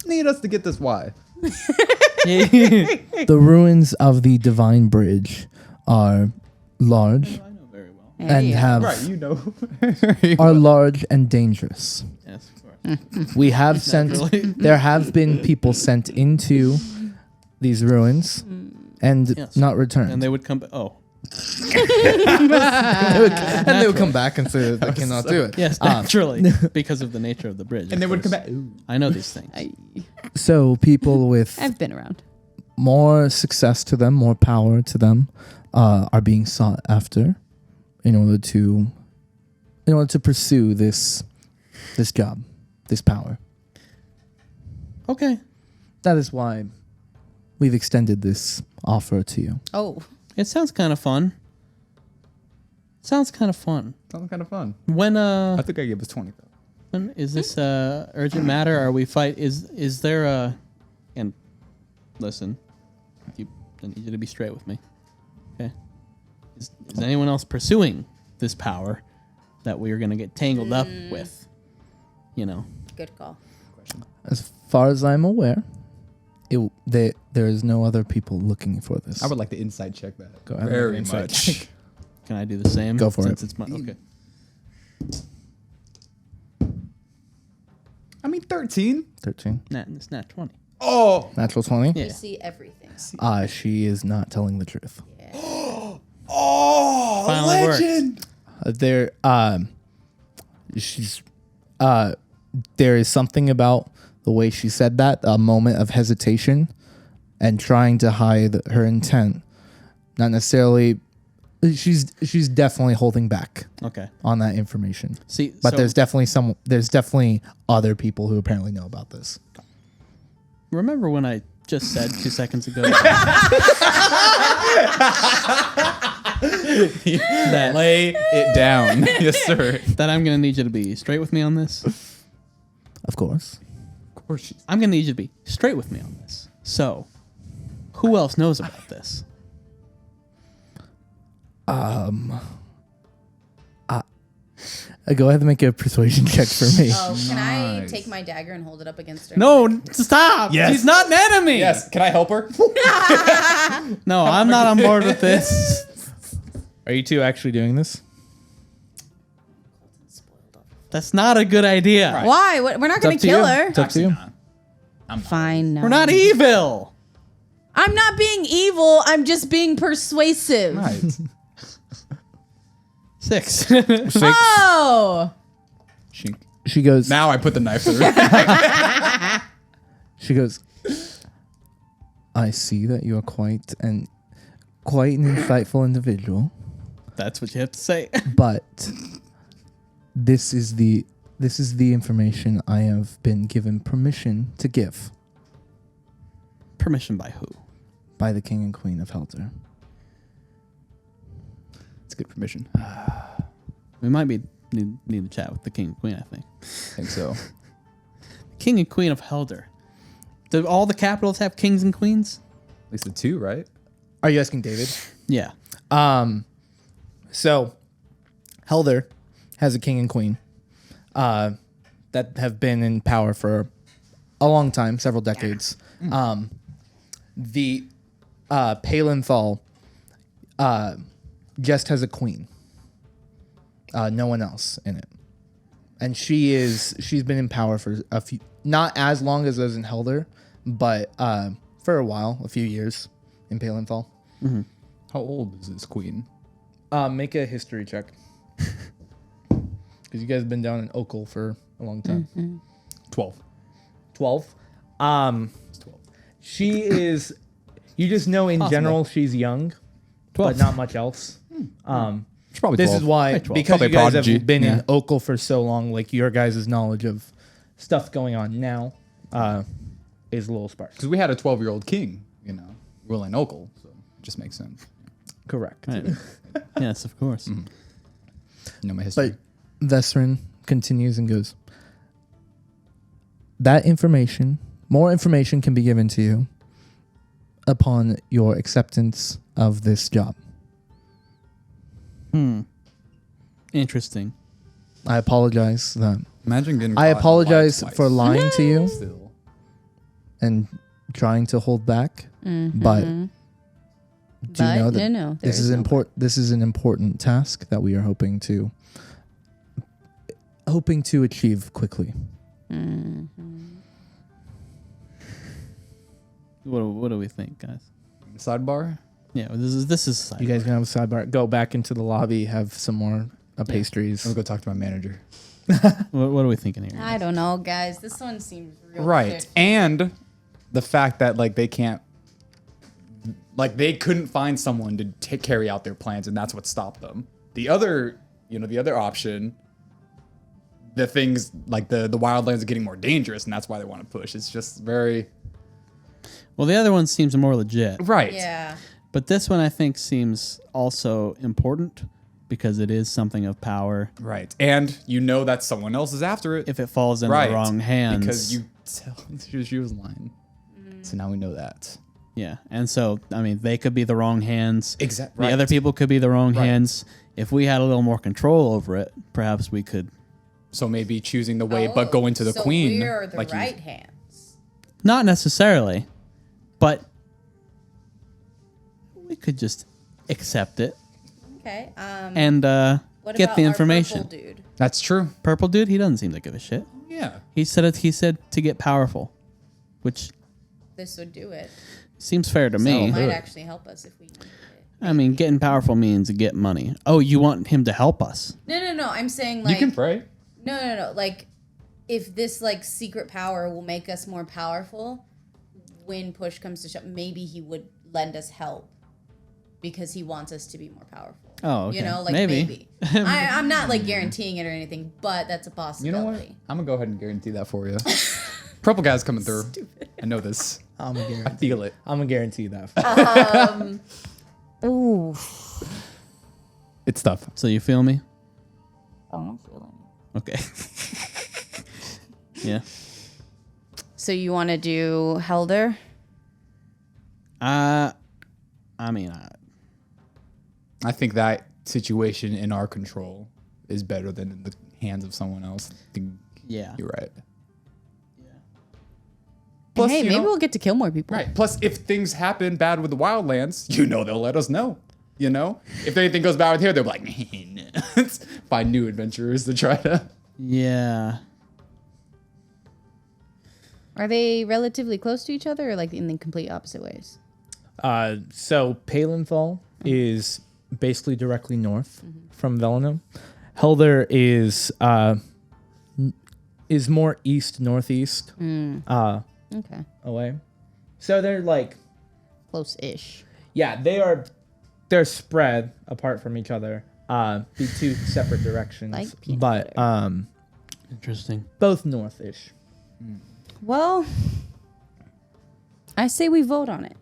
Need us to get this why? The ruins of the Divine Bridge are large I know very well. and have Right, you know. are large and dangerous. Yes, of course. We have sent Naturally. there have been people sent into these ruins and Yes. not returned. And they would come. Oh, and they would come back and say that they cannot do it. yes, naturally, because of the nature of the bridge. And of they would come course. back. Ooh. I know these things. So people with I've been around. more success to them, more power to them, are being sought after in order to pursue this job, this power. Okay, That is why we've extended this offer to you. Oh, it sounds kind of fun. Sounds kind of fun. Sounds kind of fun. When I think I gave us 20 though. when is this urgent matter? Are we fight? Is there a? And listen, I need you to be straight with me. Okay. Is anyone else pursuing this power that we are going to get tangled up with? You know. good call. As far as I'm aware, there is no other people looking for this. I would like to inside check that. Go ahead. Very Inside much. check. Can I do the same? Go for since it. It's my okay. I mean, 13. 13. It's not 20. Oh. Natural 20. Yeah. You see everything. She is not telling the truth. Oh, Finally worked. legend. There is something about the way she said that, a moment of hesitation and trying to hide her intent. Not necessarily, she's definitely holding back Okay. on that information. See, But so there's definitely other people who apparently know about this. remember when I just said 2 seconds ago that Lay it down. Yes, sir. that I'm gonna need you to be straight with me on this? Of course. Of course she's. I'm gonna need you to be straight with me on this. So, who else knows about this? Go ahead and make a persuasion check for me. Oh, can I Nice. take my dagger and hold it up against her? No, stop! Yes. She's not an enemy. Yes. Can I help her? No, I'm not on board with this. Are you two actually doing this? That's not a good idea. Why? What? We're not going up to to kill you. her. It's up to you. Fine. No. We're not evil. I'm not being evil. I'm just being persuasive. Nice. 6. 6. Oh. Shink. She goes. Now I put the knife through her. She goes. I see that you are quite quite an insightful individual, That's what you have to say. but this is the information I have been given permission to give Permission by who? by the King and Queen of Helder. It's good permission. We might be need to chat with the king and queen, I think. I think so. King and queen of Helder. Do all the capitals have kings and queens? At least the two, right? Are you asking David? Yeah. So Helder has a king and queen that have been in power for a long time, several decades. The Palenthal just has a queen. No one else in it. And she's been in power for a few, not as long as in Helder, but for a while, a few years in Palenthal. How old is this queen? Make a history check. Because you guys have been down in Oakle for a long time. 12. 12. It's 12. She is, you just know in general she's young, 12. but not much else. It's probably This 12. is why, Probably 12. because Probably you guys prodigy. have been in Yeah. Oakle for so long, like your guys' knowledge of stuff going on now is a little sparse. Because we had a 12-year-old king, ruling Oakle, so it just makes sense. Correct. Right. Yes, of course. You know my history. But Vesrin continues and goes, that information, more information can be given to you upon your acceptance of this job. Interesting. I apologize that Imagine getting. I caught apologize twice. for lying to you Still. and trying to hold back, but do you know that no, this is important? This is an important task that we are hoping to achieve quickly. What do we think, guys? Sidebar. Yeah, this is You guys can have a sidebar. Go back into the lobby, have some more pastries. I'm gonna go talk to my manager. what are we thinking here? I don't know, guys. This one seems real. Right, sick. and the fact that they can't, they couldn't find someone to carry out their plans, and that's what stopped them. The other, the other option, the things like the wildlands are getting more dangerous, and that's why they want to push. It's just very Well, the other one seems more legit. right. Yeah. But this one I think seems also important because it is something of power. Right, and that someone else is after it. If it falls into the wrong hands. Because you tell she was lying. So now we know that. Yeah. And so, I mean, they could be the wrong hands. Exactly. The other people could be the wrong Right. hands. If we had a little more control over it, perhaps we could. So maybe choosing the way, but going to the so queen. We're the like you- right hands. Not necessarily, but we could just accept it Okay. and What get about the our information. purple dude? That's true. Purple dude, he doesn't seem to give a shit. Yeah. He said to get powerful, which This would do it. seems fair to me. It might it. actually help us if we need it. I mean, getting powerful means get money. Oh, you want him to help us? No. I'm saying You can pray. No. Like, if this secret power will make us more powerful, when push comes to shove, maybe he would lend us help because he wants us to be more powerful. Oh, okay. Maybe. I'm not guaranteeing it or anything, but that's a You possibility. know what? I'm gonna go ahead and guarantee that for you. Purple guy's coming through. I know this. I'm gonna I guarantee. feel it. I'm gonna guarantee that. Ooh. It's tough. So you feel me? Oh, I'm feeling it. Okay. Yeah. So you want to do Helder? I mean, I think that situation in our control is better than in the hands of someone else. I think yeah. you're right. Plus, Plus, hey, you maybe know- we'll get to kill more people. Right. Plus, if things happen bad with the wildlands, they'll let us know. If anything goes bad with here, they're like, no. Find new adventurers to try to. Yeah. Are they relatively close to each other, or in the complete opposite ways? So Palenthal is basically directly north from Velenum. Helder is more east northeast Okay, away. So they're close-ish. they are they're spread apart from each other. Be two separate directions, Like peanut but butter. Interesting. both north-ish. Well, I say we vote on it.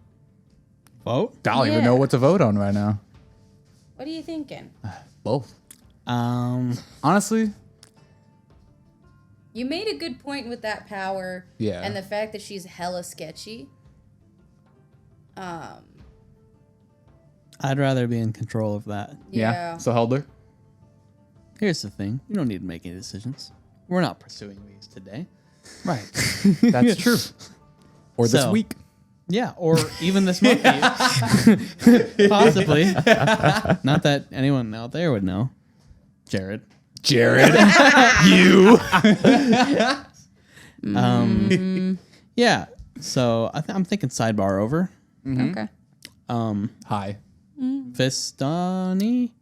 Vote? I don't even Yeah. know what to vote on right now. What are you thinking? Both. Um, Honestly, You made a good point with that power. Yeah. And the fact that she's hella sketchy. I'd rather be in control of that. Yeah. So Helder? Here's the thing. You don't need to make any decisions. We're not pursuing these today. Right. That's true. Or this So- week. Yeah, or even this monkey. Possibly. Not that anyone out there would know. Jared. Jared. You. Yeah. So I'm thinking sidebar over. Okay. Hi. Vistani.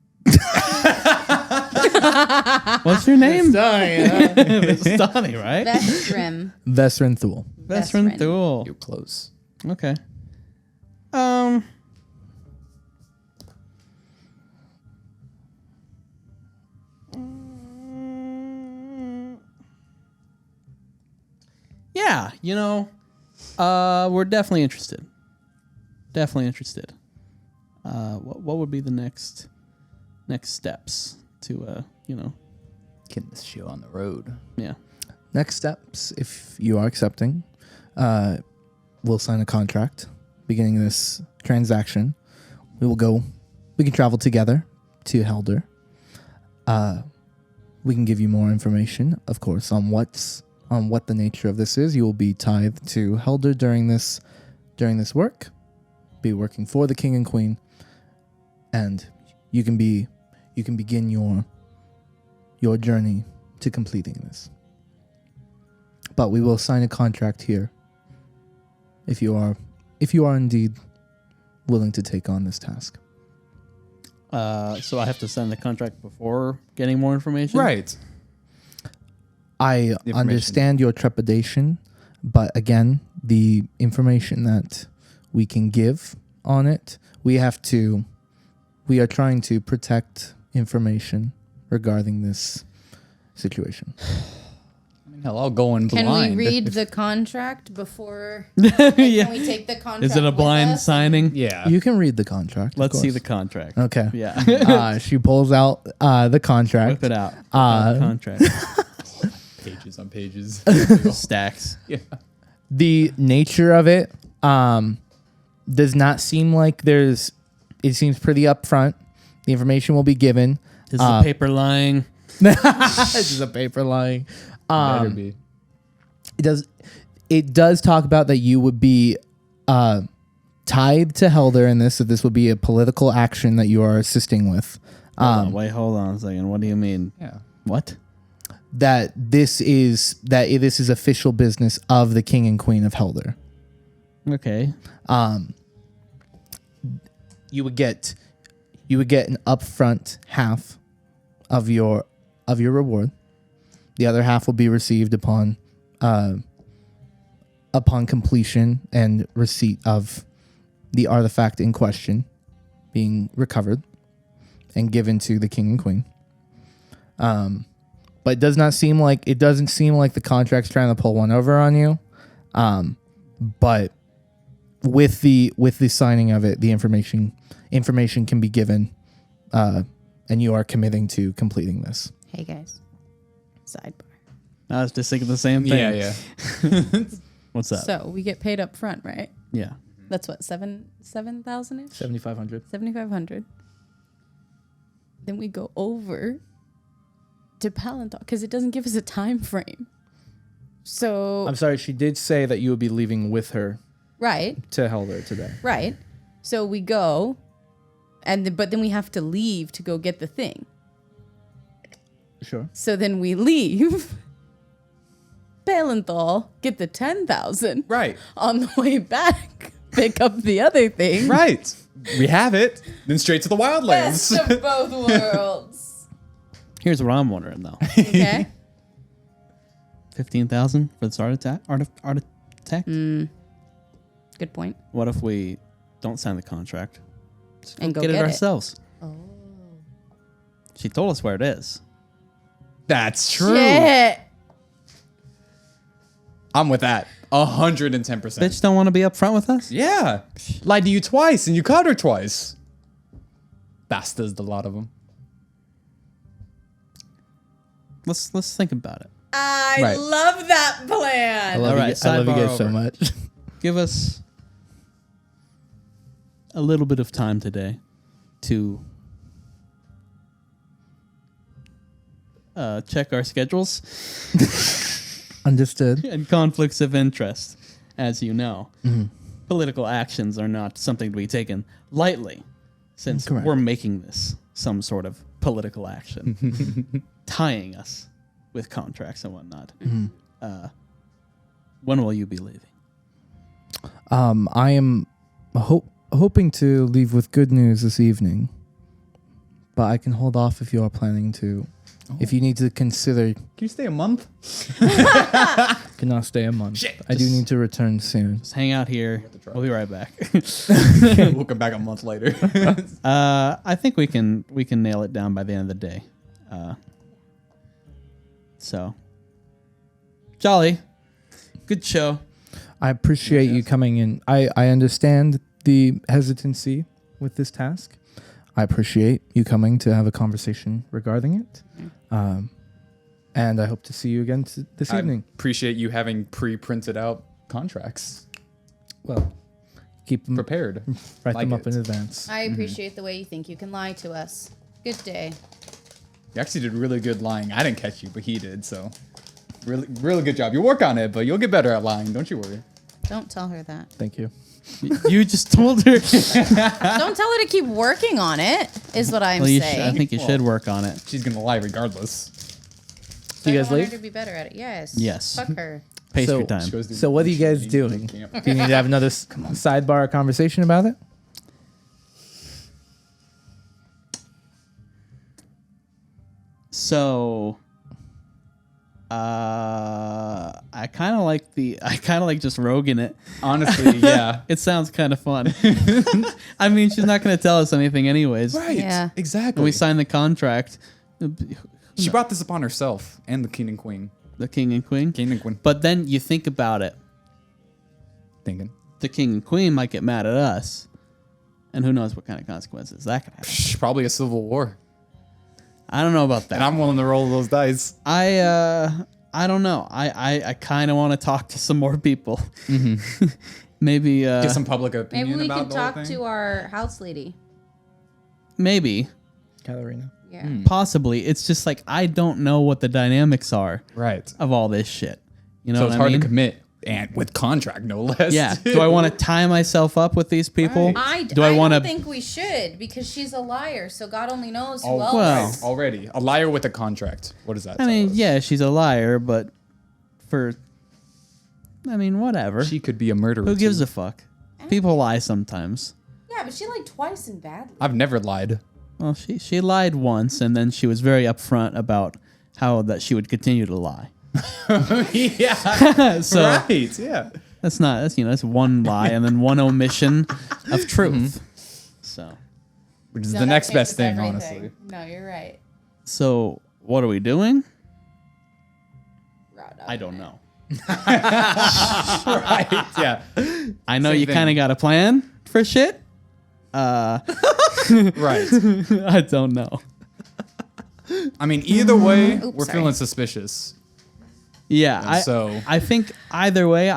What's your name? Vistani, right? Vestrim. Vesrin Thule. Vestrin Vestrin. Thule. You're close. Okay. Yeah, we're definitely interested. Definitely interested. What would be the next steps to Getting this show on the road. yeah. Next steps, if you are accepting, we'll sign a contract beginning this transaction. We can travel together to Helder. We can give you more information, of course, on what the nature of this is. You will be tithed to Helder during this work, be working for the king and queen, and you can begin your journey to completing this. But we will sign a contract here if you are indeed willing to take on this task. So I have to sign the contract before getting more information? Right. I Information. understand your trepidation, but again, the information that we can give on it, we are trying to protect information regarding this situation. Hell, I'll go in Can blind. we read the contract before? Can we take the contract? Is it a with blind us? signing? Yeah. You can read the contract. of Let's see course. the contract. Okay. Yeah. She pulls out the contract. Whip it out. Whip out the contract. Pages on pages. Stacks. Yeah. The nature of it does not seem like it seems pretty upfront. The information will be given. Is the paper lying? This is a paper lying. Better be. It does talk about that you would be tied to Helder in this, so this would be a political action that you are assisting with. Hold on a second. What do you mean? Yeah. What? That this is official business of the king and queen of Helder. Okay. You would get an upfront half of your reward. The other half will be received upon completion and receipt of the artifact in question being recovered and given to the king and queen. But it doesn't seem like the contract's trying to pull one over on you. But with the signing of it, the information can be given, and you are committing to completing this. Hey guys, sidebar. I was just thinking the same thing. Yeah, yeah. What's up? So we get paid up front, right? Yeah. That's what 7,000 ish, 7,500. 7,500. Then we go over to Palanthal because it doesn't give us a time frame. So I'm sorry, she did say that you would be leaving with her right. to Helder today. Right. So we go, but then we have to leave to go get the thing. Sure. So then we leave. Palanthal, get the 10,000. Right. On the way back, pick up the other thing. Right. We have it. Then straight to the wildlands. Best of both worlds. Here's what I'm wondering though. Okay. 15,000 for this artifact? Good point. What if we don't sign the contract? and go get get it it. ourselves. She told us where it is. That's true. Shit. I'm with that. 110%. Bitch don't want to be upfront with us? Yeah. Lied to you twice and you caught her twice. Bastards, the lot of them. Let's think about it. I Right. love that plan. I love, All right, I love you sidebar guys so over. much. Give us a little bit of time today to check our schedules Understood. and conflicts of interest. As you know, political actions are not something to be taken lightly, since Correct. we're making this some sort of political action, tying us with contracts and whatnot. When will you be leaving? I am hoping to leave with good news this evening, but I can hold off if you are planning to. If you need to consider, Can you stay a month? cannot stay a month. Shit. I do need to return soon. Just hang out here. We'll be right back. We'll come back a month later. I think we can nail it down by the end of the day. So, jolly, good show. I appreciate you coming in. I understand the hesitancy with this task. I appreciate you coming to have a conversation regarding it. And I hope to see you again this I evening. appreciate you having pre-printed out contracts. Well, keep them, Prepared. write Like them up it. in advance. I appreciate the way you think you can lie to us. Good day. You actually did really good lying. I didn't catch you, but he did, so really, really good job. You work on it, but you'll get better at lying. Don't you worry. Don't tell her that. Thank you. You just told her. Don't tell her to keep working on it, is what I'm Well, I saying. think you should work on it. She's gonna lie regardless. Do you guys I want leave? her to be better at it. Yes. Yes. Fuck her. Pace So- your time. So what are you guys doing? Do you need to have another sidebar conversation about it? So, I kind of like just roguing it. Honestly, yeah. It sounds kind of fun. I mean, she's not going to tell us anything anyways. Right. Yeah. Exactly. When we sign the contract, She brought this upon herself and the king and queen. the king and queen. King and queen. But then you think about it. Thinking. The king and queen might get mad at us. And who knows what kind of consequences that could have. Probably a civil war. I don't know about that. And I'm willing to roll those dice. I don't know. I kind of want to talk to some more people. Maybe Get some public Maybe opinion we about could the whole talk thing. to our house lady. maybe Katarina. Yeah. possibly. It's just like I don't know what the dynamics are Right. of all this shit. You know So what it's I hard mean? to commit, and with contract no less. Yeah. Do I want to tie myself up with these people? Right. Do I want don't to? think we should because she's a liar. So God only knows who Oh, else. well. already a liar with a contract. What does that? I tell mean, us? yeah, she's a liar, but whatever. She could be a murderer. Who gives too. a fuck? People lie sometimes. Yeah, but she lied twice and badly. I've never lied. Well, she lied once, and then she was very upfront about how that she would continue to lie. Yeah. So right. Yeah. that's one lie and then one omission of truth. So Which is No, the that next best changes thing, everything. honestly. No, you're right. what are we doing? Rauda. I don't know. Right. Yeah. I know Same you thing. kind of got a plan for shit. Right. I don't know. I mean, either way, Oops, we're sorry. feeling suspicious. Yeah, so- I think either way,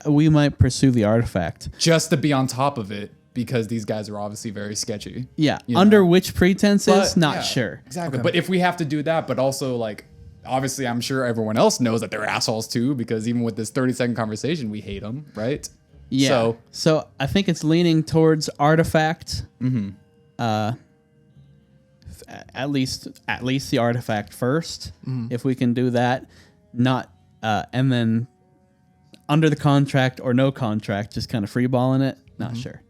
we might pursue the artifact. Just to be on top of it, because these guys are obviously very sketchy. Yeah, You under know. which pretenses? But, Not yeah, sure. Exactly. But if we have to do that, but also like, obviously, I'm sure everyone else knows that they're assholes too, because even with this 30-second conversation, we hate them, right? Yeah. So I think it's leaning towards artifact. At least the artifact first, if we can do that. Not and then under the contract or no contract, just kind of freeballing it. Not sure.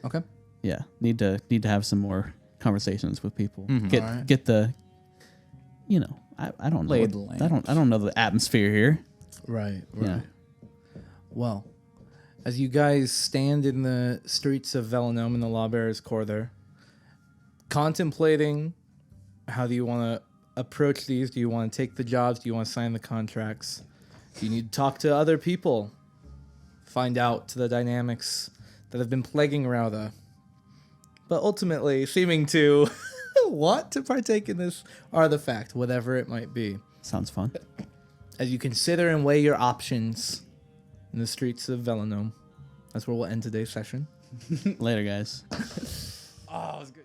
Okay. Yeah, need to have some more conversations with people. Get Alright. get the, I don't know. Lay the land. I don't know the atmosphere here. Right. Yeah. Well, as you guys stand in the streets of Velenome in the Lawbearer's Corridor, contemplating how do you want to approach these. Do you want to take the jobs? Do you want to sign the contracts? Do you need to talk to other people? Find out the dynamics that have been plaguing Rauda. But ultimately, seeming to want to partake in this artifact, whatever it might be. Sounds fun. As you consider and weigh your options in the streets of Velenome. That's where we'll end today's session. Later, guys. Oh, it was good.